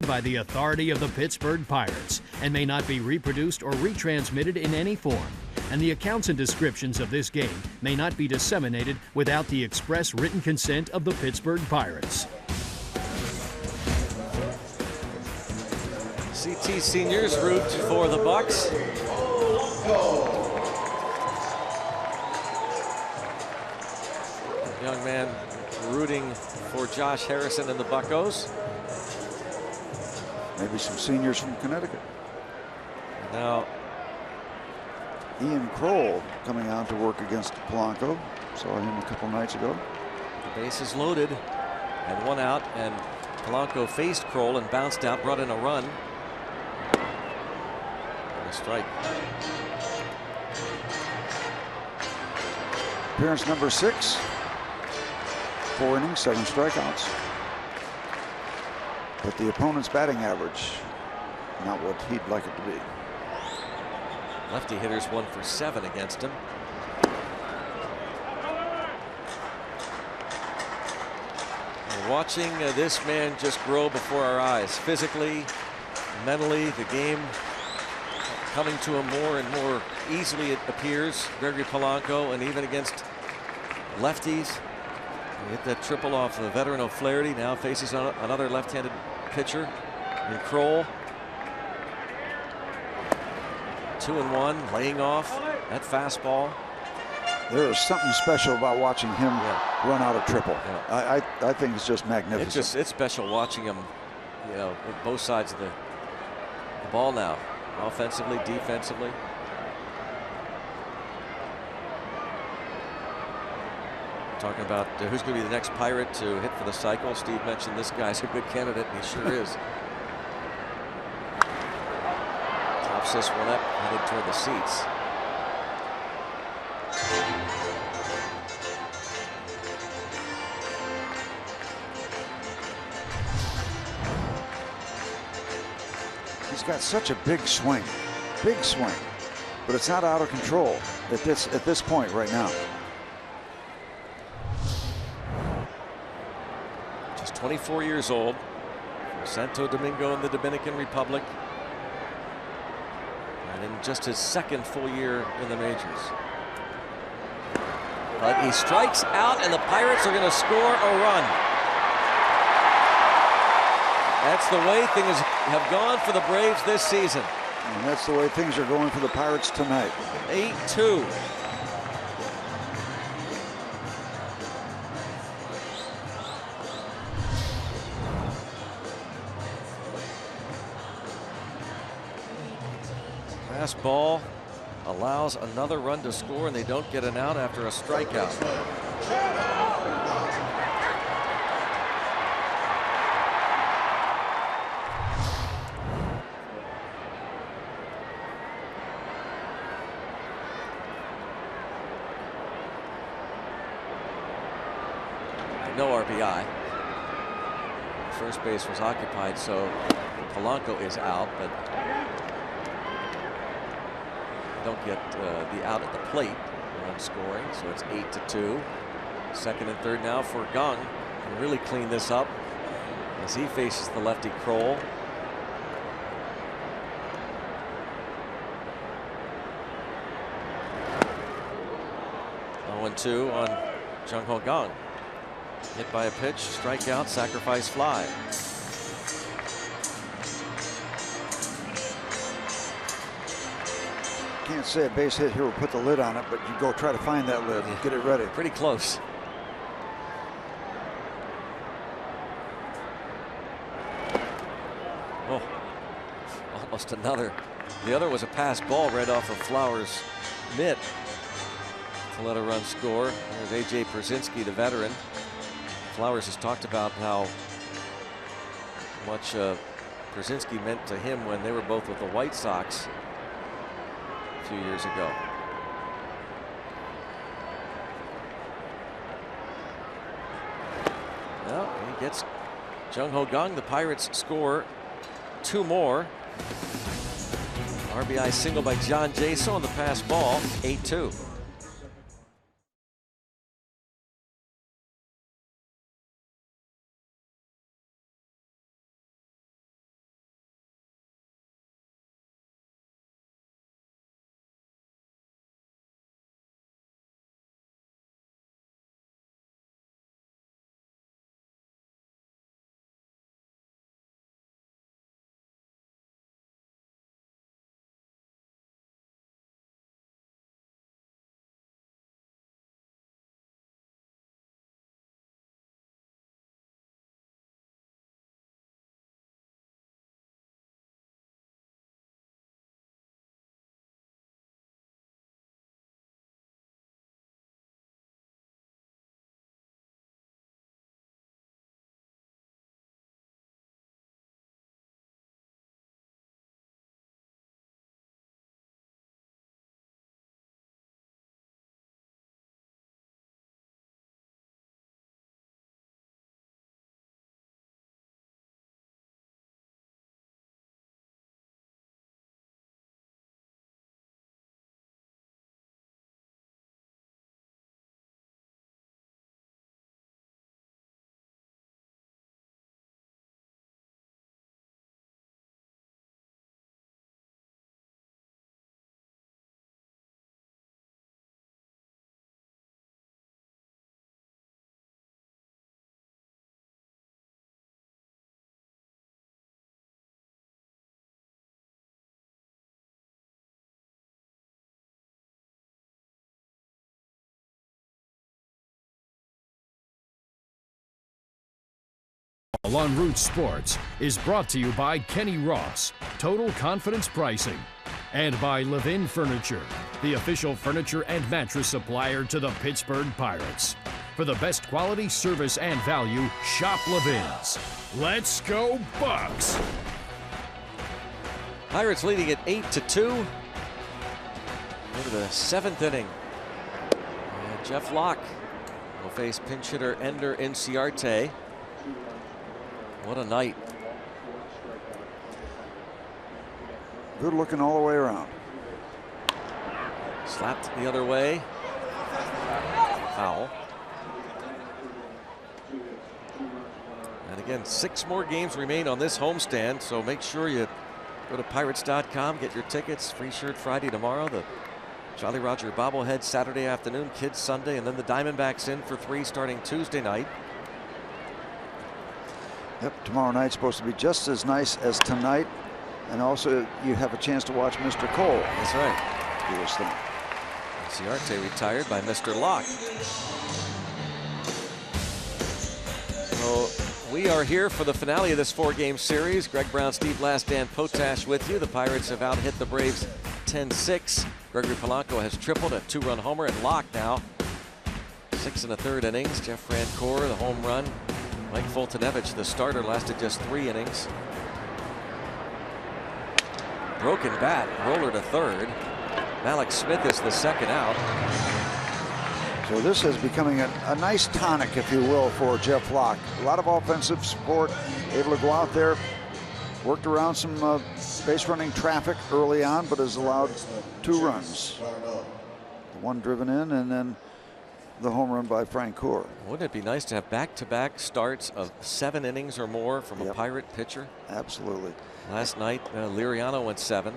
By the authority of the Pittsburgh Pirates and may not be reproduced or retransmitted in any form. And the accounts and descriptions of this game may not be disseminated without the express written consent of the Pittsburgh Pirates. CT seniors root for the Bucks. Young man rooting for Josh Harrison and the Buccos. Maybe some seniors from Connecticut. Now, Ian Kroll coming out to work against Polanco. Saw him a couple nights ago. the base is loaded and 1 out, and Polanco faced Kroll and bounced out, brought in a run. And a strike. Appearance number 6. 4 innings, 7 strikeouts. But the opponent's batting average, not what he'd like it to be. Lefty hitters 1 for 7 against him. We're watching this man just grow before our eyes. Physically, mentally, the game coming to him more and more easily, it appears. Gregory Polanco, and even against lefties. He hit that triple off the veteran O'Flaherty. Now faces another left-handed pitcher in Kroll. 2-1, laying off that fastball. There is something special about watching him run out a triple. Yeah. I think it's just magnificent. It's special watching him, you know, at both sides of the ball now, offensively, defensively. Talking about who's going to be the next Pirate to hit for the cycle. Steve mentioned this guy's a good candidate, and he sure is. Tops this one up, headed toward the seats. He's got such a big swing, but it's not out of control at this point right now. 24 years old, from Santo Domingo in the Dominican Republic. and in just his second full year in the majors. But he strikes out, and the Pirates are going to score a run. That's the way things have gone for the Braves this season. And that's the way things are going for the Pirates tonight. 8-2. Fastball allows another run to score, and they don't get an out after a strikeout. No RBI. First base was occupied, so Polanco is out, but don't get the out at the plate when scoring, so it's 8-2. Second and third now for Gong. Can really clean this up as he faces the lefty Kroll. 0-2 on Jung-Ho Kang. Hit by a pitch, strikeout, sacrifice fly. Can't say a base hit here will put the lid on it, but you go try to find that lid and get it ready. Pretty close. Oh, almost another. The other was a pass ball right off of Flowers' mitt to let a run score. There's A.J. Pierzynski, the veteran. Flowers has talked about how much Pierzynski meant to him when they were both with the White Sox a few years ago. Well, he gets Jung-Ho Kang. The Pirates score 2 more. RBI single by John Jaso on the pass ball, 8-2. On Root Sports is brought to you by Kenny Ross, Total Confidence Pricing, and by Levin Furniture, the official furniture and mattress supplier to the Pittsburgh Pirates. For the best quality, service, and value, shop Levin's. Let's go Bucks! Pirates leading at 8-2. Go to the 7th inning. And Jeff Locke will face pinch hitter Ender Inciarte. What a night. Good looking all the way around. Slapped the other way. Foul. And again, 6 more games remain on this homestand, so make sure you Go to Pirates.com, get your tickets. Free shirt Friday tomorrow. The Jolly Roger bobblehead Saturday afternoon, Kids Sunday, and then the Diamondbacks in for 3 starting Tuesday night. Yep, tomorrow night's supposed to be just as nice as tonight. And also, you have a chance to watch Mr. Cole. That's right. Do his thing. Ciarte retired by Mr. Locke. So we are here for the finale of this 4-game series. Greg Brown, Steve Last, Dan Potash with you. The Pirates have out-hit the Braves 10-6. Gregory Polanco has tripled a 2-run homer, and Locke now 6 1/3 innings. Jeff Francoeur, the home run. Mike Fultonevich, the starter, lasted just 3 innings. Broken bat, roller to third. Malik Smith is the second out. So this is becoming a nice tonic, if you will, for Jeff Locke. A lot of offensive support, able to go out there, worked around some base running traffic early on, but has allowed 2 runs. The one driven in, and then the home run by Francoeur. Wouldn't it be nice to have back-to-back starts of 7 innings or more from a Pirate pitcher? Absolutely. Last night, Liriano went 7.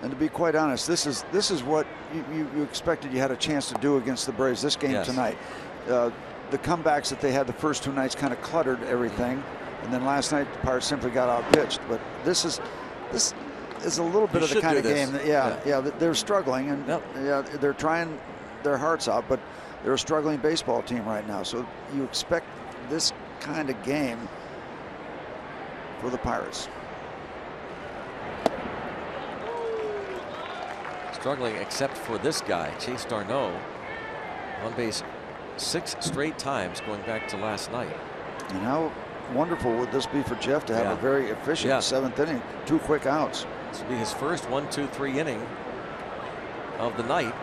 And to be quite honest, this is what you expected you had a chance to do against the Braves this game tonight. The comebacks that they had the first 2 nights kind of cluttered everything, and then last night the Pirates simply got outpitched. But this is a little bit of the kind of game that, they're struggling, and they're trying their hearts out, but they're a struggling baseball team right now. So you expect this kind of game for the Pirates. Struggling except for this guy, Chase d'Arnaud, on base 6 straight times going back to last night. And how wonderful would this be for Jeff to have a very efficient 7th inning, 2 quick outs. This will be his first 1-2-3 inning of the night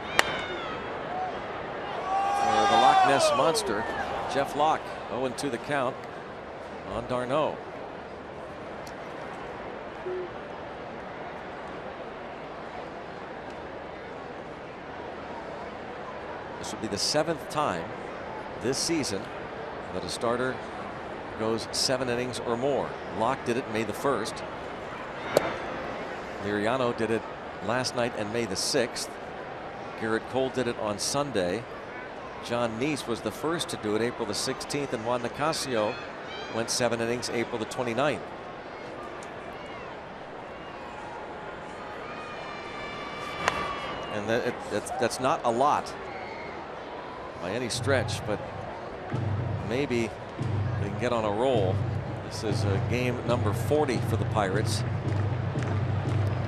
for the Loch Ness Monster. Jeff Locke, 0-2 the count on d'Arnaud. This will be the 7th time this season that a starter goes 7 innings or more. Locke did it May the 1st. Liriano did it last night and May the 6th. Garrett Cole did it on Sunday. John Neese was the first to do it April the 16th, and Juan Nicasio went 7 innings April the 29th. And that's not a lot by any stretch, but maybe they can get on a roll. This is game number 40 for the Pirates.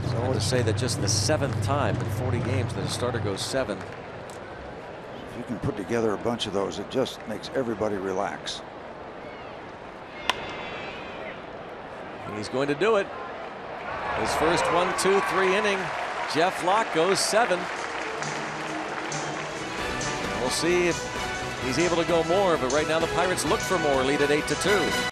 So I want to say that just the 7th time in 40 games that a starter goes 7. If you can put together a bunch of those, it just makes everybody relax. And he's going to do it. His first 1-2-3 inning, Jeff Locke goes 7. We'll see if he's able to go more, but right now the Pirates look for more, lead at 8-2.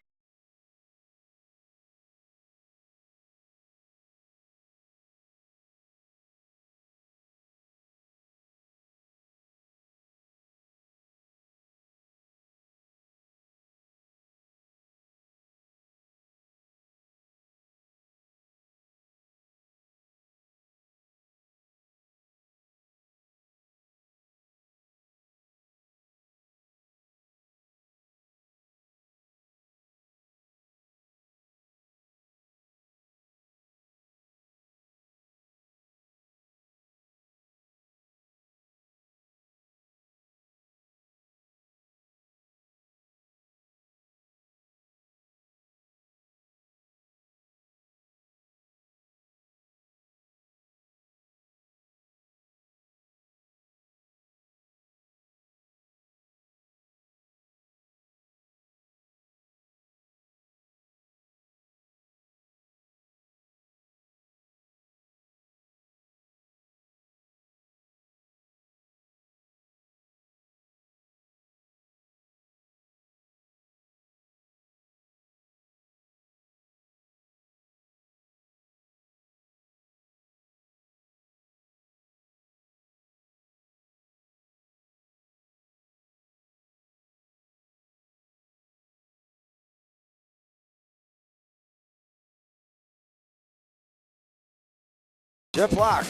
Jeff Locke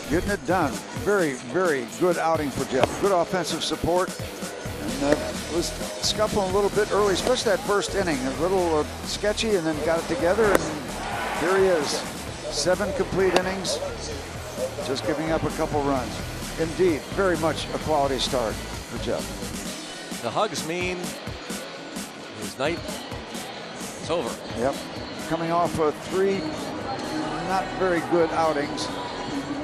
getting it done. Very, very good outing for Jeff. Good offensive support. And was scuffling a little bit early, especially that first inning. A little sketchy, and then got it together, and here he is. 7 complete innings, just giving up a couple runs. Indeed, very much a quality start for Jeff. The hugs mean his night is over. Yep. Coming off of 3 not very good outings.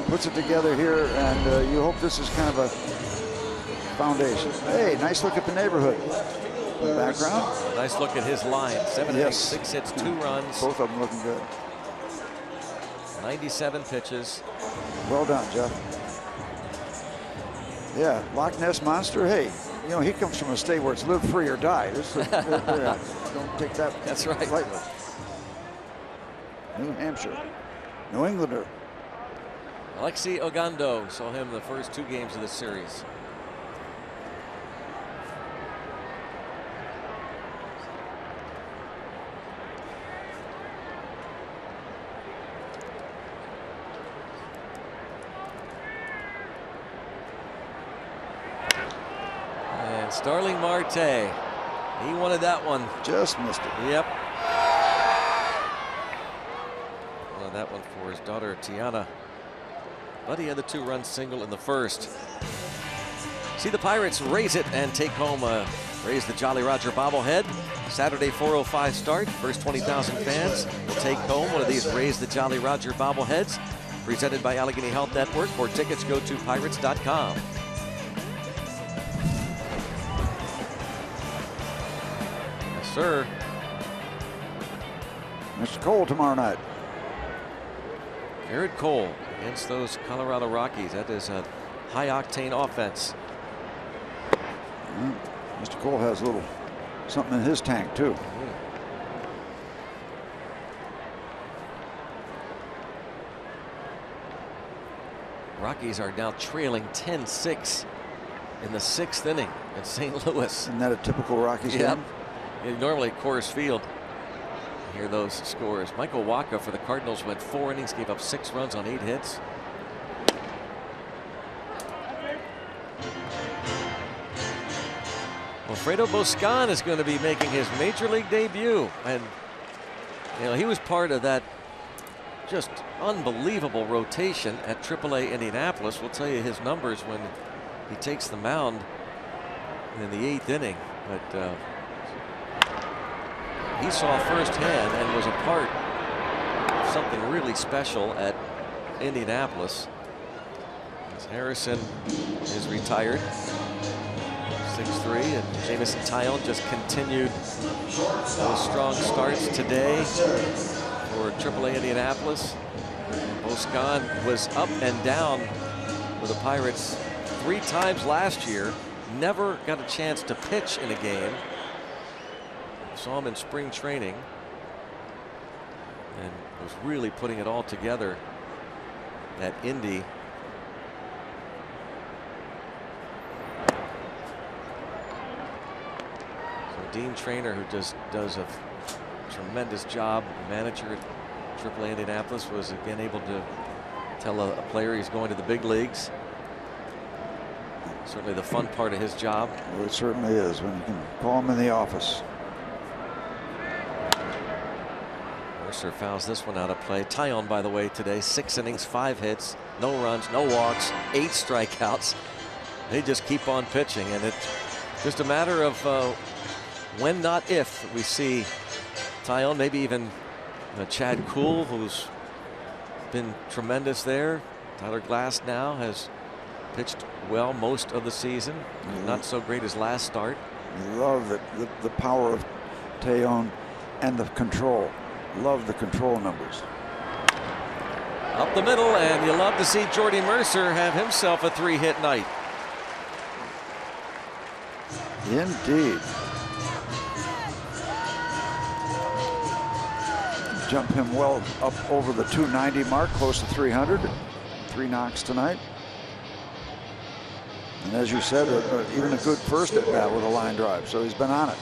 Puts it together here, and you hope this is kind of a foundation. Hey, nice look at the neighborhood. In the background. Nice look at his line. 7 innings, 6 hits, 2 runs. Both of them looking good. 97 pitches. Well done, Jeff. Yeah, Loch Ness Monster. Hey, you know, he comes from a state where it's live free or die. This is, don't take that. That's right. Lightly. New Hampshire. New Englander. Alexi Ogando, saw him the first 2 games of the series. And Starling Marte, he wanted that one. Just missed it. Yep. Wanted that one for his daughter Tiana. But he had the 2-run single in the first. See the Pirates raise it and take home raise the Jolly Roger bobblehead. Saturday 4:05 start. First 20,000 fans will take home one of these Raise the Jolly Roger bobbleheads. Presented by Allegheny Health Network. For tickets, go to pirates.com. Yes, sir. Mr. Cole tomorrow night. Garrett Cole against those Colorado Rockies. That is a high-octane offense. Mr. Cole has a little something in his tank, too. Rockies are now trailing 10-6 in the 6th inning at St. Louis. Isn't that a typical Rockies Yep. game? Normally Coors Field. Hear those scores. Michael Wacha for the Cardinals went 4 innings, gave up 6 runs on 8 hits. Alfredo Boscan is going to be making his major league debut, and you know, he was part of that just unbelievable rotation at AAA Indianapolis. We'll tell you his numbers when he takes the mound in the 8th inning, but he saw firsthand and was a part of something really special at Indianapolis. As Harrison is retired, 6'3", and Jamison Tyone just continued those strong starts today for AAA Indianapolis. Boscan was up and down with the Pirates 3 times last year. Never got a chance to pitch in a game. Saw him in spring training and was really putting it all together at Indy. So Dean Traynor, who just does a tremendous job, manager at AAA Indianapolis, was again able to tell a player he's going to the big leagues. Certainly the fun part of his job. Well, it certainly is when you can call him in the office. Mercer fouls this one out of play. Tyone, by the way, today 6 innings, 5 hits, no runs, no walks, 8 strikeouts. They just keep on pitching, and it's just a matter of when, not if, we see Tyone, maybe even Chad Kuhl, who's been tremendous there. Tyler Glass now has pitched well most of the season. Not so great his last start. You love it, the power of Tyone and the control. Love the control numbers. Up the middle, and you love to see Jordy Mercer have himself a 3-hit night. Indeed. Jump him well up over the 290 mark, close to 300. 3 knocks tonight. And as you said, even a good first at bat with a line drive, so he's been on it.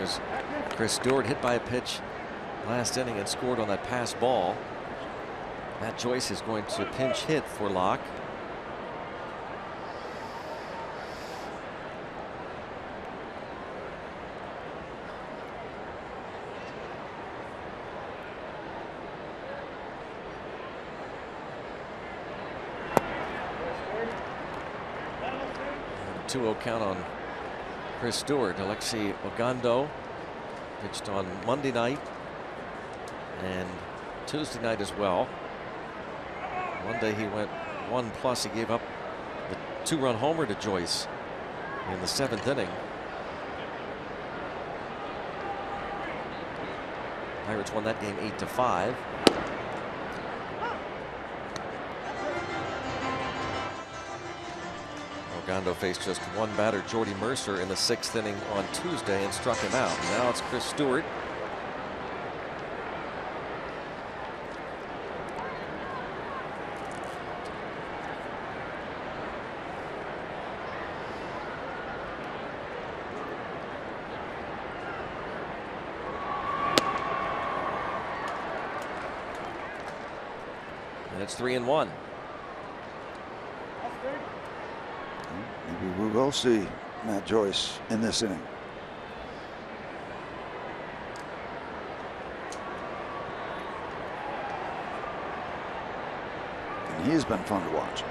There's Chris Stewart hit by a pitch last inning and scored on that pass ball. Matt Joyce is going to pinch hit for Locke. And 2-0 count on Chris Stewart. Alexi Ogando pitched on Monday night and Tuesday night as well. Monday he went 1+. He gave up the 2-run homer to Joyce in the 7th inning. Pirates won that game 8-5. Ogando faced just one batter, Jordy Mercer, in the 6th inning on Tuesday and struck him out. Now it's Chris Stewart. And it's 3-1. Maybe we will see Matt Joyce in this inning. And he's been fun to watch.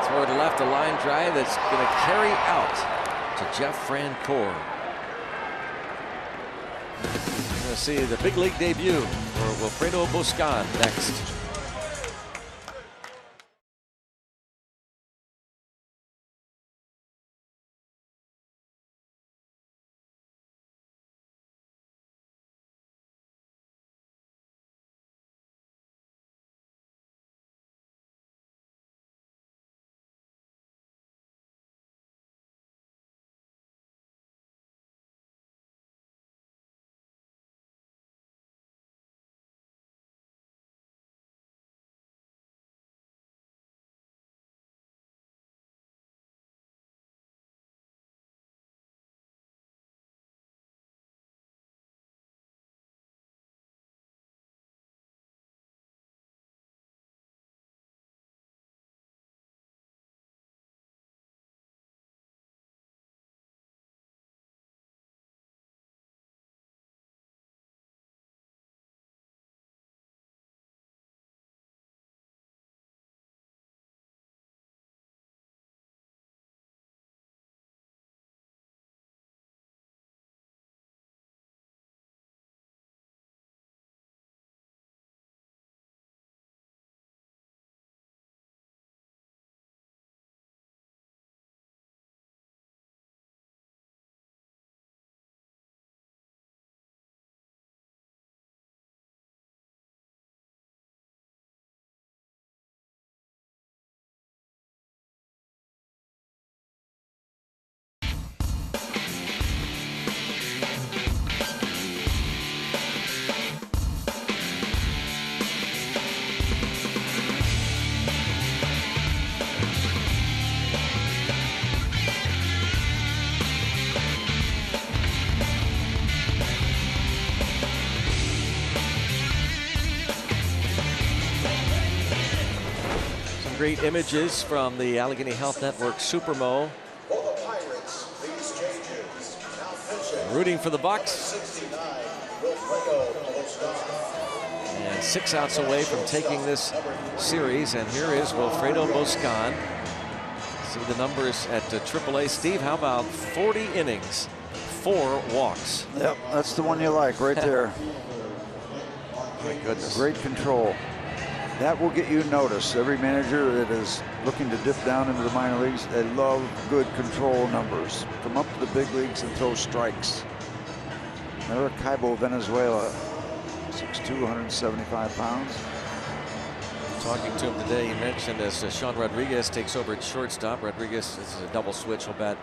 Throw to left, a line drive that's going to carry out to Jeff Francoeur. We're going to see the big league debut for Wilfredo Boscan next. Great images from the Allegheny Health Network Supermo. Rooting for the Bucks. And 6 outs away from taking this series. And here is Wilfredo Boscan. See the numbers at AAA. Steve, how about 40 innings, 4 walks? Yep, that's the one you like right there. My goodness. Great control. That will get you noticed. Every manager that is looking to dip down into the minor leagues, they love good control numbers. Come up to the big leagues and throw strikes. Maracaibo, Venezuela, 6'2", 175 pounds. Talking to him today, he mentioned as Sean Rodriguez takes over at shortstop. Rodriguez, this is a double switch. He'll bat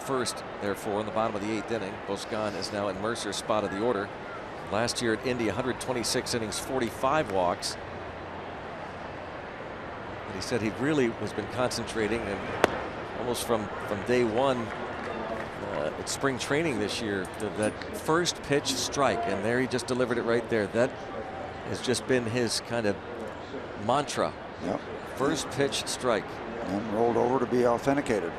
first, therefore, in the bottom of the 8th inning. Boscan is now in Mercer's spot of the order. Last year at Indy, 126 innings, 45 walks. But he said he really has been concentrating, and almost from day one at spring training this year, that first pitch strike, and there he just delivered it right there. That has just been his kind of mantra. Yep. First pitch strike. And rolled over to be authenticated.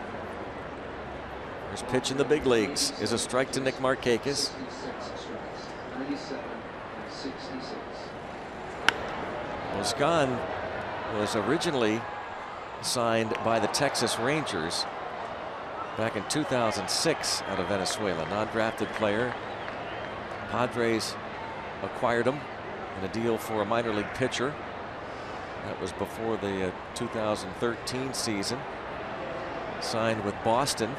First pitch in the big leagues is a strike to Nick Markakis. Boscan was originally signed by the Texas Rangers back in 2006 out of Venezuela. Non-drafted player. Padres acquired him in a deal for a minor league pitcher. That was before the 2013 season. Signed with Boston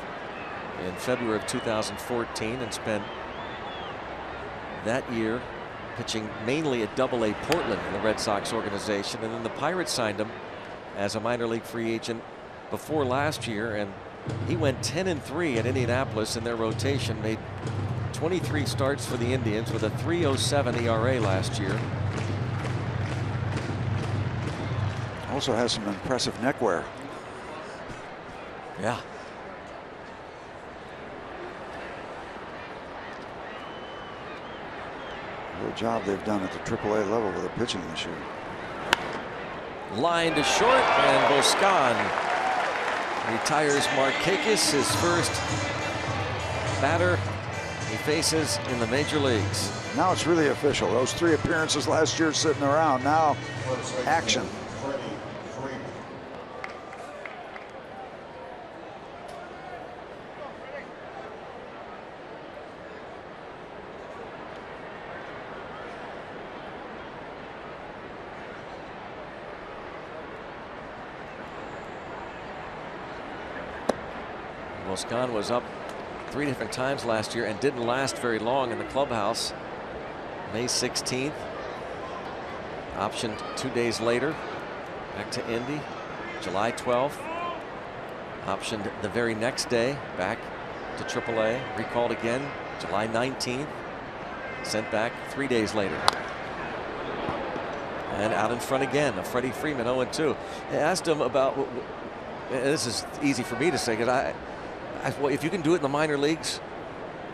in February of 2014 and spent that year pitching mainly at AA Portland in the Red Sox organization. And then the Pirates signed him as a minor league free agent before last year, and he went 10-3 at Indianapolis in their rotation, made 23 starts for the Indians with a 3.07 ERA last year. Also has some impressive neck wear. Yeah. Good job they've done at the AAA level with the pitching this year. Line to short, and Boscan retires Markakis, his first batter he faces in the major leagues. Now it's really official. Those 3 appearances last year sitting around. Now action. Boscan was up 3 different times last year and didn't last very long in the clubhouse. May 16th. Optioned 2 days later. Back to Indy. July 12th. Optioned the very next day back to AAA. Recalled again July 19th. Sent back 3 days later. And out in front again of Freddie Freeman, 0-2. I asked him about, this is easy for me to say, because well, if you can do it in the minor leagues,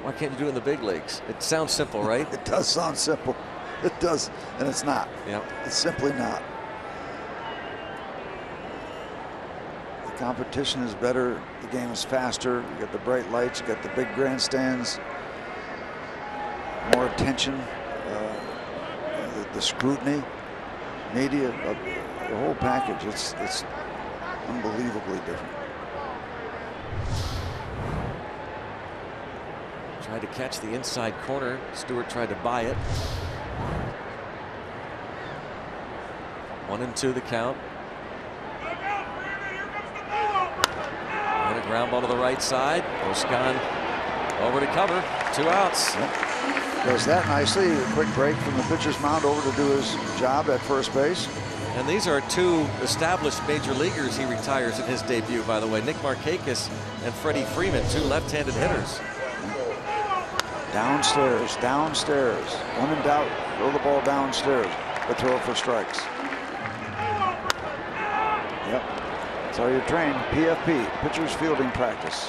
why can't you do it in the big leagues? It sounds simple, right? It does sound simple. It does, and it's not. Yep. It's simply not. The competition is better. The game is faster. You got the bright lights. You got the big grandstands. More attention. The scrutiny, media, the whole package. It's unbelievably different. Tried to catch the inside corner. Stewart tried to buy it. 1-2 the count. And a ground ball to the right side. Boscan over to cover. 2 outs. Yep. Does that nicely. A quick break from the pitcher's mound over to do his job at first base. And these are 2 established major leaguers he retires in his debut, by the way. Nick Markakis and Freddie Freeman, 2 left-handed hitters. Downstairs, downstairs. When in doubt, throw the ball downstairs, but throw it for strikes. Yep, that's how you train. PFP, pitcher's fielding practice.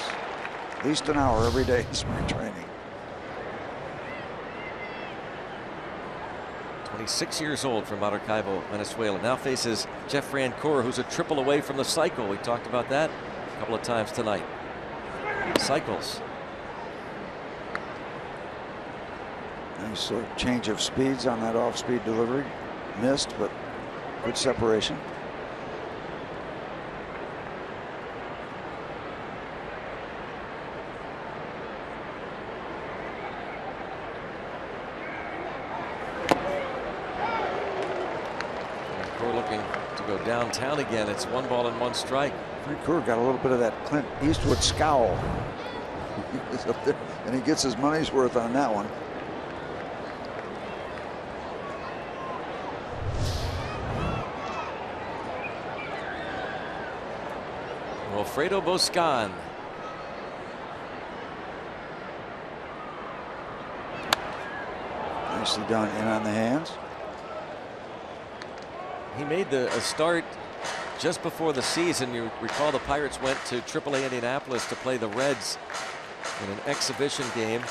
At least an hour every day in spring training. 26 years old from Maracaibo, Venezuela. Now faces Jeff Francoeur, who's a triple away from the cycle. We talked about that a couple of times tonight. Cycles. Nice sort of change of speeds on that off-speed delivery. Missed, but good separation. We're looking to go downtown again. It's 1 ball and 1 strike. Francoeur got a little bit of that Clint Eastwood scowl. He's up there, and he gets his money's worth on that one. Alfredo Boscan. Nicely done, in on the hands. He made a start just before the season. You recall the Pirates went to AAA Indianapolis to play the Reds in an exhibition game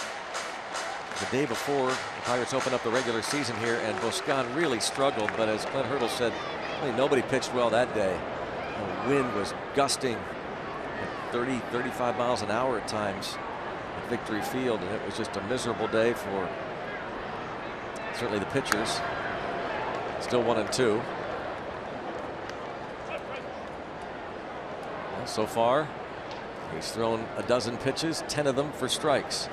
the day before the Pirates opened up the regular season here, and Boscan really struggled, but as Clint Hurdle said, really nobody pitched well that day. The wind was gusting at 30, 35 miles an hour at times at Victory Field, and it was just a miserable day for certainly the pitchers. Still 1-2. Well, so far, he's thrown a dozen pitches, 10 of them for strikes.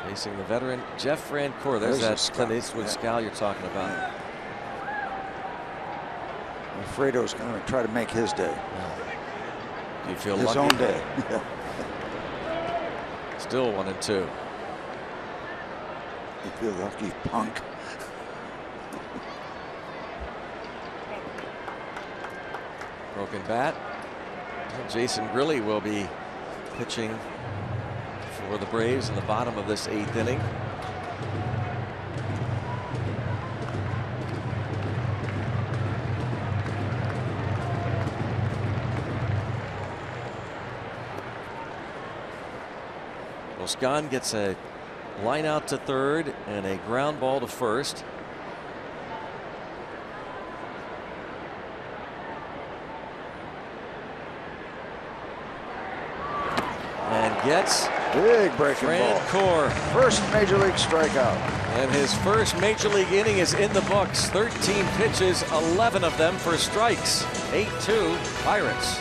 Facing the veteran Jeff Francoeur. There's that Clint Eastwood scowl you're talking about. Alfredo's going to try to make his day. Do you feel his lucky? Own day. Still 1-2. You feel lucky, punk. Broken bat. Jason Grilli will be pitching for the Braves in the bottom of this 8th inning. Boscan gets a line out to third and a ground ball to first. And gets big breaking Francoeur. First major league strikeout. And his first major league inning is in the books. 13 pitches, 11 of them for strikes. 8-2 Pirates.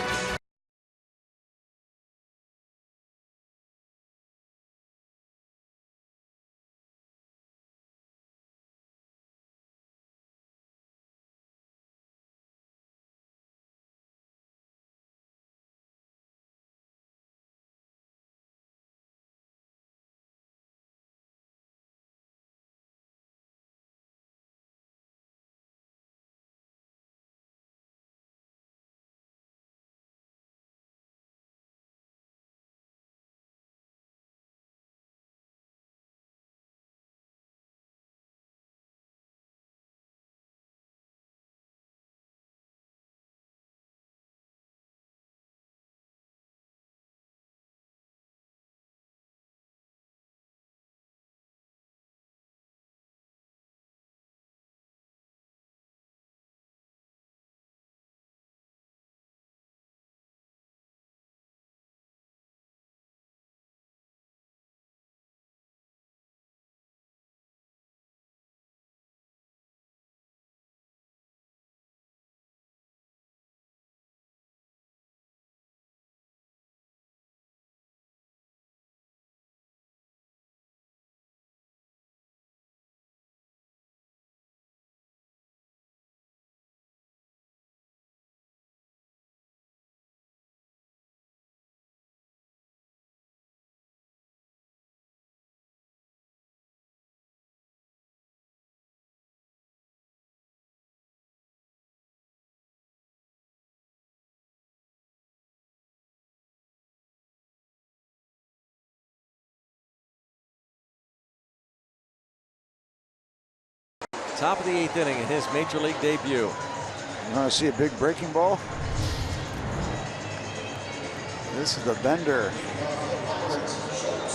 Top of the 8th inning in his major league debut. You want to see a big breaking ball? This is the bender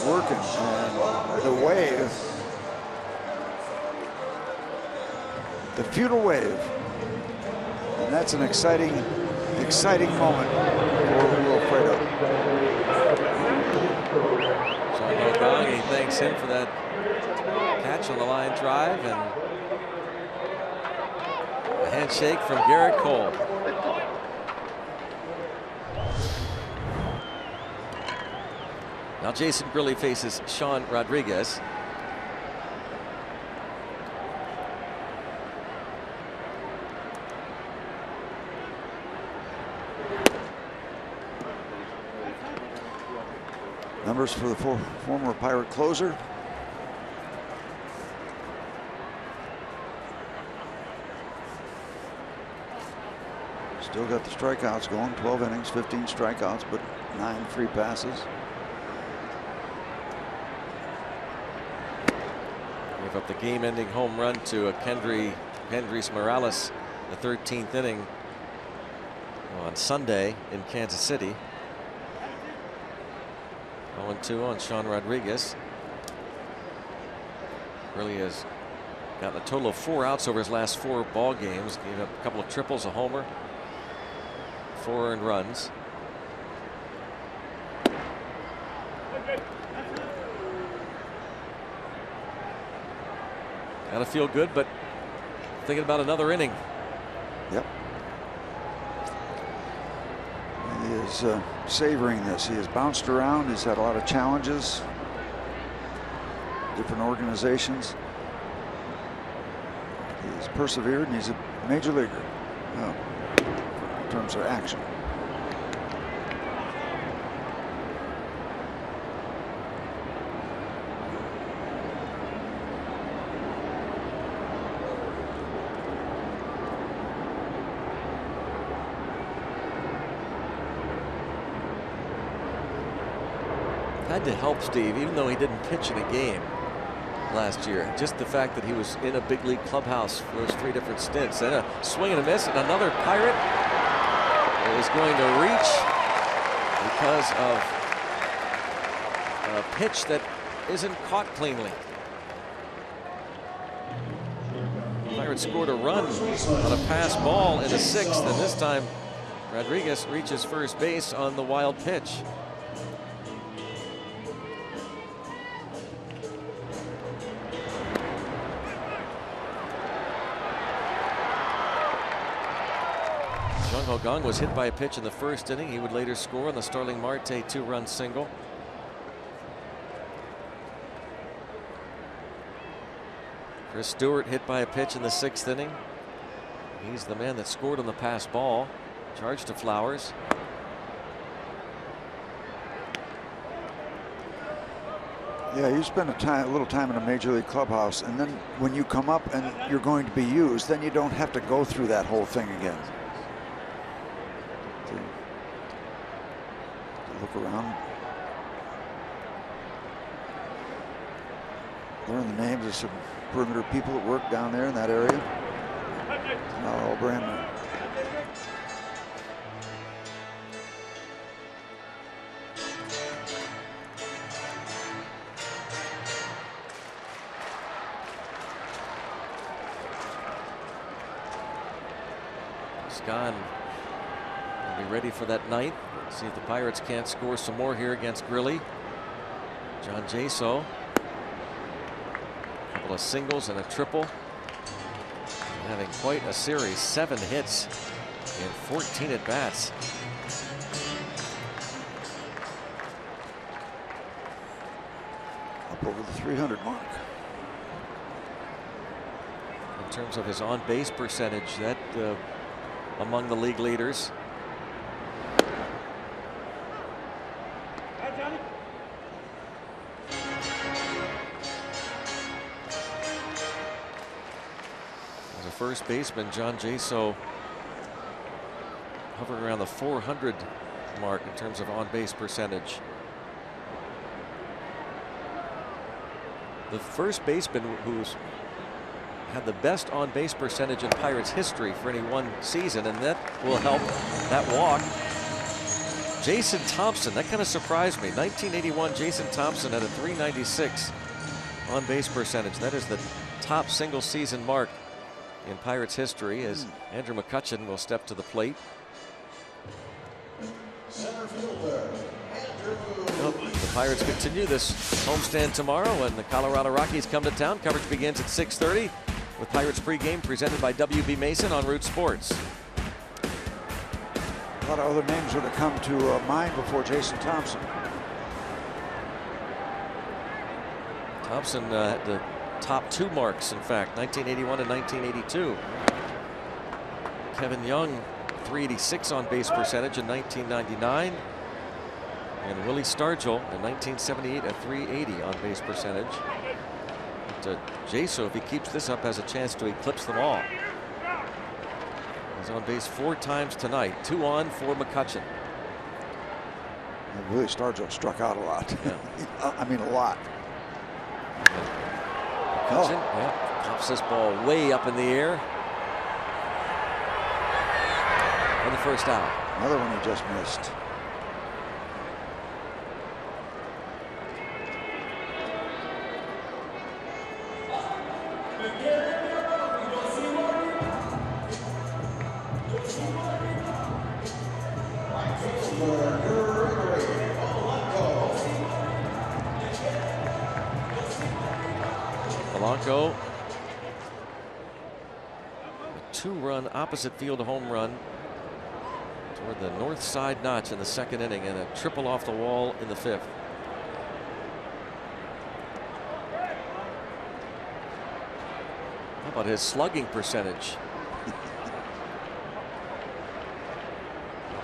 working, and the wave, the feudal wave, and that's an exciting moment for Wilfredo. John Bogong, he thanks him for that catch on the line drive, and a handshake from Garrett Cole. Now Jason Grilli faces Sean Rodriguez. Numbers for the former Pirate closer. Still got the strikeouts going. 12 innings, 15 strikeouts, but 9 free passes. Gave up the game-ending home run to Kendrys Morales, the 13th inning on Sunday in Kansas City. 0-2 on Sean Rodriguez. Really has gotten a total of 4 outs over his last 4 ball games. Gave up a couple of triples, a homer, 4 earned runs. Gotta feel good, but thinking about another inning. Yep. He is savoring this. He has bounced around. He's had a lot of challenges. Different organizations. He's persevered, and he's a major leaguer in terms of action. Had to help Steve, even though he didn't pitch in a game last year. Just the fact that he was in a big league clubhouse for those 3 different stints. And a swing and a miss, and another Pirate is going to reach because of a pitch that isn't caught cleanly. Pirates scored a run on a pass ball in the 6th, and this time Rodriguez reaches first base on the wild pitch. Gong was hit by a pitch in the 1st inning. He would later score on the Starling Marte 2-run single. Chris Stewart hit by a pitch in the 6th inning. He's the man that scored on the pass ball. Charged to Flowers. Yeah, you spend a little time in a major league clubhouse, and then when you come up and you're going to be used, then you don't have to go through that whole thing again. Look around. Learn the names of some perimeter people that work down there in that area. Not all brand new. Scott will be ready for that 9th. See if the Pirates can't score some more here against Grilly. John Jaso. A couple of singles and a triple. And having quite a series. 7 hits in 14 at-bats. Up over the 300 mark. In terms of his on-base percentage, that among the league leaders. First baseman John Jaso hovering around the 400 mark in terms of on-base percentage. The first baseman who's had the best on-base percentage in Pirates history for any one season, and that will help that walk. Jason Thompson, that kind of surprised me. 1981, Jason Thompson had a .396 on-base percentage. That is the top single season mark in Pirates history, as Andrew McCutchen will step to the plate. Well, the Pirates continue this homestand tomorrow when the Colorado Rockies come to town. Coverage begins at 6:30 with Pirates pregame presented by WB Mason on Root Sports. A lot of other names would have come to mind before Jason Thompson. Thompson had the top 2 marks, in fact, 1981 and 1982. Kevin Young, .386 on base percentage in 1999. And Willie Stargell in 1978, a .380 on base percentage. But Jaso, if he keeps this up, has a chance to eclipse them all. He's on base 4 times tonight. 2 on for McCutchen. Really struck out a lot. Yeah. I mean, a lot. McCutchen, pops this ball way up in the air. For the first out. Another one he just missed. Polanco, a 2-run opposite field home run toward the north side notch in the 2nd inning, and a triple off the wall in the 5th. How about his slugging percentage?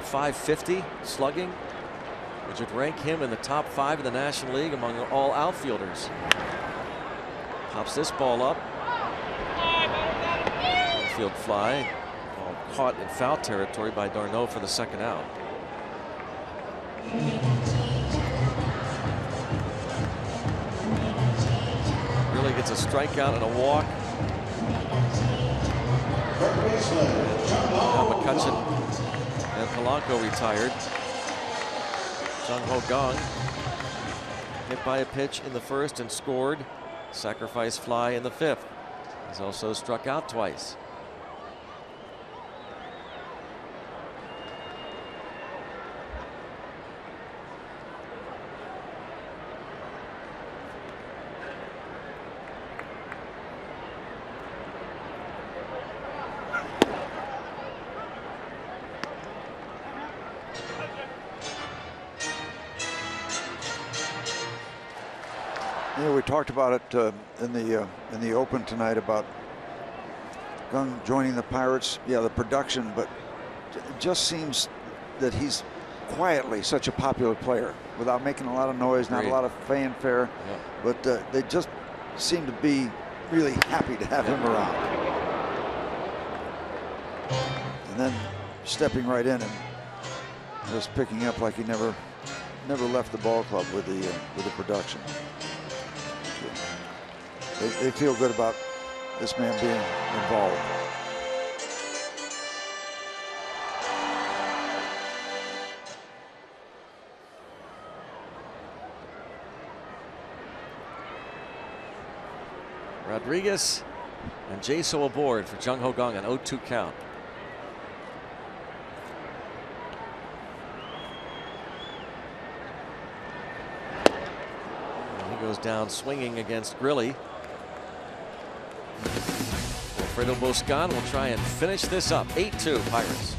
.550 slugging, which would rank him in the top 5 in the National League among all outfielders. Pops this ball up. Field fly. Ball caught in foul territory by d'Arnaud for the 2nd out. Really gets a strikeout and a walk. Now McCutchen and Polanco retired. Jung Ho Kang hit by a pitch in the 1st and scored. Sacrifice fly in the 5th. He's also struck out twice. Yeah, we talked about it in the Open tonight about Kang joining the Pirates. Yeah, the production, but it just seems that he's quietly such a popular player without making a lot of noise, not a lot of fanfare. Yeah. But they just seem to be really happy to have him around. And then stepping right in and just picking up like he never left the ball club with the production. They feel good about this man being involved. Rodriguez and Jaso aboard for Jung Ho Kang, an 0-2 count. And he goes down swinging against Grilly. Alfredo Boscan will try and finish this up. 8-2 Pirates.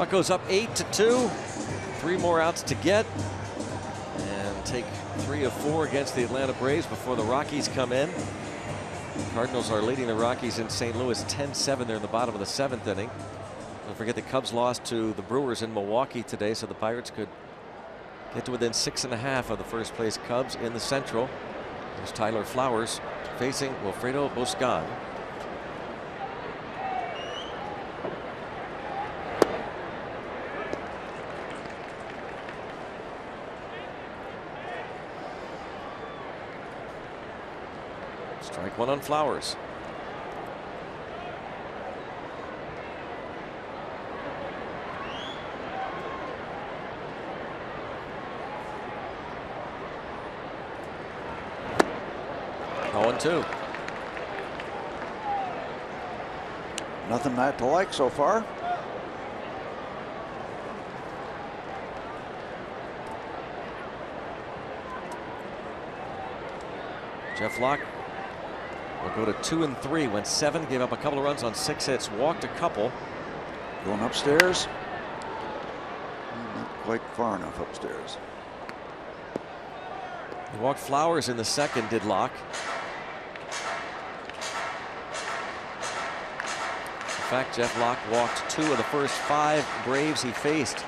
Puck goes up 8-2. 3 more outs to get. And take 3 of 4 against the Atlanta Braves before the Rockies come in. The Cardinals are leading the Rockies in St. Louis 10-7. They're in the bottom of the 7th inning. Don't forget the Cubs lost to the Brewers in Milwaukee today, so the Pirates could get to within 6.5 of the first place Cubs in the Central. There's Tyler Flowers facing Wilfredo Boscan. Strike one on Flowers. Oh, 2. Nothing not to like so far. Jeff Locke will go to 2 and 3. Went 7, gave up a couple of runs on 6 hits, walked a couple. Going upstairs. Not quite far enough upstairs. He walked Flowers in the 2nd, did Locke. In fact, Jeff Locke walked 2 of the first 5 Braves he faced,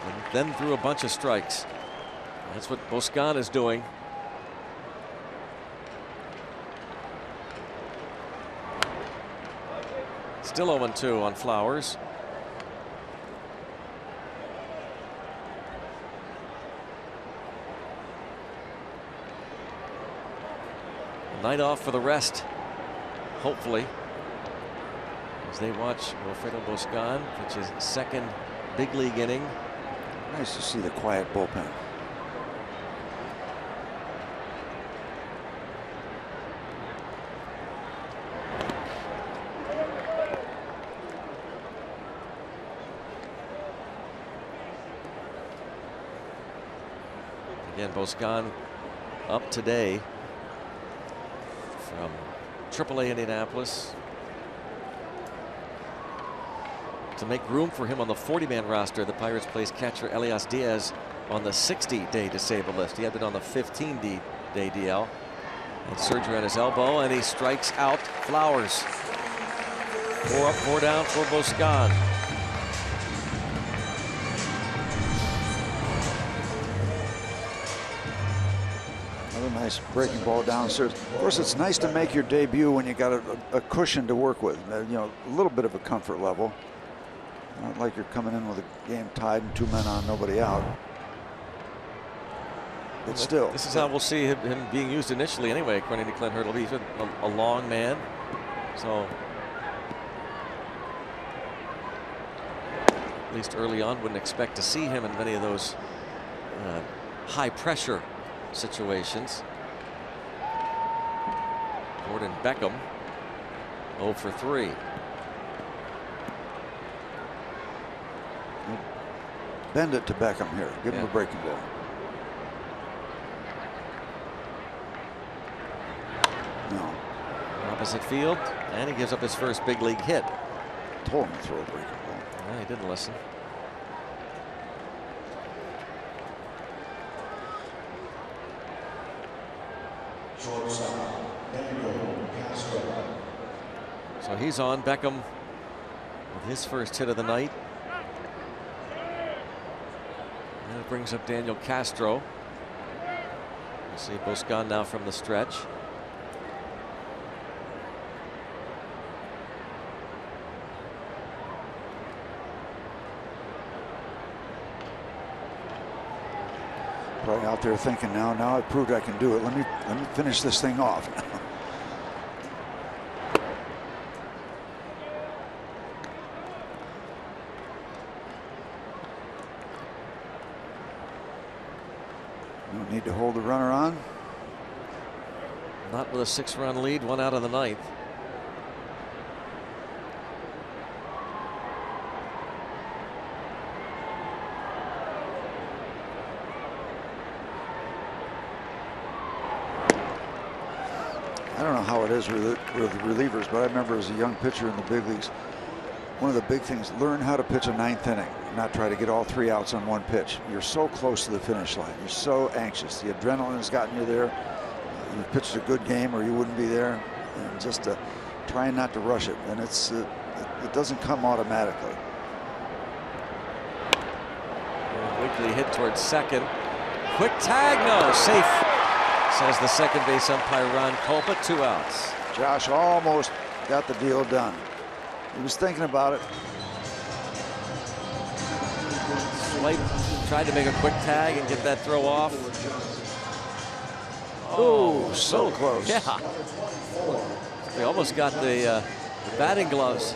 and then threw a bunch of strikes. That's what Boscan is doing. Still 0-2 on Flowers. Night off for the rest, hopefully, as they watch Wilfredo Boscan pitch his 2nd big league inning. Nice to see the quiet bullpen. Again, Boscan up today from AAA Indianapolis to make room for him on the 40-man roster. The Pirates placed catcher Elias Diaz on the 60-day disabled list. He had been on the 15-day DL. And surgery on his elbow, and he strikes out Flowers. 4 up, 4 down for Boscan. Nice breaking ball downstairs. Of course, it's nice to make your debut when you got a cushion to work with. You know, a little bit of a comfort level. Not like you're coming in with a game tied and 2 men on, nobody out. But still, this is how we'll see him being used initially, anyway. According to Clint Hurdle, he's a long man, so at least early on, wouldn't expect to see him in many of those high pressure situations. Gordon Beckham 0 for 3. Bend it to Beckham here. Give him a breaking ball. No. Opposite field, and he gives up his first big league hit. Told him to throw a breaking ball. No, he didn't listen. So he's on. Beckham with his first hit of the night. And it brings up Daniel Castro. We'll see Boscan now from the stretch. Probably out there thinking now I proved I can do it. Let me finish this thing off. No need to hold the runner on. Not with a 6-run lead, 1 out of the 9th. I don't know how it is with the relievers, but I remember as a young pitcher in the big leagues, one of the big things, learn how to pitch a 9th inning, not try to get all 3 outs on 1 pitch. You're so close to the finish line. You're so anxious. The adrenaline has gotten you there. You pitched a good game or you wouldn't be there. And just trying not to rush it. And it doesn't come automatically. Wiggly hit towards second. Quick tag, no, safe, says the second base umpire Ron Kolpa. 2 outs. Josh almost got the deal done. He was thinking about it. Swipe tried to make a quick tag and get that throw off. Oh, so close. Yeah. They almost got the batting gloves.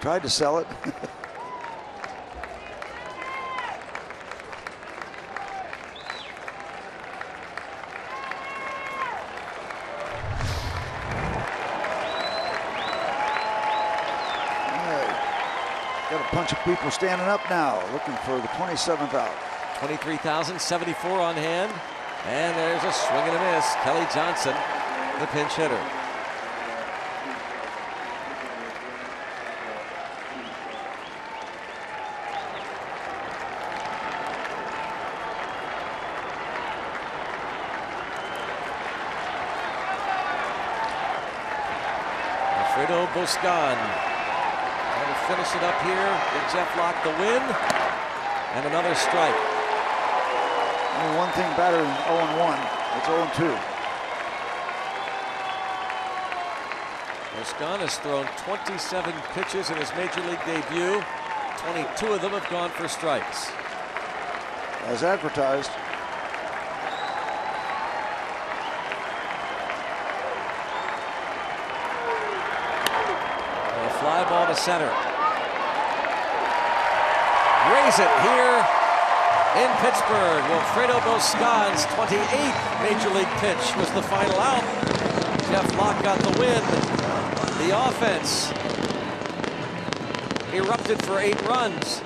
Tried to sell it. Got a bunch of people standing up now, looking for the 27th out. 23,074 on hand. And there's a swing and a miss. Kelly Johnson, the pinch hitter. Alfredo Boscan. Trying to finish it up here. Did Jeff Locke the win? And another strike. Only one thing better than 0-1. It's 0-2. Boscan has thrown 27 pitches in his major league debut. 22 of them have gone for strikes. As advertised. And a fly ball to center. Raise it here in Pittsburgh. Wilfredo Boscan's 28th major league pitch was the final out. Jeff Locke got the win. The offense erupted for 8 runs.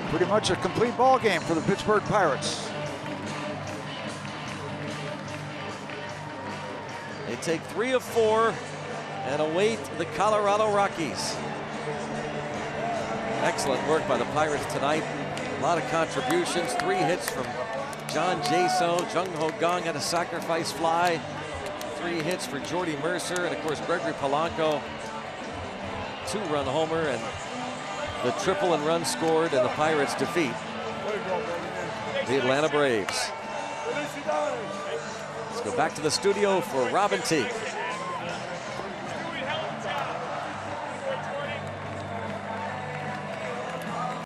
Pretty much a complete ball game for the Pittsburgh Pirates. They take 3 of 4 and await the Colorado Rockies. Excellent work by the Pirates tonight. A lot of contributions. 3 hits from John Jaso. Jung Ho Kang had a sacrifice fly. 3 hits for Jordy Mercer. And of course, Gregory Polanco. 2-run homer and the triple and run scored, and the Pirates defeat the Atlanta Braves. Let's go back to the studio for Robin Teague.